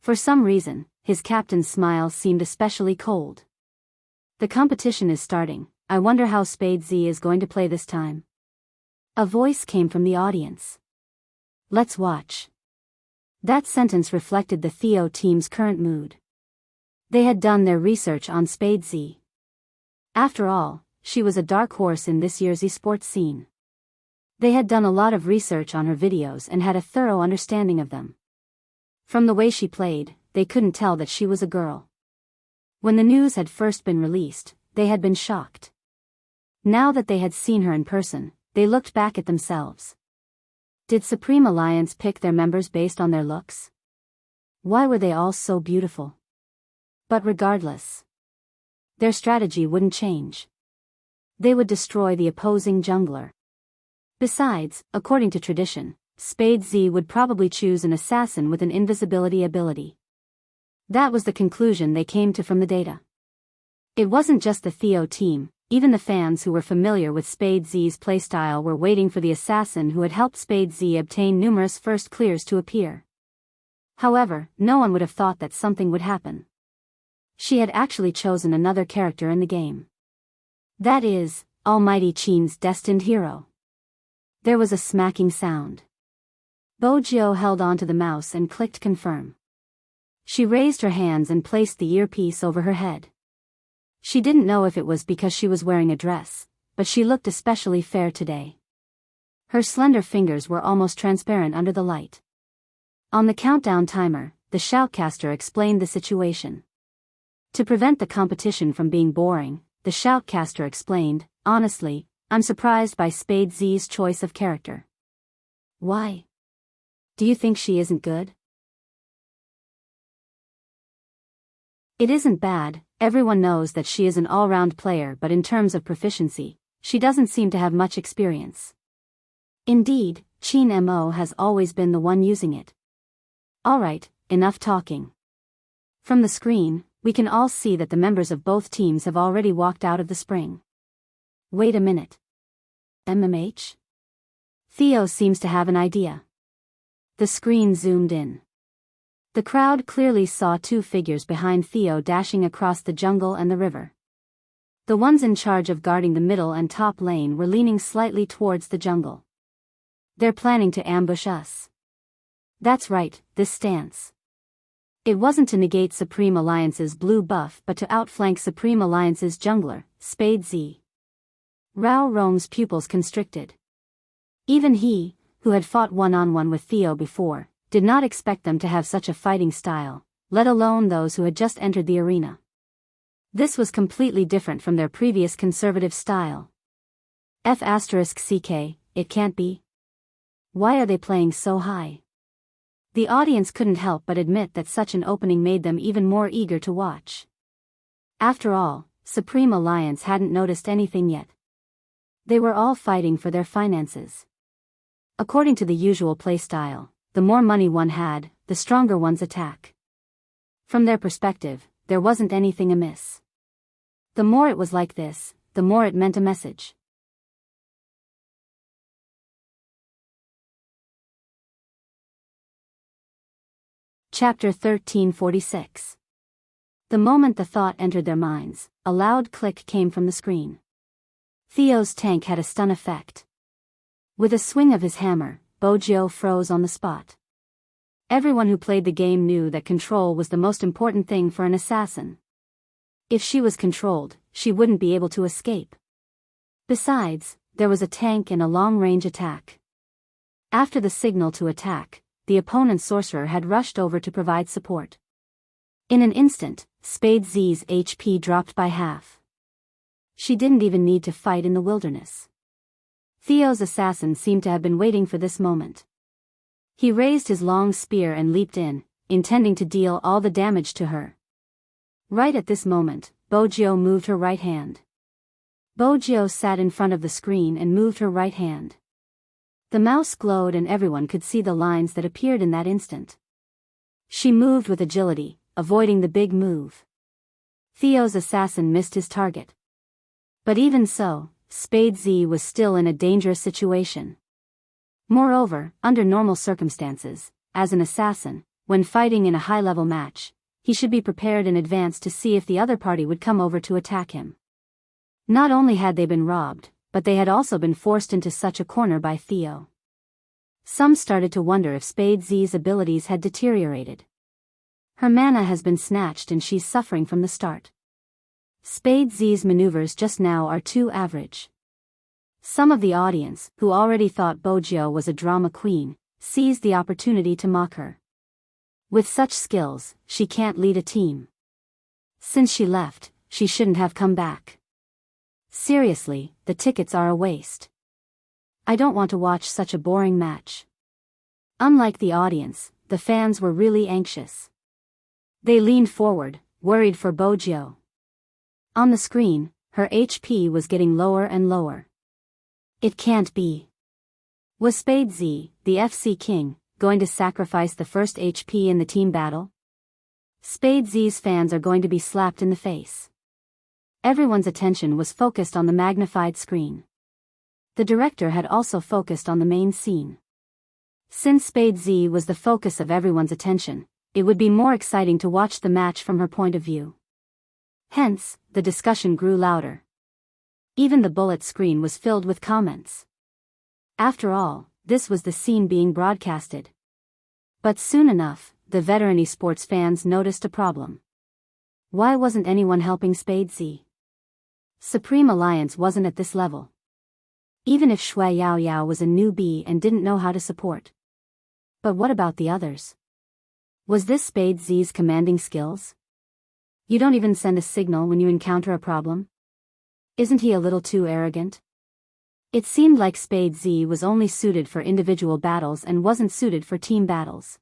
For some reason, his captain's smile seemed especially cold. The competition is starting. I wonder how Spade Z is going to play this time. A voice came from the audience. Let's watch. That sentence reflected the Theo team's current mood. They had done their research on Spade Z. After all, she was a dark horse in this year's esports scene. They had done a lot of research on her videos and had a thorough understanding of them. From the way she played, they couldn't tell that she was a girl. When the news had first been released, they had been shocked. Now that they had seen her in person, they looked back at themselves. Did Supreme Alliance pick their members based on their looks? Why were they all so beautiful? But regardless, their strategy wouldn't change. They would destroy the opposing jungler. Besides, according to tradition, Spade Z would probably choose an assassin with an invisibility ability. That was the conclusion they came to from the data. It wasn't just the Theo team. Even the fans who were familiar with Spade Z's playstyle were waiting for the assassin who had helped Spade Z obtain numerous first clears to appear. However, no one would have thought that something would happen. She had actually chosen another character in the game. That is, Almighty Qin's destined hero. There was a smacking sound. Bojo held onto the mouse and clicked confirm. She raised her hands and placed the earpiece over her head. She didn't know if it was because she was wearing a dress, but she looked especially fair today. Her slender fingers were almost transparent under the light. On the countdown timer, the shoutcaster explained the situation. To prevent the competition from being boring, the shoutcaster explained, honestly, I'm surprised by Spade Z's choice of character. Why? Do you think she isn't good? It isn't bad. Everyone knows that she is an all-round player, but in terms of proficiency, she doesn't seem to have much experience. Indeed, Qin Mo has always been the one using it. Alright, enough talking. From the screen, we can all see that the members of both teams have already walked out of the spring. Wait a minute. MMH? Theo seems to have an idea. The screen zoomed in. The crowd clearly saw two figures behind Theo dashing across the jungle and the river. The ones in charge of guarding the middle and top lane were leaning slightly towards the jungle. They're planning to ambush us. That's right, this stance. It wasn't to negate Supreme Alliance's blue buff but to outflank Supreme Alliance's jungler, Spade Z. Rao Rome's pupils constricted. Even he, who had fought one-on-one with Theo before, did not expect them to have such a fighting style, let alone those who had just entered the arena. This was completely different from their previous conservative style. F***CK, it can't be. Why are they playing so high? The audience couldn't help but admit that such an opening made them even more eager to watch. After all, Supreme Alliance hadn't noticed anything yet. They were all fighting for their finances. According to the usual playstyle, the more money one had, the stronger one's attack. From their perspective, there wasn't anything amiss. The more it was like this, the more it meant a message. Chapter 1346. The moment the thought entered their minds, a loud click came from the screen. Theo's tank had a stun effect. With a swing of his hammer, Bojo froze on the spot. Everyone who played the game knew that control was the most important thing for an assassin. If she was controlled, she wouldn't be able to escape. Besides, there was a tank and a long-range attack. After the signal to attack, the opponent's sorcerer had rushed over to provide support. In an instant, Spade Z's HP dropped by half. She didn't even need to fight in the wilderness. Theo's assassin seemed to have been waiting for this moment. He raised his long spear and leaped in, intending to deal all the damage to her. Right at this moment, Bojio moved her right hand. Bojio sat in front of the screen and moved her right hand. The mouse glowed and everyone could see the lines that appeared in that instant. She moved with agility, avoiding the big move. Theo's assassin missed his target. But even so, Spade Z was still in a dangerous situation. Moreover, under normal circumstances, as an assassin, when fighting in a high-level match, he should be prepared in advance to see if the other party would come over to attack him. Not only had they been robbed, but they had also been forced into such a corner by Theo. Some started to wonder if Spade Z's abilities had deteriorated. Her mana has been snatched and she's suffering from the start. Spade Z's maneuvers just now are too average. Some of the audience, who already thought Bojio was a drama queen, seized the opportunity to mock her. With such skills, she can't lead a team. Since she left, she shouldn't have come back. Seriously, the tickets are a waste. I don't want to watch such a boring match. Unlike the audience, the fans were really anxious. They leaned forward, worried for Bojio. On the screen, her HP was getting lower and lower. It can't be. Was Spade Z, the FC King, going to sacrifice the first HP in the team battle? Spade Z's fans are going to be slapped in the face. Everyone's attention was focused on the magnified screen. The director had also focused on the main scene. Since Spade Z was the focus of everyone's attention, it would be more exciting to watch the match from her point of view. Hence, the discussion grew louder. Even the bullet screen was filled with comments. After all, this was the scene being broadcasted. But soon enough, the veteran esports fans noticed a problem. Why wasn't anyone helping Spade Z? Supreme Alliance wasn't at this level. Even if Shui Yao Yao was a newbie and didn't know how to support. But what about the others? Was this Spade Z's commanding skills? You don't even send a signal when you encounter a problem? Isn't he a little too arrogant? It seemed like Spade Z was only suited for individual battles and wasn't suited for team battles.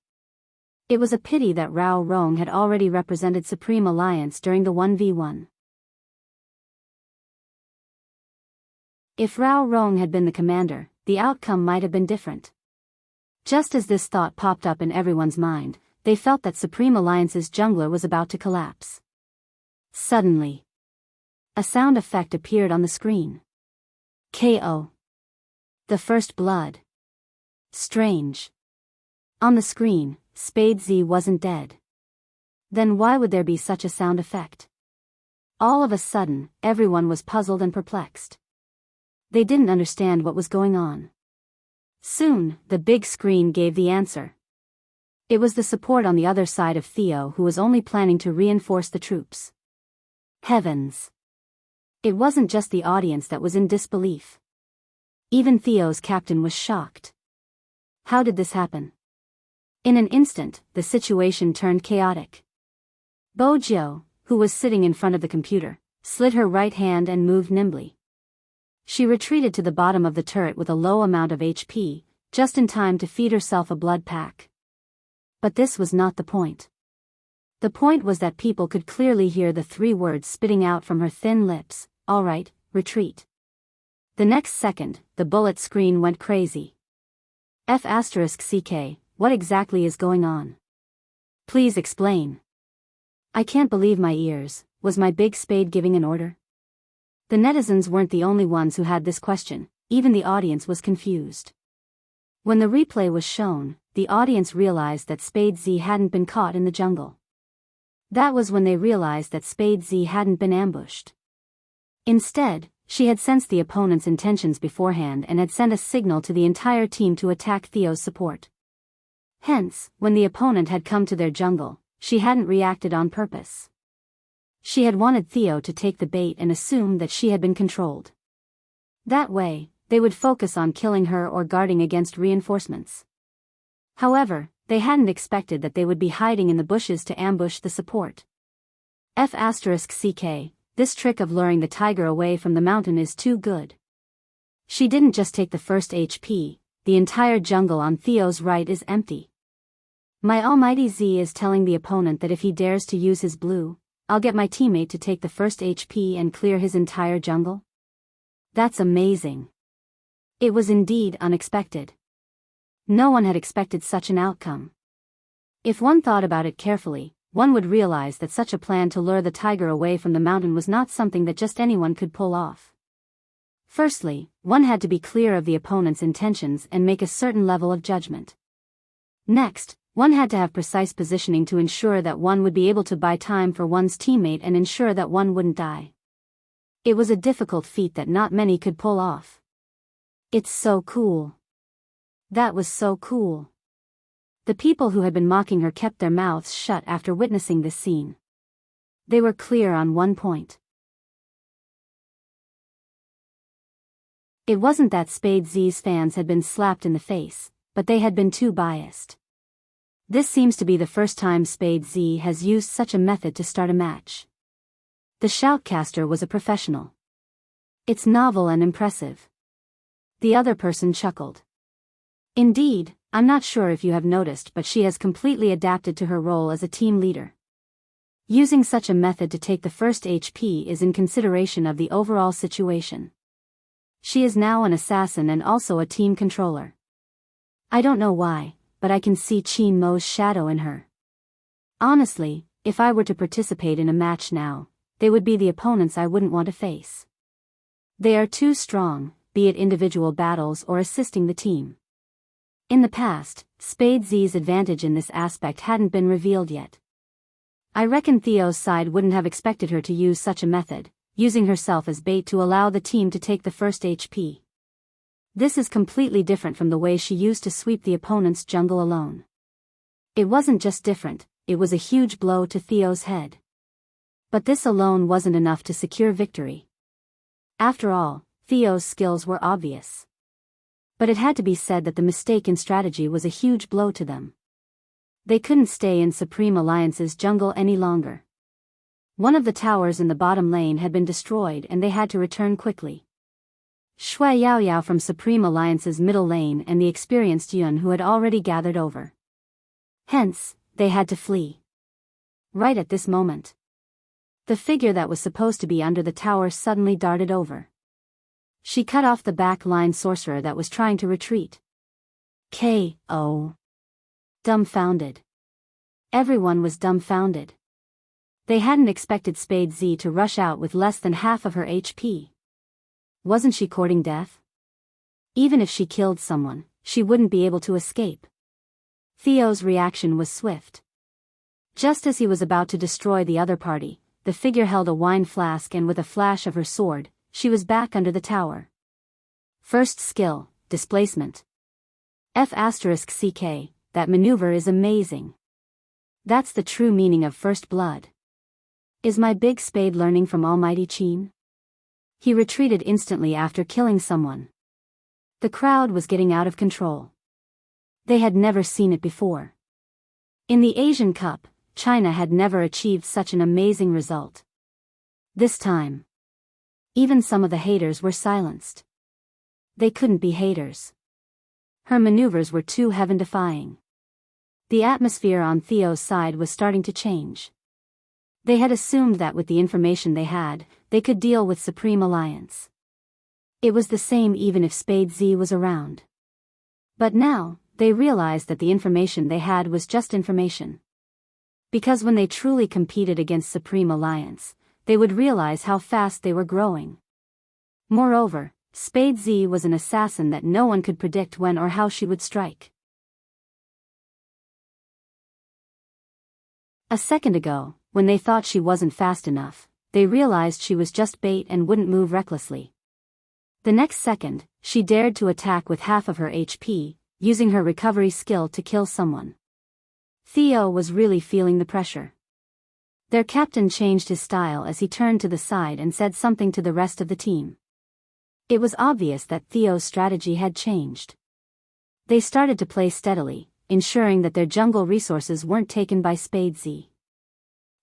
It was a pity that Rao Rong had already represented Supreme Alliance during the 1v1. If Rao Rong had been the commander, the outcome might have been different. Just as this thought popped up in everyone's mind, they felt that Supreme Alliance's jungler was about to collapse. Suddenly, a sound effect appeared on the screen. KO. The first blood. Strange. On the screen, Spade Z wasn't dead. Then why would there be such a sound effect? All of a sudden, everyone was puzzled and perplexed. They didn't understand what was going on. Soon, the big screen gave the answer. It was the support on the other side of Theo who was only planning to reinforce the troops. Heavens! It wasn't just the audience that was in disbelief. Even Theo's captain was shocked. How did this happen? In an instant, the situation turned chaotic. Bojio, who was sitting in front of the computer, slid her right hand and moved nimbly. She retreated to the bottom of the turret with a low amount of HP, just in time to feed herself a blood pack. But this was not the point. The point was that people could clearly hear the 3 words spitting out from her thin lips, "All right, retreat." The next second, the bullet screen went crazy. F***CK, what exactly is going on? Please explain. I can't believe my ears, was my big spade giving an order? The netizens weren't the only ones who had this question, even the audience was confused. When the replay was shown, the audience realized that Spade Z hadn't been caught in the jungle. That was when they realized that Spade Z hadn't been ambushed. Instead, she had sensed the opponent's intentions beforehand and had sent a signal to the entire team to attack Theo's support. Hence, when the opponent had come to their jungle, she hadn't reacted on purpose. She had wanted Theo to take the bait and assume that she had been controlled. That way, they would focus on killing her or guarding against reinforcements. However, they hadn't expected that they would be hiding in the bushes to ambush the support. F***CK, this trick of luring the tiger away from the mountain is too good. She didn't just take the first HP, the entire jungle on Theo's right is empty. My almighty Z is telling the opponent that if he dares to use his blue, I'll get my teammate to take the first HP and clear his entire jungle? That's amazing. It was indeed unexpected. No one had expected such an outcome. If one thought about it carefully, one would realize that such a plan to lure the tiger away from the mountain was not something that just anyone could pull off. Firstly, one had to be clear of the opponent's intentions and make a certain level of judgment. Next, one had to have precise positioning to ensure that one would be able to buy time for one's teammate and ensure that one wouldn't die. It was a difficult feat that not many could pull off. It's so cool. That was so cool. The people who had been mocking her kept their mouths shut after witnessing this scene. They were clear on one point. It wasn't that Spade Z's fans had been slapped in the face, but they had been too biased. This seems to be the first time Spade Z has used such a method to start a match. The shoutcaster was a professional. It's novel and impressive. The other person chuckled. Indeed, I'm not sure if you have noticed, but she has completely adapted to her role as a team leader. Using such a method to take the first HP is in consideration of the overall situation. She is now an assassin and also a team controller. I don't know why, but I can see Qin Mo's shadow in her. Honestly, if I were to participate in a match now, they would be the opponents I wouldn't want to face. They are too strong, be it individual battles or assisting the team. In the past, Spade Z's advantage in this aspect hadn't been revealed yet. I reckon Theo's side wouldn't have expected her to use such a method, using herself as bait to allow the team to take the first HP. This is completely different from the way she used to sweep the opponent's jungle alone. It wasn't just different, it was a huge blow to Theo's head. But this alone wasn't enough to secure victory. After all, Theo's skills were obvious. But it had to be said that the mistake in strategy was a huge blow to them. They couldn't stay in Supreme Alliance's jungle any longer. One of the towers in the bottom lane had been destroyed and they had to return quickly. Shui Yaoyao from Supreme Alliance's middle lane and the experienced Yun who had already gathered over. Hence, they had to flee. Right at this moment. The figure that was supposed to be under the tower suddenly darted over. She cut off the back line sorcerer that was trying to retreat. K.O. Dumbfounded. Everyone was dumbfounded. They hadn't expected Spade Z to rush out with less than half of her HP. Wasn't she courting death? Even if she killed someone, she wouldn't be able to escape. Theo's reaction was swift. Just as he was about to destroy the other party, the figure held a wine flask and with a flash of her sword, she was back under the tower. First skill, displacement. F***CK, that maneuver is amazing. That's the true meaning of first blood. Is my big spade learning from Almighty Qin? He retreated instantly after killing someone. The crowd was getting out of control. They had never seen it before. In the Asian Cup, China had never achieved such an amazing result. This time, even some of the haters were silenced. They couldn't be haters. Her maneuvers were too heaven-defying. The atmosphere on Theo's side was starting to change. They had assumed that with the information they had, they could deal with Supreme Alliance. It was the same even if Spade Z was around. But now, they realized that the information they had was just information. Because when they truly competed against Supreme Alliance, they would realize how fast they were growing. Moreover, Spade Z was an assassin that no one could predict when or how she would strike. A second ago, when they thought she wasn't fast enough, they realized she was just bait and wouldn't move recklessly. The next second, she dared to attack with half of her HP, using her recovery skill to kill someone. Theo was really feeling the pressure. Their captain changed his style as he turned to the side and said something to the rest of the team. It was obvious that Theo's strategy had changed. They started to play steadily, ensuring that their jungle resources weren't taken by Spade Z.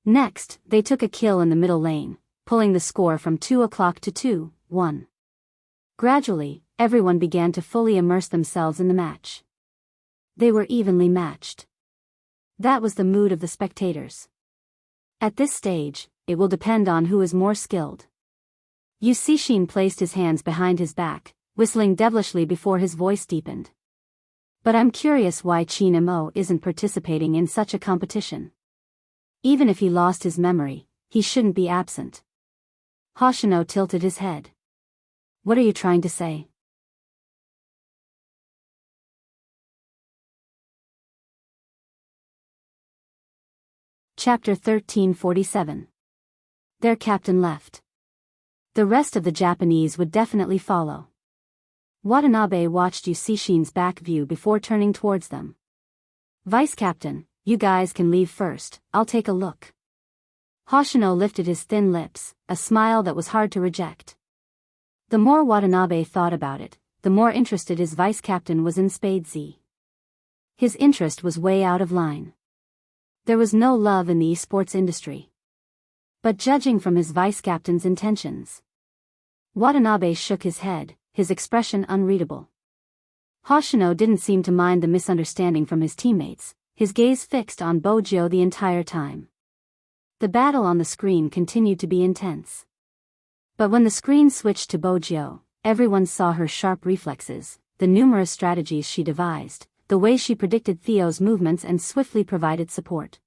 Next, they took a kill in the middle lane, pulling the score from 2 o'clock to 2-1. Gradually, everyone began to fully immerse themselves in the match. They were evenly matched. That was the mood of the spectators. At this stage, it will depend on who is more skilled. Yu Cixin placed his hands behind his back, whistling devilishly before his voice deepened. But I'm curious why Qin Mo isn't participating in such a competition. Even if he lost his memory, he shouldn't be absent. Hoshino tilted his head. What are you trying to say? Chapter 1347. Their captain left. The rest of the Japanese would definitely follow. Watanabe watched Yu Cixin's back view before turning towards them. Vice Captain, you guys can leave first, I'll take a look. Hoshino lifted his thin lips, a smile that was hard to reject. The more Watanabe thought about it, the more interested his vice captain was in Spade Z. His interest was way out of line. There was no love in the esports industry. But judging from his vice captain's intentions, Watanabe shook his head, his expression unreadable. Hoshino didn't seem to mind the misunderstanding from his teammates, his gaze fixed on Bojo the entire time. The battle on the screen continued to be intense. But when the screen switched to Bojo, everyone saw her sharp reflexes, the numerous strategies she devised, the way she predicted Theo's movements and swiftly provided support.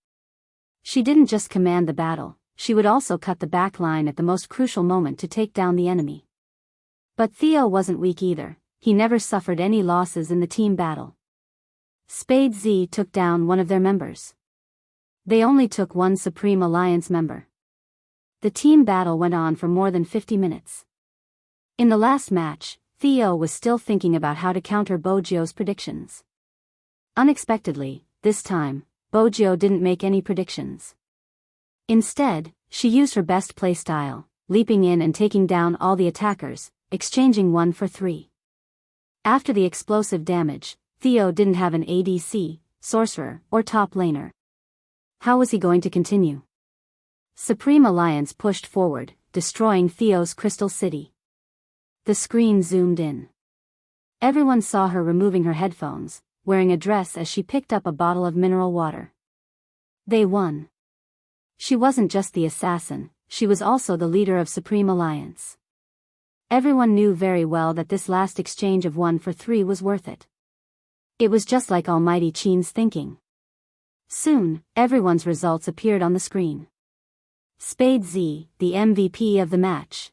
She didn't just command the battle, she would also cut the back line at the most crucial moment to take down the enemy. But Theo wasn't weak either, he never suffered any losses in the team battle. Spade Z took down one of their members. They only took one Supreme Alliance member. The team battle went on for more than 50 minutes. In the last match, Theo was still thinking about how to counter Bojo's predictions. Unexpectedly, this time, Bojo didn't make any predictions. Instead, she used her best play style, leaping in and taking down all the attackers, exchanging 1 for 3. After the explosive damage, Theo didn't have an ADC, sorcerer, or top laner. How was he going to continue? Supreme Alliance pushed forward, destroying Theo's Crystal City. The screen zoomed in. Everyone saw her removing her headphones, wearing a dress as she picked up a bottle of mineral water. They won. She wasn't just the assassin, she was also the leader of Supreme Alliance. Everyone knew very well that this last exchange of 1 for 3 was worth it. It was just like Almighty Qin's thinking. Soon, everyone's results appeared on the screen. Spade Z, the MVP of the match.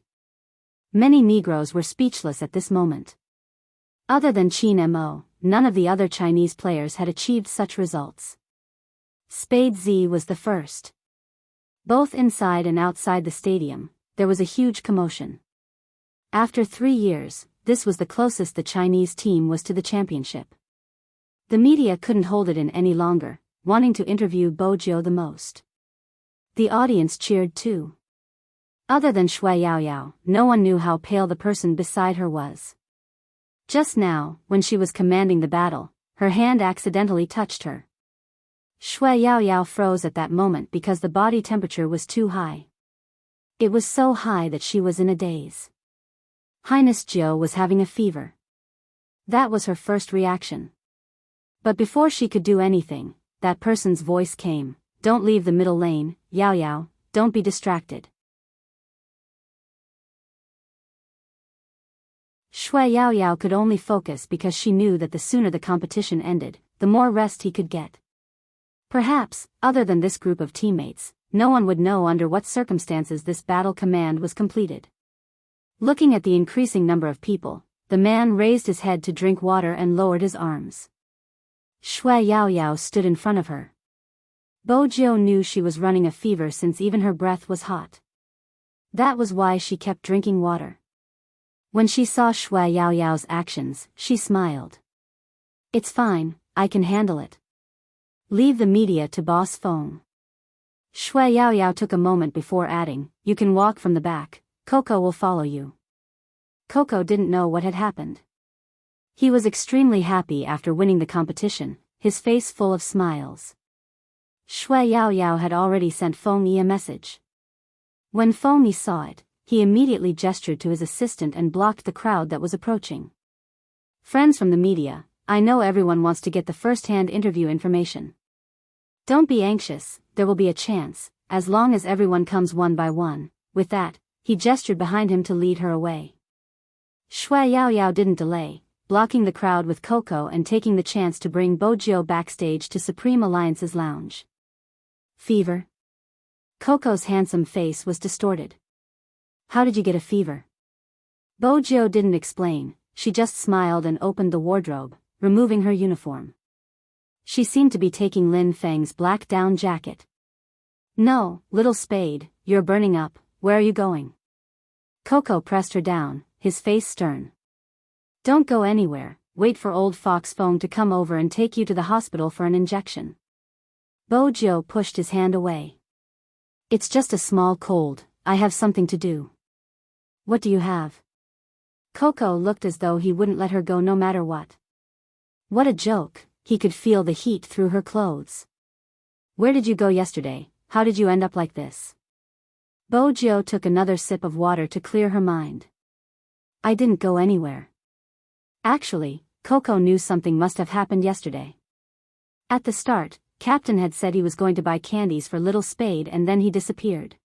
Many Negroes were speechless at this moment. Other than Qin Mo, none of the other Chinese players had achieved such results. Spade Z was the first. Both inside and outside the stadium, there was a huge commotion. After 3 years, this was the closest the Chinese team was to the championship. The media couldn't hold it in any longer, wanting to interview Bojo the most. The audience cheered too. Other than Shui Yaoyao, no one knew how pale the person beside her was. Just now, when she was commanding the battle, her hand accidentally touched her. Shui Yaoyao froze at that moment because the body temperature was too high. It was so high that she was in a daze. Highness Jiu was having a fever. That was her first reaction. But before she could do anything, that person's voice came. Don't leave the middle lane, Yao Yao, don't be distracted. Shui Yao Yao could only focus because she knew that the sooner the competition ended, the more rest he could get. Perhaps, other than this group of teammates, no one would know under what circumstances this battle command was completed. Looking at the increasing number of people, the man raised his head to drink water and lowered his arms. Shui Yao Yao stood in front of her. Bojo knew she was running a fever since even her breath was hot. That was why she kept drinking water. When she saw Shui Yao Yao's actions, she smiled. It's fine, I can handle it. Leave the media to Boss Feng. Shui Yao Yao took a moment before adding, you can walk from the back, Coco will follow you. Coco didn't know what had happened. He was extremely happy after winning the competition, his face full of smiles. Shui Yao Yao had already sent Feng Yi a message. When Feng Yi saw it, he immediately gestured to his assistant and blocked the crowd that was approaching. Friends from the media, I know everyone wants to get the first-hand interview information. Don't be anxious, there will be a chance, as long as everyone comes one by one. With that, he gestured behind him to lead her away. Shui Yaoyao didn't delay, blocking the crowd with Coco and taking the chance to bring Bojiu backstage to Supreme Alliance's lounge. Fever? Coco's handsome face was distorted. How did you get a fever? Bojiu didn't explain, she just smiled and opened the wardrobe, removing her uniform. She seemed to be taking Lin Feng's black down jacket. No, little spade, you're burning up, where are you going? Coco pressed her down, his face stern. Don't go anywhere, wait for old Fox Feng to come over and take you to the hospital for an injection. Bojiu pushed his hand away. It's just a small cold, I have something to do. What do you have? Coco looked as though he wouldn't let her go no matter what. What a joke, he could feel the heat through her clothes. Where did you go yesterday, how did you end up like this? Bojiu took another sip of water to clear her mind. I didn't go anywhere. Actually, Coco knew something must have happened yesterday. At the start, Captain had said he was going to buy candies for Little Spade and then he disappeared.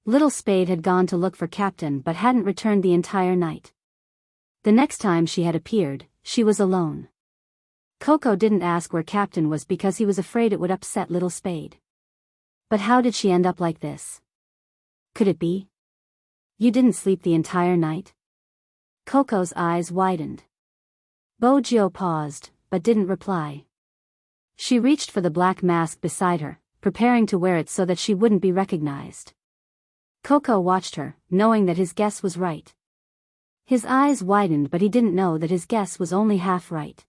Little Spade had gone to look for Captain but hadn't returned the entire night. The next time she had appeared, she was alone. Coco didn't ask where Captain was because he was afraid it would upset Little Spade. But how did she end up like this? Could it be? You didn't sleep the entire night? Coco's eyes widened. Bojiu paused, but didn't reply. She reached for the black mask beside her, preparing to wear it so that she wouldn't be recognized. Coco watched her, knowing that his guess was right. His eyes widened but he didn't know that his guess was only half right.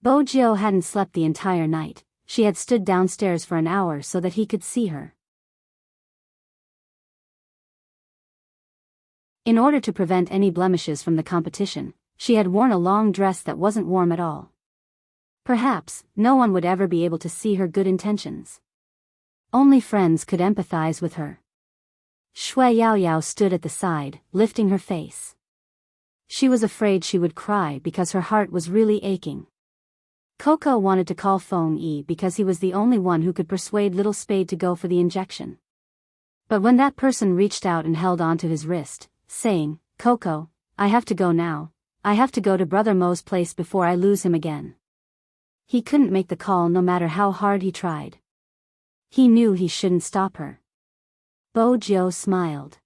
Bojiu hadn't slept the entire night, she had stood downstairs for an hour so that he could see her. In order to prevent any blemishes from the competition, she had worn a long dress that wasn't warm at all. Perhaps, no one would ever be able to see her good intentions. Only friends could empathize with her. Shui Yaoyao stood at the side, lifting her face. She was afraid she would cry because her heart was really aching. Coco wanted to call Feng Yi because he was the only one who could persuade Little Spade to go for the injection. But when that person reached out and held onto his wrist, saying, Coco, I have to go now, I have to go to Brother Mo's place before I lose him again. He couldn't make the call no matter how hard he tried. He knew he shouldn't stop her. Bojiu smiled.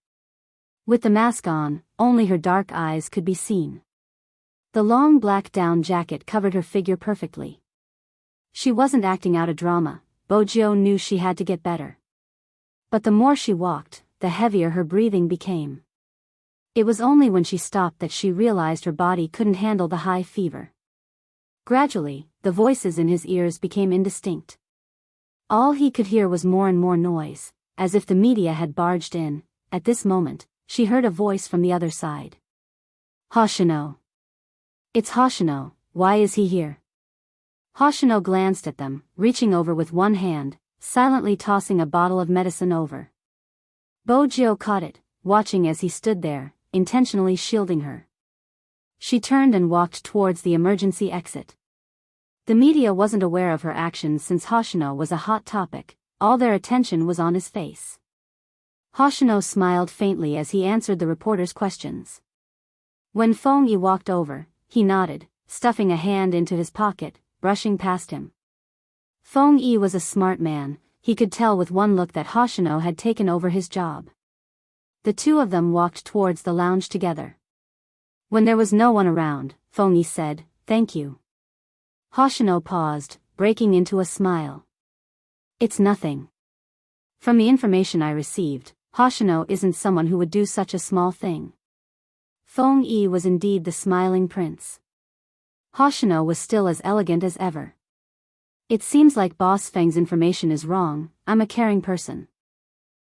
With the mask on, only her dark eyes could be seen. The long black down jacket covered her figure perfectly. She wasn't acting out a drama, Bojiu knew she had to get better. But the more she walked, the heavier her breathing became. It was only when she stopped that she realized her body couldn't handle the high fever. Gradually, the voices in his ears became indistinct. All he could hear was more and more noise, as if the media had barged in. At this moment, she heard a voice from the other side. Hoshino. It's Hoshino, why is he here? Hoshino glanced at them, reaching over with one hand, silently tossing a bottle of medicine over. Bojiu caught it, watching as he stood there, intentionally shielding her. She turned and walked towards the emergency exit. The media wasn't aware of her actions since Hoshino was a hot topic, all their attention was on his face. Hoshino smiled faintly as he answered the reporter's questions. When Feng Yi walked over, he nodded, stuffing a hand into his pocket, brushing past him. Feng Yi was a smart man, he could tell with one look that Hoshino had taken over his job. The two of them walked towards the lounge together. When there was no one around, Feng Yi said, "Thank you." Hoshino paused, breaking into a smile. "It's nothing. From the information I received, Hoshino isn't someone who would do such a small thing." Feng Yi was indeed the smiling prince. Hoshino was still as elegant as ever. "It seems like Boss Feng's information is wrong, I'm a caring person.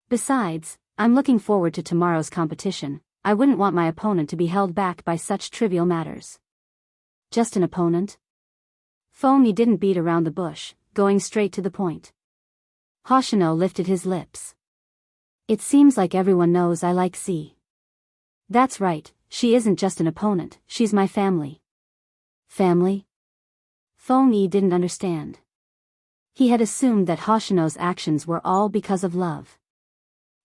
Besides, I'm looking forward to tomorrow's competition, I wouldn't want my opponent to be held back by such trivial matters." "Just an opponent?" Feng Yi didn't beat around the bush, going straight to the point. Hoshino lifted his lips. "It seems like everyone knows I like C. That's right, she isn't just an opponent, she's my family. Family? Feng Yi didn't understand. He had assumed that Hoshino's actions were all because of love.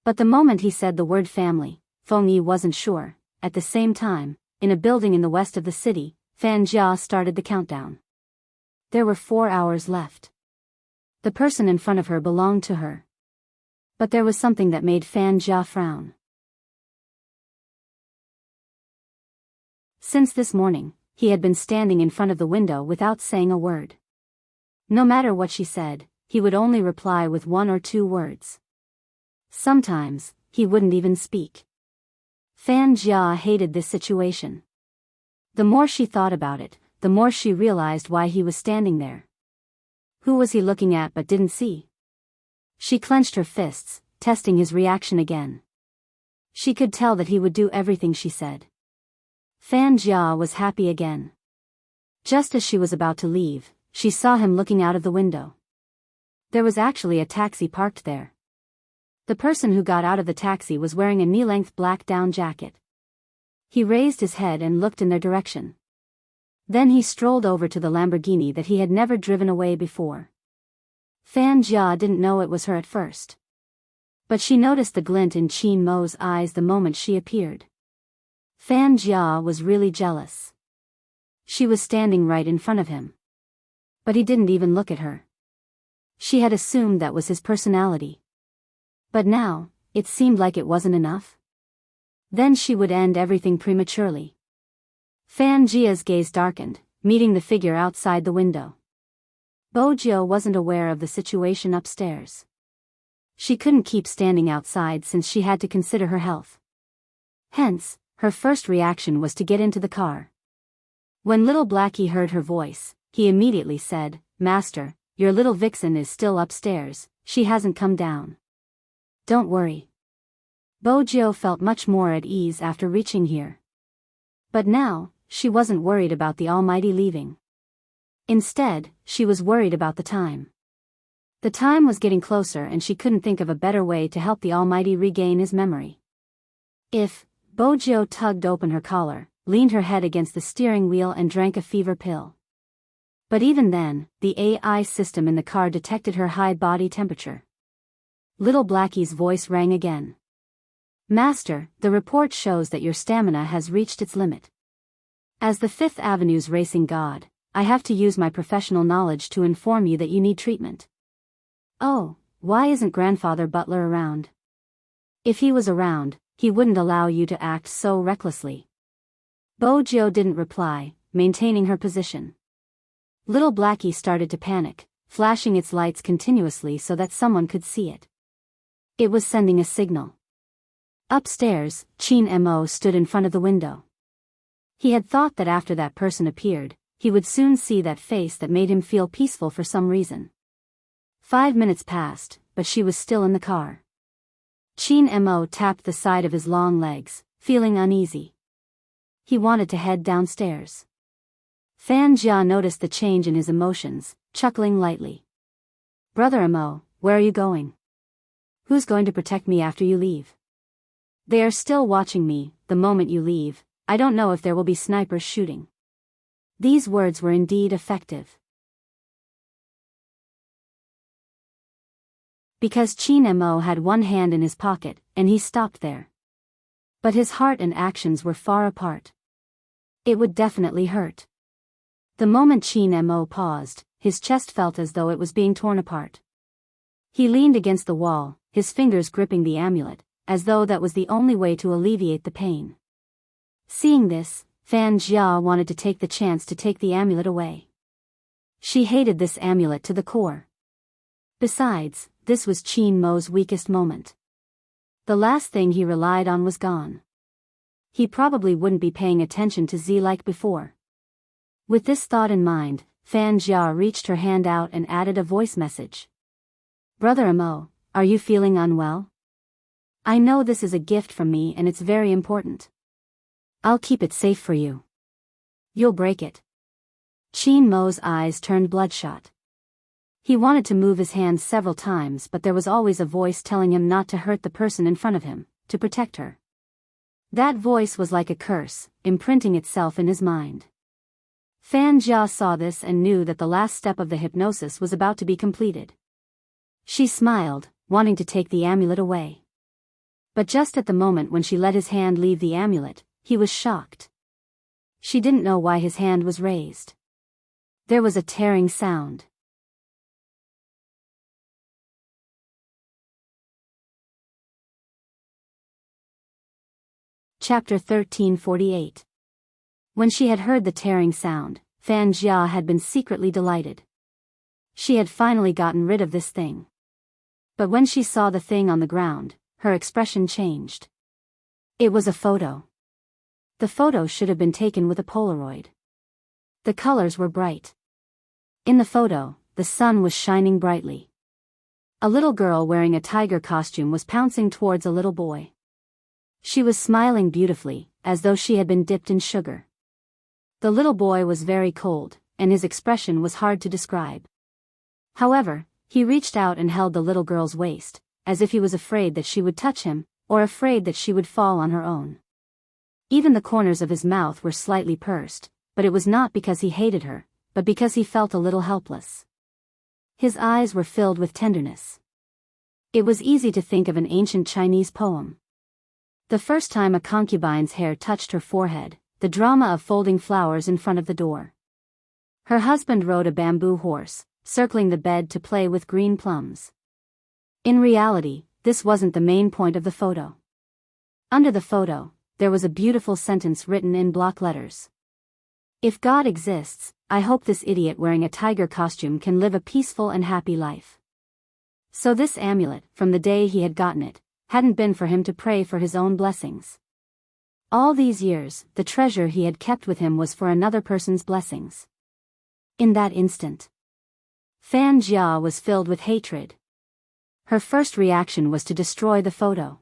But the moment he said the word family, Feng Yi wasn't sure. At the same time, in a building in the west of the city, Fan Jia started the countdown. There were 4 hours left. The person in front of her belonged to her. But there was something that made Fan Jia frown. Since this morning, he had been standing in front of the window without saying a word. No matter what she said, he would only reply with 1 or 2 words. Sometimes, he wouldn't even speak. Fan Jia hated this situation. The more she thought about it, the more she realized why he was standing there. Who was he looking at but didn't see? She clenched her fists, testing his reaction again. She could tell that he would do everything she said. Fan Jia was happy again. Just as she was about to leave, she saw him looking out of the window. There was actually a taxi parked there. The person who got out of the taxi was wearing a knee-length black down jacket. He raised his head and looked in their direction. Then he strolled over to the Lamborghini that he had never driven away before. Fan Jia didn't know it was her at first. But she noticed the glint in Qin Mo's eyes the moment she appeared. Fan Jia was really jealous. She was standing right in front of him. But he didn't even look at her. She had assumed that was his personality. But now, it seemed like it wasn't enough. Then she would end everything prematurely. Fan Jia's gaze darkened, meeting the figure outside the window. Bojo wasn't aware of the situation upstairs. She couldn't keep standing outside since she had to consider her health. Hence, her first reaction was to get into the car. When little Blackie heard her voice, he immediately said, "Master, your little vixen is still upstairs, she hasn't come down." "Don't worry." Bojo felt much more at ease after reaching here. But now, she wasn't worried about the Almighty leaving. Instead, she was worried about the time. The time was getting closer and she couldn't think of a better way to help the Almighty regain his memory. Bojo tugged open her collar, leaned her head against the steering wheel and drank a fever pill. But even then, the AI system in the car detected her high body temperature. Little Blackie's voice rang again. "Master, the report shows that your stamina has reached its limit. As the Fifth Avenue's racing god, I have to use my professional knowledge to inform you that you need treatment." "Oh, why isn't Grandfather Butler around?" "If he was around, he wouldn't allow you to act so recklessly." Bojo didn't reply, maintaining her position. Little Blackie started to panic, flashing its lights continuously so that someone could see it. It was sending a signal. Upstairs, Qin Mo stood in front of the window. He had thought that after that person appeared, he would soon see that face that made him feel peaceful for some reason. 5 minutes passed, but she was still in the car. Qin Mo tapped the side of his long legs, feeling uneasy. He wanted to head downstairs. Fan Jia noticed the change in his emotions, chuckling lightly. "Brother Mo, where are you going? Who's going to protect me after you leave? They are still watching me. The moment you leave, I don't know if there will be snipers shooting." These words were indeed effective. Because Qin Mo had one hand in his pocket, and he stopped there. But his heart and actions were far apart. It would definitely hurt. The moment Qin Mo paused, his chest felt as though it was being torn apart. He leaned against the wall, his fingers gripping the amulet, as though that was the only way to alleviate the pain. Seeing this, Fan Jia wanted to take the chance to take the amulet away. She hated this amulet to the core. Besides, this was Qin Mo's weakest moment. The last thing he relied on was gone. He probably wouldn't be paying attention to Z like before. With this thought in mind, Fan Jia reached her hand out and added a voice message. "Brother Mo, are you feeling unwell? I know this is a gift from me and it's very important. I'll keep it safe for you. You'll break it." Qin Mo's eyes turned bloodshot. He wanted to move his hands several times, but there was always a voice telling him not to hurt the person in front of him, to protect her. That voice was like a curse, imprinting itself in his mind. Fan Jia saw this and knew that the last step of the hypnosis was about to be completed. She smiled, wanting to take the amulet away. But just at the moment when she let his hand leave the amulet, he was shocked. She didn't know why his hand was raised. There was a tearing sound. Chapter 1348. When she had heard the tearing sound, Fan Jia had been secretly delighted. She had finally gotten rid of this thing. But when she saw the thing on the ground, her expression changed. It was a photo. The photo should have been taken with a Polaroid. The colors were bright. In the photo, the sun was shining brightly. A little girl wearing a tiger costume was pouncing towards a little boy. She was smiling beautifully, as though she had been dipped in sugar. The little boy was very cold, and his expression was hard to describe. However, he reached out and held the little girl's waist, as if he was afraid that she would touch him, or afraid that she would fall on her own. Even the corners of his mouth were slightly pursed, but it was not because he hated her, but because he felt a little helpless. His eyes were filled with tenderness. It was easy to think of an ancient Chinese poem. The first time a concubine's hair touched her forehead, the drama of folding flowers in front of the door. Her husband rode a bamboo horse, circling the bed to play with green plums. In reality, this wasn't the main point of the photo. Under the photo, there was a beautiful sentence written in block letters. If God exists, I hope this idiot wearing a tiger costume can live a peaceful and happy life. So this amulet, from the day he had gotten it, hadn't been for him to pray for his own blessings. All these years, the treasure he had kept with him was for another person's blessings. In that instant, Fan Jia was filled with hatred. Her first reaction was to destroy the photo.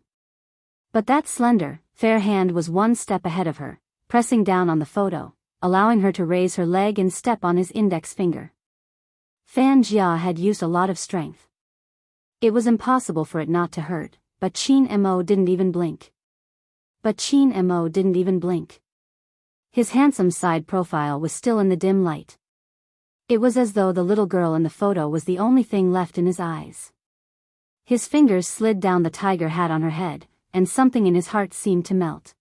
But that slender, fair hand was one step ahead of her, pressing down on the photo, allowing her to raise her leg and step on his index finger. Fan Jia had used a lot of strength. It was impossible for it not to hurt, but Qin Mo didn't even blink. His handsome side profile was still in the dim light. It was as though the little girl in the photo was the only thing left in his eyes. His fingers slid down the tiger hat on her head, and something in his heart seemed to melt.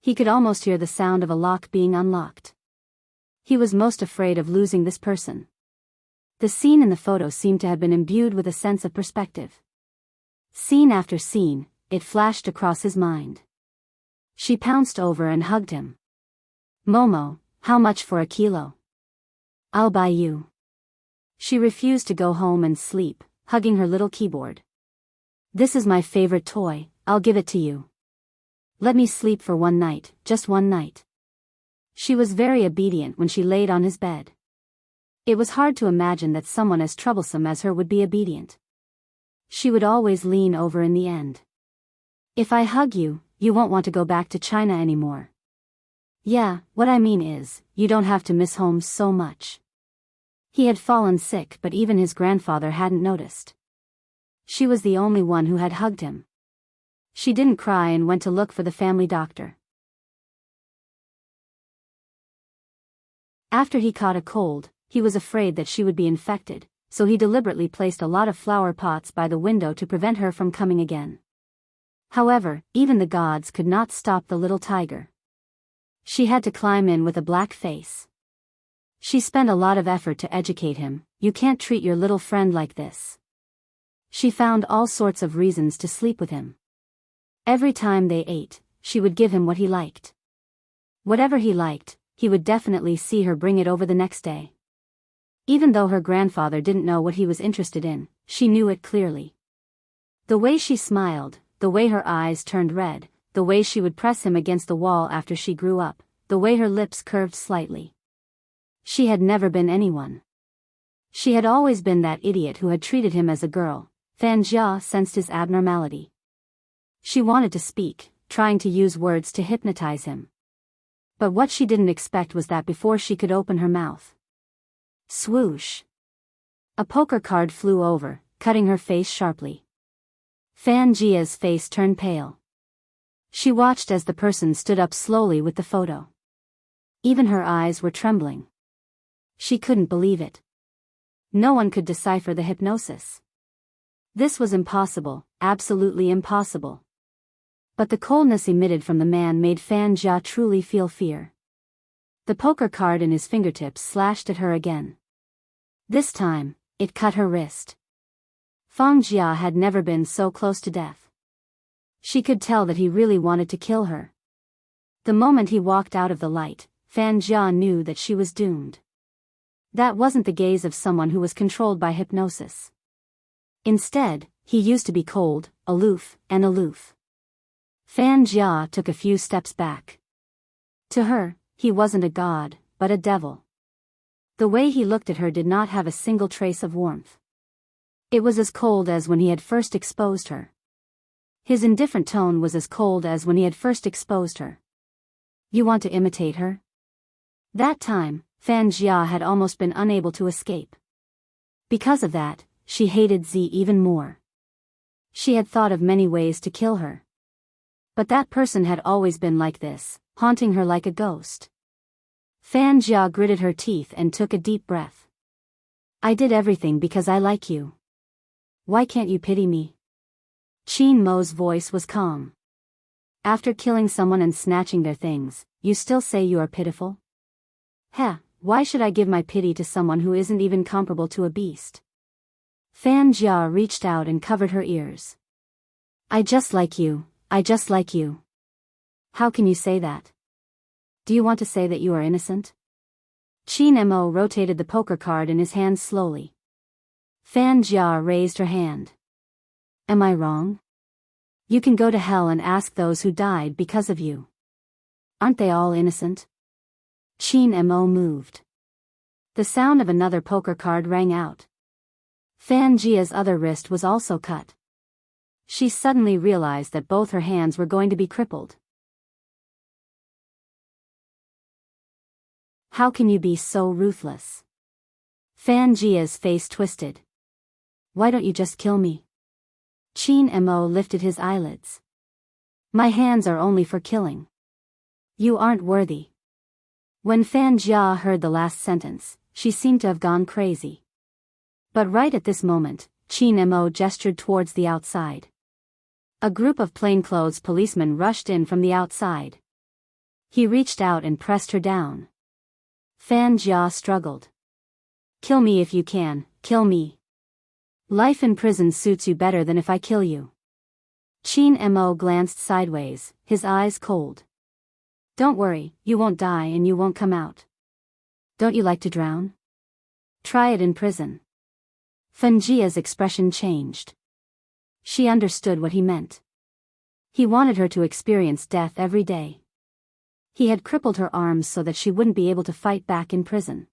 He could almost hear the sound of a lock being unlocked. He was most afraid of losing this person. The scene in the photo seemed to have been imbued with a sense of perspective. Scene after scene, it flashed across his mind. She pounced over and hugged him. Momo, how much for a kilo? I'll buy you. She refused to go home and sleep, hugging her little keyboard. This is my favorite toy, I'll give it to you. Let me sleep for one night, just one night. She was very obedient when she laid on his bed. It was hard to imagine that someone as troublesome as her would be obedient. She would always lean over in the end. If I hug you, you won't want to go back to China anymore. Yeah, what I mean is, you don't have to miss home so much. He had fallen sick, but even his grandfather hadn't noticed. She was the only one who had hugged him. She didn't cry and went to look for the family doctor. After he caught a cold, he was afraid that she would be infected, so he deliberately placed a lot of flower pots by the window to prevent her from coming again. However, even the gods could not stop the little tiger. She had to climb in with a black face. She spent a lot of effort to educate him. You can't treat your little friend like this. She found all sorts of reasons to sleep with him. Every time they ate, she would give him what he liked. Whatever he liked, he would definitely see her bring it over the next day. Even though her grandfather didn't know what he was interested in, she knew it clearly. The way she smiled, the way her eyes turned red, the way she would press him against the wall after she grew up, the way her lips curved slightly. She had never been anyone. She had always been that idiot who had treated him as a girl. Fan Jia sensed his abnormality. She wanted to speak, trying to use words to hypnotize him. But what she didn't expect was that before she could open her mouth. Swoosh! A poker card flew over, cutting her face sharply. Fan Jia's face turned pale. She watched as the person stood up slowly with the photo. Even her eyes were trembling. She couldn't believe it. No one could decipher the hypnosis. This was impossible, absolutely impossible. But the coldness emitted from the man made Fan Jia truly feel fear. The poker card in his fingertips slashed at her again. This time, it cut her wrist. Fang Jia had never been so close to death. She could tell that he really wanted to kill her. The moment he walked out of the light, Fan Jia knew that she was doomed. That wasn't the gaze of someone who was controlled by hypnosis. Instead, he used to be cold, aloof, and aloof. Fan Jia took a few steps back. To her, he wasn't a god, but a devil. The way he looked at her did not have a single trace of warmth. It was as cold as when he had first exposed her. His indifferent tone was as cold as when he had first exposed her. You want to imitate her? That time, Fan Jia had almost been unable to escape. Because of that, she hated Z even more. She had thought of many ways to kill her. But that person had always been like this, haunting her like a ghost. Fan Jia gritted her teeth and took a deep breath. I did everything because I like you. Why can't you pity me? Qin Mo's voice was calm. After killing someone and snatching their things, you still say you are pitiful? Heh, why should I give my pity to someone who isn't even comparable to a beast? Fan Jia reached out and covered her ears. I just like you, I just like you. How can you say that? Do you want to say that you are innocent? Qin Mo rotated the poker card in his hand slowly. Fan Jia raised her hand. Am I wrong? You can go to hell and ask those who died because of you. Aren't they all innocent? Qin Mo moved. The sound of another poker card rang out. Fan Jia's other wrist was also cut. She suddenly realized that both her hands were going to be crippled. How can you be so ruthless? Fan Jia's face twisted. Why don't you just kill me? Qin Mo lifted his eyelids. My hands are only for killing. You aren't worthy. When Fan Jia heard the last sentence, she seemed to have gone crazy. But right at this moment, Qin Mo gestured towards the outside. A group of plainclothes policemen rushed in from the outside. He reached out and pressed her down. Fan Jia struggled. Kill me if you can, kill me. Life in prison suits you better than if I kill you. Qin Mo glanced sideways, his eyes cold. Don't worry, you won't die and you won't come out. Don't you like to drown? Try it in prison. Fan Jia's expression changed. She understood what he meant. He wanted her to experience death every day. He had crippled her arms so that she wouldn't be able to fight back in prison.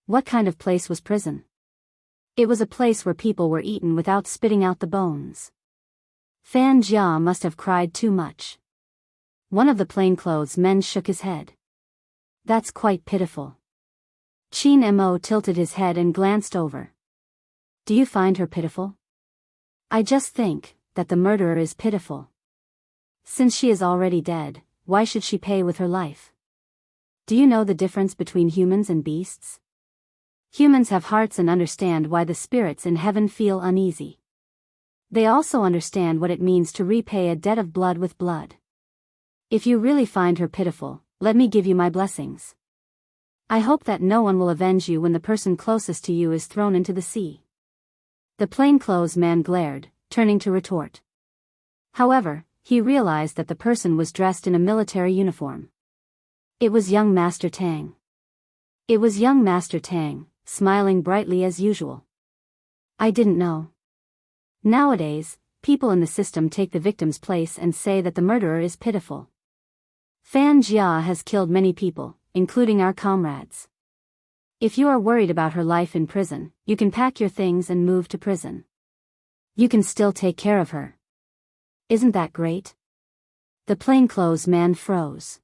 What kind of place was prison? It was a place where people were eaten without spitting out the bones. Fan Jia must have cried too much. One of the plainclothes men shook his head. That's quite pitiful. Qin Mo tilted his head and glanced over. Do you find her pitiful? I just think that the murderer is pitiful. Since she is already dead, why should she pay with her life? Do you know the difference between humans and beasts? Humans have hearts and understand why the spirits in heaven feel uneasy. They also understand what it means to repay a debt of blood with blood. If you really find her pitiful, let me give you my blessings. I hope that no one will avenge you when the person closest to you is thrown into the sea. The plainclothes man glared, turning to retort. However, he realized that the person was dressed in a military uniform. It was young Master Tang. It was young Master Tang, smiling brightly as usual. I didn't know. Nowadays, people in the system take the victim's place and say that the murderer is pitiful. Fan Jia has killed many people, including our comrades. If you are worried about her life in prison, you can pack your things and move to prison. You can still take care of her. Isn't that great? The plainclothes man froze.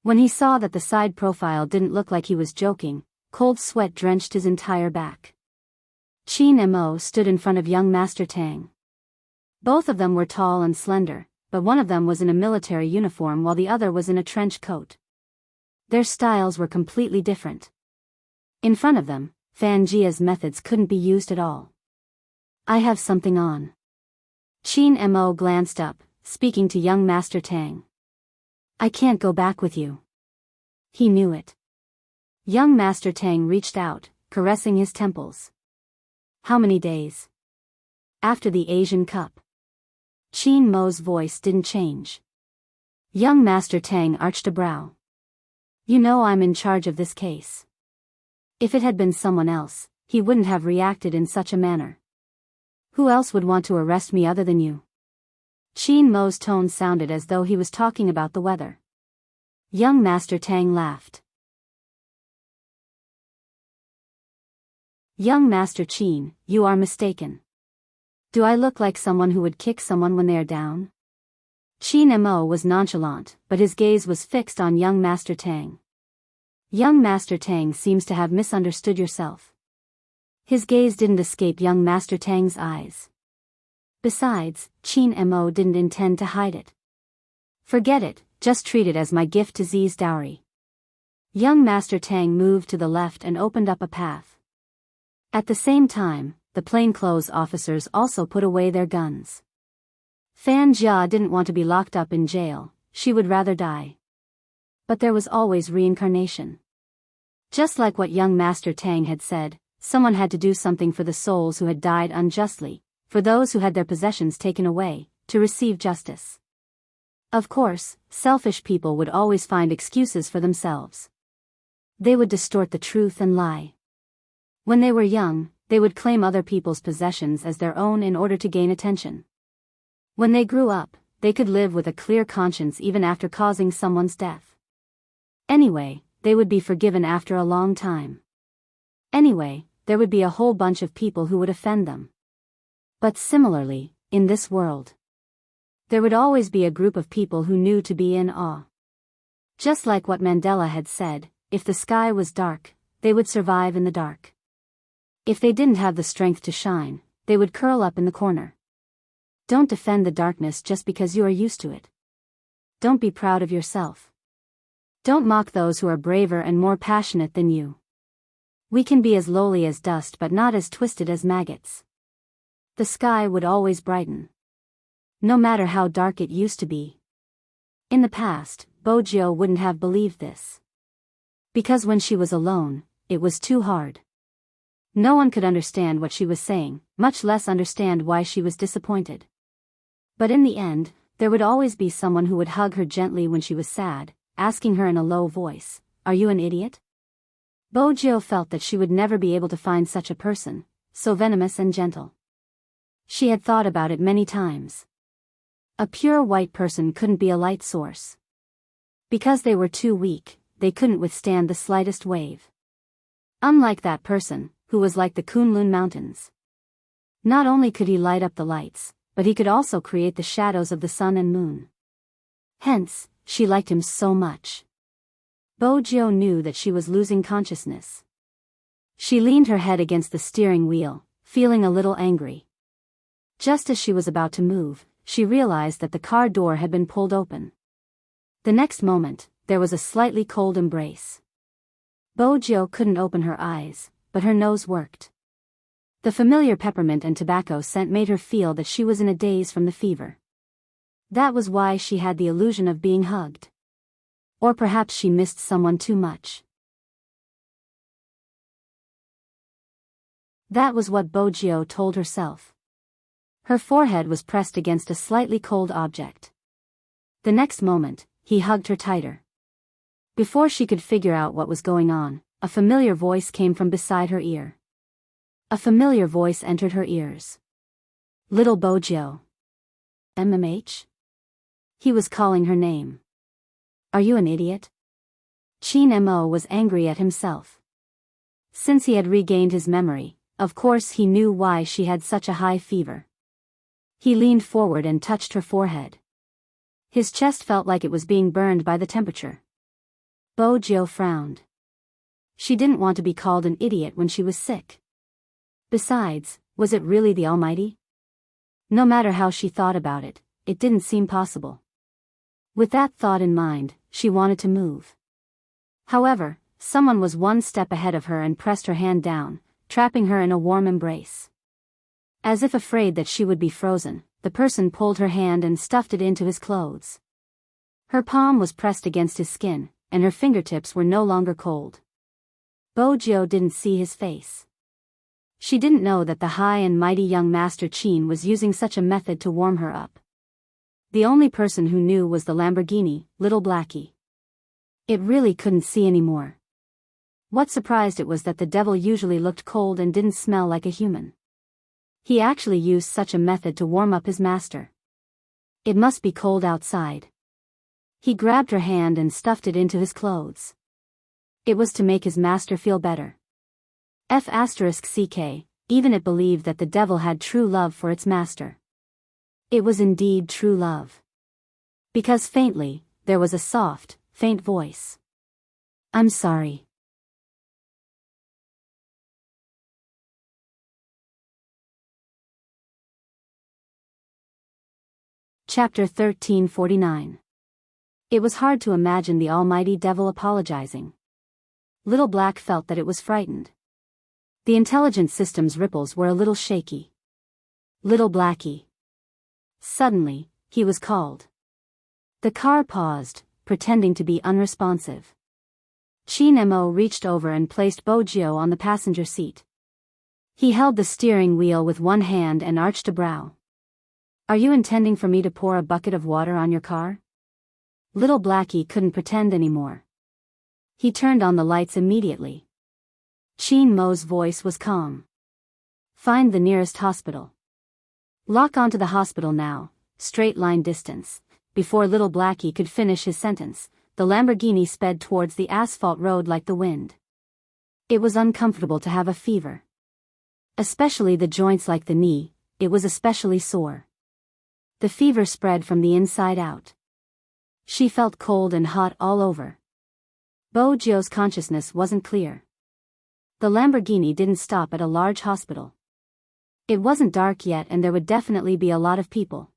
When he saw that the side profile didn't look like he was joking, cold sweat drenched his entire back. Qin Mo stood in front of young Master Tang. Both of them were tall and slender, but one of them was in a military uniform while the other was in a trench coat. Their styles were completely different. In front of them, Fan Jia's methods couldn't be used at all. I have something on. Qin Mo glanced up, speaking to young Master Tang. I can't go back with you. He knew it. Young Master Tang reached out, caressing his temples. How many days? After the Asian Cup. Qin Mo's voice didn't change. Young Master Tang arched a brow. You know I'm in charge of this case. If it had been someone else, he wouldn't have reacted in such a manner. Who else would want to arrest me other than you? Qin Mo's tone sounded as though he was talking about the weather. Young Master Tang laughed. Young Master Qin, you are mistaken. Do I look like someone who would kick someone when they are down? Qin Mo was nonchalant, but his gaze was fixed on young Master Tang. Young Master Tang seems to have misunderstood yourself. His gaze didn't escape young Master Tang's eyes. Besides, Qin Mo didn't intend to hide it. Forget it, just treat it as my gift to Zi's dowry. Young Master Tang moved to the left and opened up a path. At the same time, the plainclothes officers also put away their guns. Fan Jia didn't want to be locked up in jail, she would rather die. But there was always reincarnation. Just like what young Master Tang had said, someone had to do something for the souls who had died unjustly, for those who had their possessions taken away, to receive justice. Of course, selfish people would always find excuses for themselves. They would distort the truth and lie. When they were young, they would claim other people's possessions as their own in order to gain attention. When they grew up, they could live with a clear conscience even after causing someone's death. Anyway, they would be forgiven after a long time. Anyway, there would be a whole bunch of people who would offend them. But similarly, in this world, there would always be a group of people who knew to be in awe. Just like what Mandela had said, if the sky was dark, they would survive in the dark. If they didn't have the strength to shine, they would curl up in the corner. Don't defend the darkness just because you are used to it. Don't be proud of yourself. Don't mock those who are braver and more passionate than you. We can be as lowly as dust but not as twisted as maggots. The sky would always brighten. No matter how dark it used to be. In the past, Bojo wouldn't have believed this. Because when she was alone, it was too hard. No one could understand what she was saying, much less understand why she was disappointed. But in the end, there would always be someone who would hug her gently when she was sad, asking her in a low voice, "Are you an idiot?" Bojo felt that she would never be able to find such a person, so venomous and gentle. She had thought about it many times. A pure white person couldn't be a light source. Because they were too weak, they couldn't withstand the slightest wave. Unlike that person, who was like the Kunlun Mountains. Not only could he light up the lights, but he could also create the shadows of the sun and moon. Hence, she liked him so much. Bojo knew that she was losing consciousness. She leaned her head against the steering wheel, feeling a little angry. Just as she was about to move, she realized that the car door had been pulled open. The next moment, there was a slightly cold embrace. Bojo couldn't open her eyes, but her nose worked. The familiar peppermint and tobacco scent made her feel that she was in a daze from the fever. That was why she had the illusion of being hugged. Or perhaps she missed someone too much. That was what Bojo told herself. Her forehead was pressed against a slightly cold object. The next moment, he hugged her tighter. Before she could figure out what was going on, a familiar voice came from beside her ear. A familiar voice entered her ears. Little Bojo. MMH? He was calling her name. Are you an idiot? Qin Mo was angry at himself. Since he had regained his memory, of course he knew why she had such a high fever. He leaned forward and touched her forehead. His chest felt like it was being burned by the temperature. Bojo frowned. She didn't want to be called an idiot when she was sick. Besides, was it really the Almighty? No matter how she thought about it, it didn't seem possible. With that thought in mind, she wanted to move. However, someone was one step ahead of her and pressed her hand down, trapping her in a warm embrace. As if afraid that she would be frozen, the person pulled her hand and stuffed it into his clothes. Her palm was pressed against his skin, and her fingertips were no longer cold. Bojo didn't see his face. She didn't know that the high and mighty young Master Qin was using such a method to warm her up. The only person who knew was the Lamborghini, Little Blackie. It really couldn't see anymore. What surprised it was that the devil usually looked cold and didn't smell like a human. He actually used such a method to warm up his master. It must be cold outside. He grabbed her hand and stuffed it into his clothes. It was to make his master feel better. *CK, even it believed that the devil had true love for its master. It was indeed true love. Because faintly, there was a soft, faint voice. "I'm sorry." Chapter 1349. It was hard to imagine the almighty devil apologizing. Little Black felt that it was frightened. The intelligence system's ripples were a little shaky. Little Blackie. Suddenly, he was called. The car paused, pretending to be unresponsive. Qin Mo reached over and placed Bojo on the passenger seat. He held the steering wheel with one hand and arched a brow. "Are you intending for me to pour a bucket of water on your car?" Little Blackie couldn't pretend anymore. He turned on the lights immediately. Qin Mo's voice was calm. "Find the nearest hospital. Lock onto the hospital now, straight line distance." Before Little Blackie could finish his sentence, the Lamborghini sped towards the asphalt road like the wind. It was uncomfortable to have a fever. Especially the joints like the knee, it was especially sore. The fever spread from the inside out. She felt cold and hot all over. Bojo's consciousness wasn't clear. The Lamborghini didn't stop at a large hospital. It wasn't dark yet and there would definitely be a lot of people.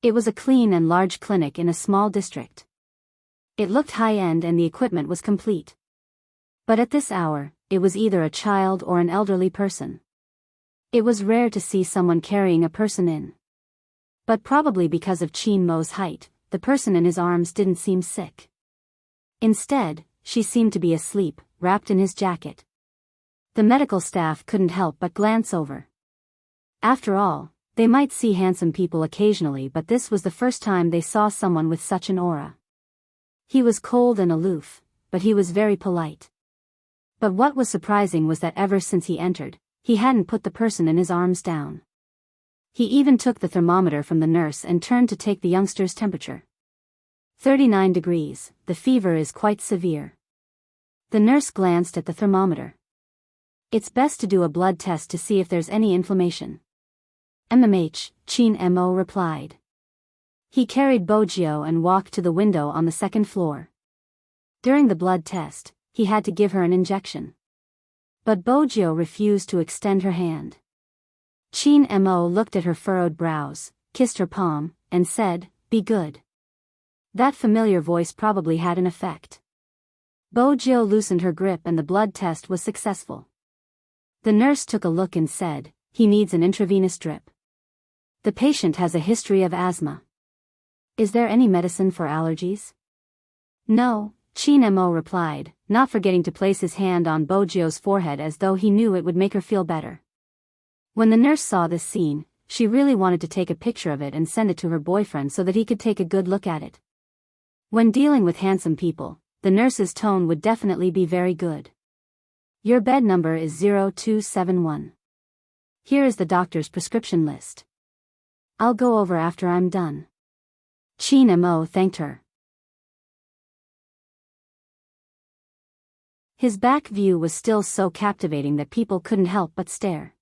It was a clean and large clinic in a small district. It looked high-end and the equipment was complete. But at this hour, it was either a child or an elderly person. It was rare to see someone carrying a person in. But probably because of Qin Mo's height, the person in his arms didn't seem sick. Instead, she seemed to be asleep, wrapped in his jacket. The medical staff couldn't help but glance over. After all, they might see handsome people occasionally, but this was the first time they saw someone with such an aura. He was cold and aloof, but he was very polite. But what was surprising was that ever since he entered, he hadn't put the person in his arms down. He even took the thermometer from the nurse and turned to take the youngster's temperature. 39 degrees, the fever is quite severe. The nurse glanced at the thermometer. It's best to do a blood test to see if there's any inflammation. Qin Mo replied. He carried Bojo and walked to the window on the second floor. During the blood test, he had to give her an injection. But Bojo refused to extend her hand. Qin Mo looked at her furrowed brows, kissed her palm, and said, "Be good." That familiar voice probably had an effect. Bojo loosened her grip and the blood test was successful. The nurse took a look and said, "He needs an intravenous drip. The patient has a history of asthma. Is there any medicine for allergies?" "No," Qin Mo replied, not forgetting to place his hand on Bojo's forehead as though he knew it would make her feel better. When the nurse saw this scene, she really wanted to take a picture of it and send it to her boyfriend so that he could take a good look at it. When dealing with handsome people, the nurse's tone would definitely be very good. "Your bed number is 0271. Here is the doctor's prescription list. I'll go over after I'm done." Qin Mo thanked her. His back view was still so captivating that people couldn't help but stare.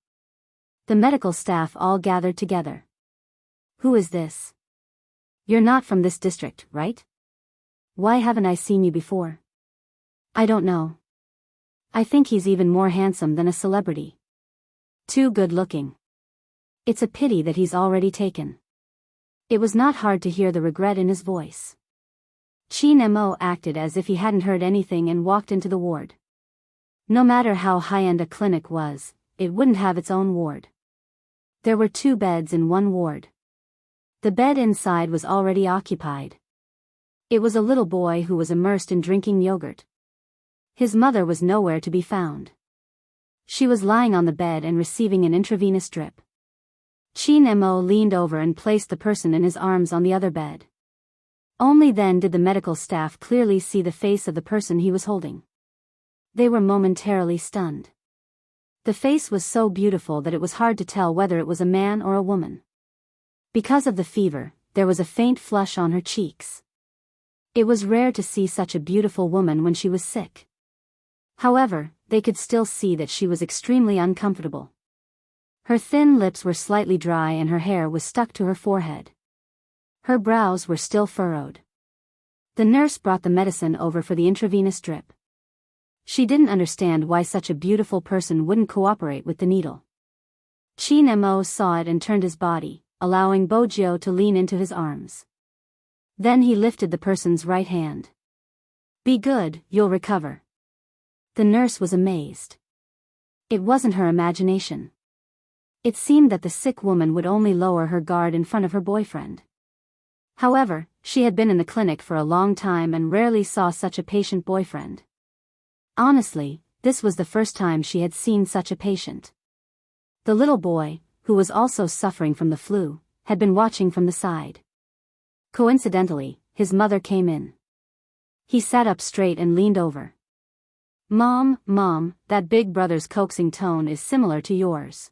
The medical staff all gathered together. "Who is this? You're not from this district, right? Why haven't I seen you before?" "I don't know. I think he's even more handsome than a celebrity. Too good looking. It's a pity that he's already taken." It was not hard to hear the regret in his voice. Chin Mo acted as if he hadn't heard anything and walked into the ward. No matter how high-end a clinic was, it wouldn't have its own ward. There were 2 beds in one ward. The bed inside was already occupied. It was a little boy who was immersed in drinking yogurt. His mother was nowhere to be found. She was lying on the bed and receiving an intravenous drip. Chin Mo leaned over and placed the person in his arms on the other bed. Only then did the medical staff clearly see the face of the person he was holding. They were momentarily stunned. The face was so beautiful that it was hard to tell whether it was a man or a woman. Because of the fever, there was a faint flush on her cheeks. It was rare to see such a beautiful woman when she was sick. However, they could still see that she was extremely uncomfortable. Her thin lips were slightly dry and her hair was stuck to her forehead. Her brows were still furrowed. The nurse brought the medicine over for the intravenous drip. She didn't understand why such a beautiful person wouldn't cooperate with the needle. Chin Mo saw it and turned his body, allowing Bojio to lean into his arms. Then he lifted the person's right hand. "Be good, you'll recover." The nurse was amazed. It wasn't her imagination. It seemed that the sick woman would only lower her guard in front of her boyfriend. However, she had been in the clinic for a long time and rarely saw such a patient boyfriend. Honestly, this was the first time she had seen such a patient. The little boy, who was also suffering from the flu, had been watching from the side. Coincidentally, his mother came in. He sat up straight and leaned over. Mom, that big brother's coaxing tone is similar to yours."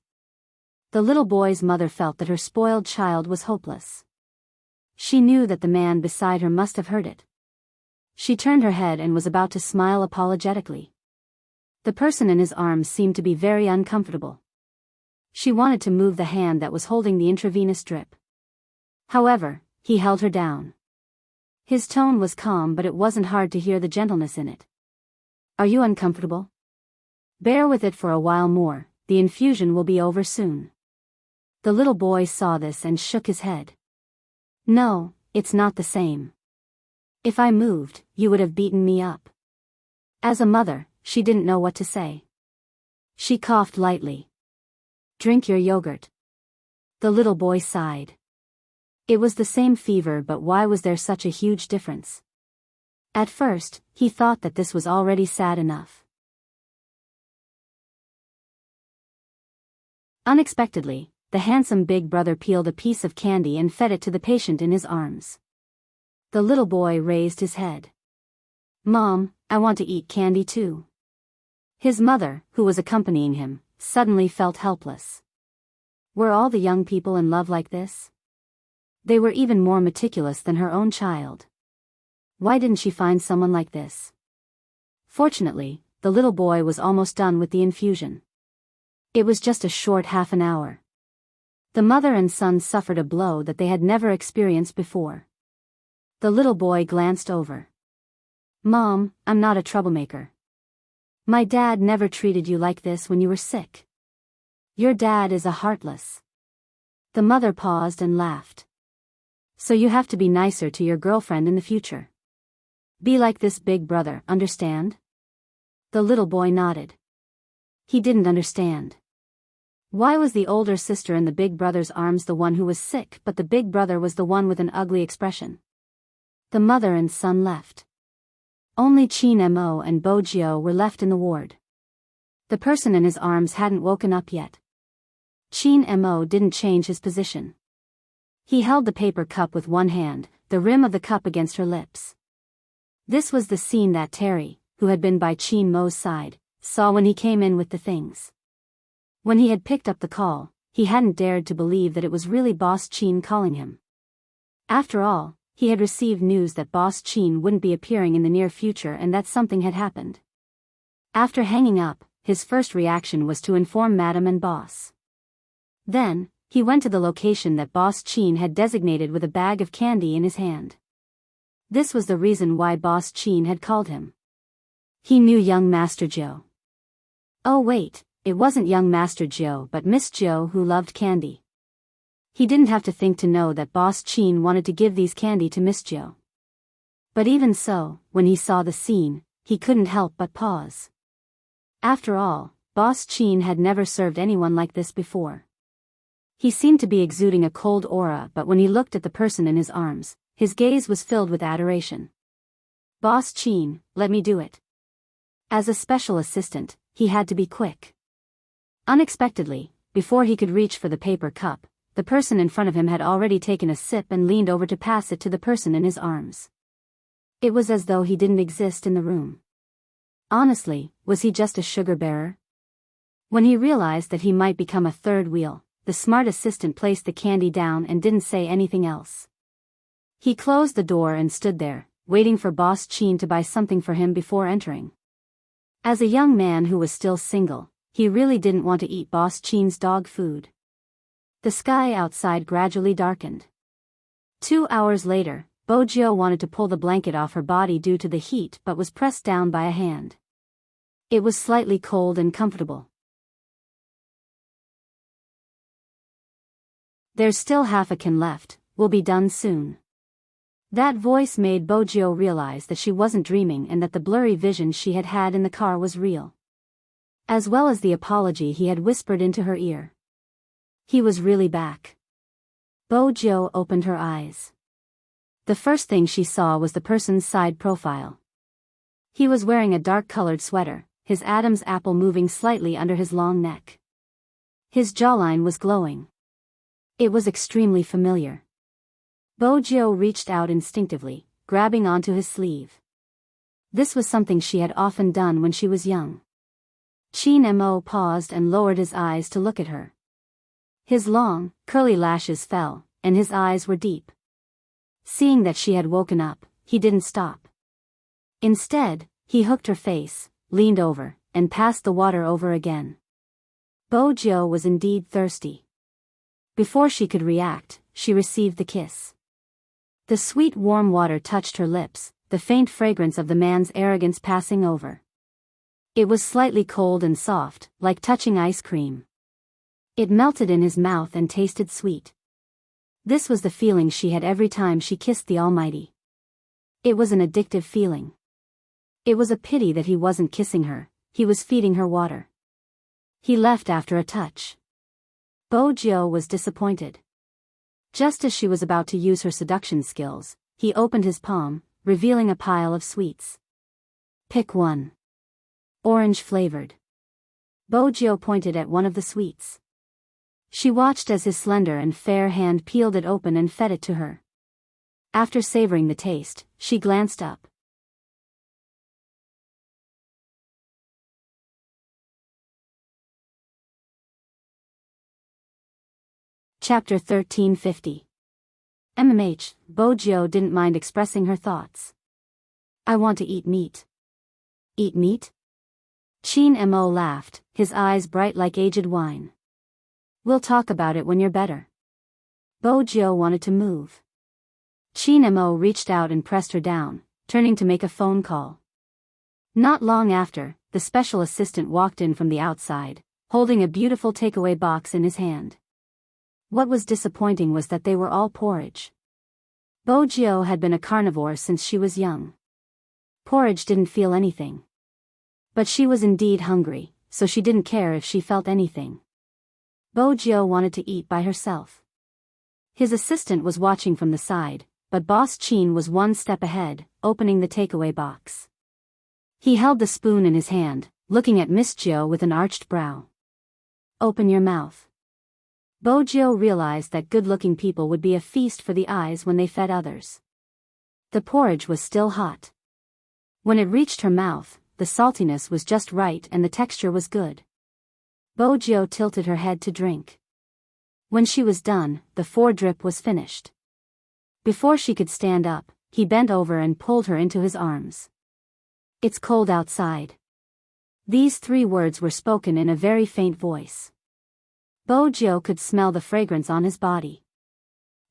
The little boy's mother felt that her spoiled child was hopeless. She knew that the man beside her must have heard it. She turned her head and was about to smile apologetically. The person in his arms seemed to be very uncomfortable. She wanted to move the hand that was holding the intravenous drip. However, he held her down. His tone was calm, but it wasn't hard to hear the gentleness in it. "Are you uncomfortable? Bear with it for a while more, the infusion will be over soon." The little boy saw this and shook his head. "No, it's not the same. If I moved, you would have beaten me up." As a mother, she didn't know what to say. She coughed lightly. "Drink your yogurt." The little boy sighed. It was the same fever, but why was there such a huge difference? At first, he thought that this was already sad enough. Unexpectedly, the handsome big brother peeled a piece of candy and fed it to the patient in his arms. The little boy raised his head. "Mom, I want to eat candy too." His mother, who was accompanying him, suddenly felt helpless. Were all the young people in love like this? They were even more meticulous than her own child. Why didn't she find someone like this? Fortunately, the little boy was almost done with the infusion. It was just a short half an hour. The mother and son suffered a blow that they had never experienced before. The little boy glanced over. "Mom, I'm not a troublemaker. My dad never treated you like this when you were sick. Your dad is a heartless." The mother paused and laughed. "So you have to be nicer to your girlfriend in the future. Be like this big brother, understand?" The little boy nodded. He didn't understand. Why was the older sister in the big brother's arms the one who was sick, but the big brother was the one with an ugly expression? The mother and son left. Only Chin Mo and Bojio were left in the ward. The person in his arms hadn't woken up yet. Chin Mo didn't change his position. He held the paper cup with one hand, the rim of the cup against her lips. This was the scene that Terry, who had been by Chin Mo's side, saw when he came in with the things. When he had picked up the call, he hadn't dared to believe that it was really Boss Chin calling him. After all, he had received news that Boss Chin wouldn't be appearing in the near future and that something had happened. After hanging up, his first reaction was to inform Madam and Boss. Then, he went to the location that Boss Chin had designated with a bag of candy in his hand. This was the reason why Boss Chin had called him. He knew young Master Joe. Oh wait, it wasn't young Master Joe but Miss Joe who loved candy. He didn't have to think to know that Boss Chin wanted to give these candy to Miss Joe. But even so, when he saw the scene, he couldn't help but pause. After all, Boss Chin had never served anyone like this before. He seemed to be exuding a cold aura, but when he looked at the person in his arms, his gaze was filled with adoration. Boss Chin, let me do it. As a special assistant, he had to be quick. Unexpectedly, before he could reach for the paper cup, the person in front of him had already taken a sip and leaned over to pass it to the person in his arms. It was as though he didn't exist in the room. Honestly, was he just a sugar bearer? When he realized that he might become a third wheel, the smart assistant placed the candy down and didn't say anything else. He closed the door and stood there, waiting for Boss Chin to buy something for him before entering. As a young man who was still single, he really didn't want to eat Boss Chin's dog food. The sky outside gradually darkened. 2 hours later, Bojo wanted to pull the blanket off her body due to the heat but was pressed down by a hand. It was slightly cold and comfortable. There's still half a can left, we'll be done soon. That voice made Bojo realize that she wasn't dreaming and that the blurry vision she had had in the car was real. As well as the apology he had whispered into her ear. He was really back. Bojo opened her eyes. The first thing she saw was the person's side profile. He was wearing a dark-colored sweater, his Adam's apple moving slightly under his long neck. His jawline was glowing. It was extremely familiar. Bojo reached out instinctively, grabbing onto his sleeve. This was something she had often done when she was young. Chin Mo paused and lowered his eyes to look at her. His long, curly lashes fell, and his eyes were deep. Seeing that she had woken up, he didn't stop. Instead, he hooked her face, leaned over, and passed the water over again. Bojo was indeed thirsty. Before she could react, she received the kiss. The sweet warm water touched her lips, the faint fragrance of the man's arrogance passing over. It was slightly cold and soft, like touching ice cream. It melted in his mouth and tasted sweet. This was the feeling she had every time she kissed the Almighty. It was an addictive feeling. It was a pity that he wasn't kissing her, he was feeding her water. He left after a touch. Bojo was disappointed. Just as she was about to use her seduction skills, he opened his palm, revealing a pile of sweets. Pick one. Orange flavored. Bojo pointed at one of the sweets. She watched as his slender and fair hand peeled it open and fed it to her. After savoring the taste, she glanced up. Chapter 1350. MMH, Bojo didn't mind expressing her thoughts. I want to eat meat. Eat meat? Chin Mo laughed, his eyes bright like aged wine. We'll talk about it when you're better. Bojo wanted to move. Chin Mo reached out and pressed her down, turning to make a phone call. Not long after, the special assistant walked in from the outside, holding a beautiful takeaway box in his hand. What was disappointing was that they were all porridge. Bojo had been a carnivore since she was young. Porridge didn't feel anything. But she was indeed hungry, so she didn't care if she felt anything. Bojo wanted to eat by herself. His assistant was watching from the side, but Boss Chin was one step ahead, opening the takeaway box. He held the spoon in his hand, looking at Miss Jo with an arched brow. Open your mouth. Bojo realized that good-looking people would be a feast for the eyes when they fed others. The porridge was still hot. When it reached her mouth, the saltiness was just right and the texture was good. Bojo tilted her head to drink. When she was done, the four-drip was finished. Before she could stand up, he bent over and pulled her into his arms. It's cold outside. These 3 words were spoken in a very faint voice. Bojo could smell the fragrance on his body.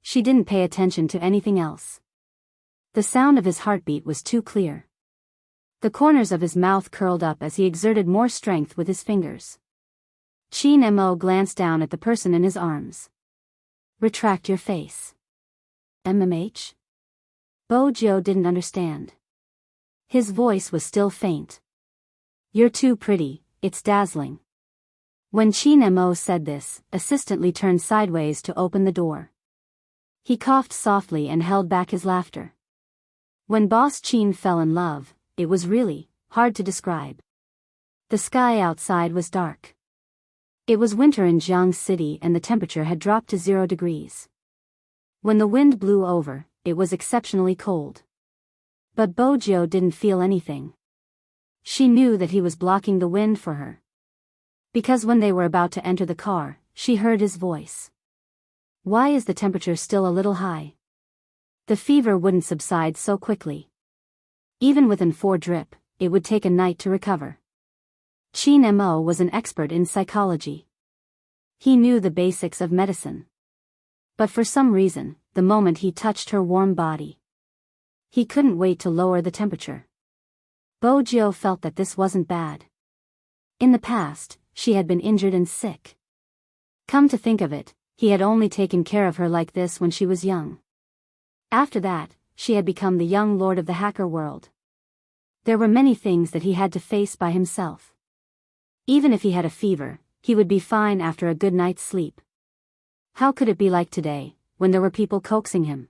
She didn't pay attention to anything else. The sound of his heartbeat was too clear. The corners of his mouth curled up as he exerted more strength with his fingers. Chin Mo glanced down at the person in his arms. Retract your face. MMH? Bojo didn't understand. His voice was still faint. You're too pretty, it's dazzling. When Chin Mo said this, assistantly turned sideways to open the door. He coughed softly and held back his laughter. When Boss Chin fell in love, it was really hard to describe. The sky outside was dark. It was winter in Jiang City and the temperature had dropped to 0 degrees. When the wind blew over, it was exceptionally cold. But Bojo didn't feel anything. She knew that he was blocking the wind for her. Because when they were about to enter the car, she heard his voice. Why is the temperature still a little high? The fever wouldn't subside so quickly. Even with an 4 drip, it would take a night to recover. Chin Mo was an expert in psychology. He knew the basics of medicine. But for some reason, the moment he touched her warm body, he couldn't wait to lower the temperature. Bojo felt that this wasn't bad. In the past, she had been injured and sick. Come to think of it, he had only taken care of her like this when she was young. After that, she had become the young lord of the hacker world. There were many things that he had to face by himself. Even if he had a fever, he would be fine after a good night's sleep. How could it be like today, when there were people coaxing him?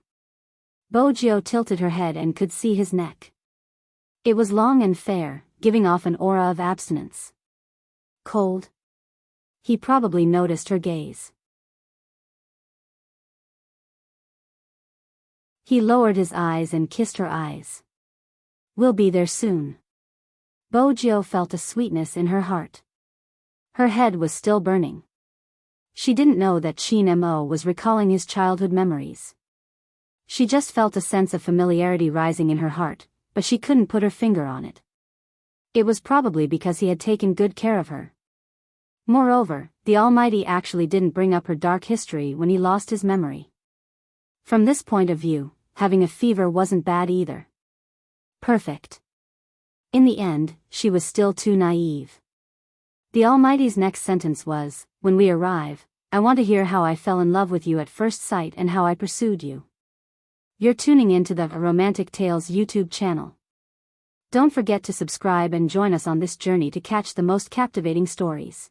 Bojo tilted her head and could see his neck. It was long and fair, giving off an aura of abstinence. Cold? He probably noticed her gaze. He lowered his eyes and kissed her eyes. We'll be there soon. Bojo felt a sweetness in her heart. Her head was still burning. She didn't know that Chin Mo was recalling his childhood memories. She just felt a sense of familiarity rising in her heart, but she couldn't put her finger on it. It was probably because he had taken good care of her. Moreover, the Almighty actually didn't bring up her dark history when he lost his memory. From this point of view, having a fever wasn't bad either. Perfect. In the end, she was still too naive. The Almighty's next sentence was, when we arrive, I want to hear how I fell in love with you at first sight and how I pursued you. You're tuning into the Romantic Tales YouTube channel. Don't forget to subscribe and join us on this journey to catch the most captivating stories.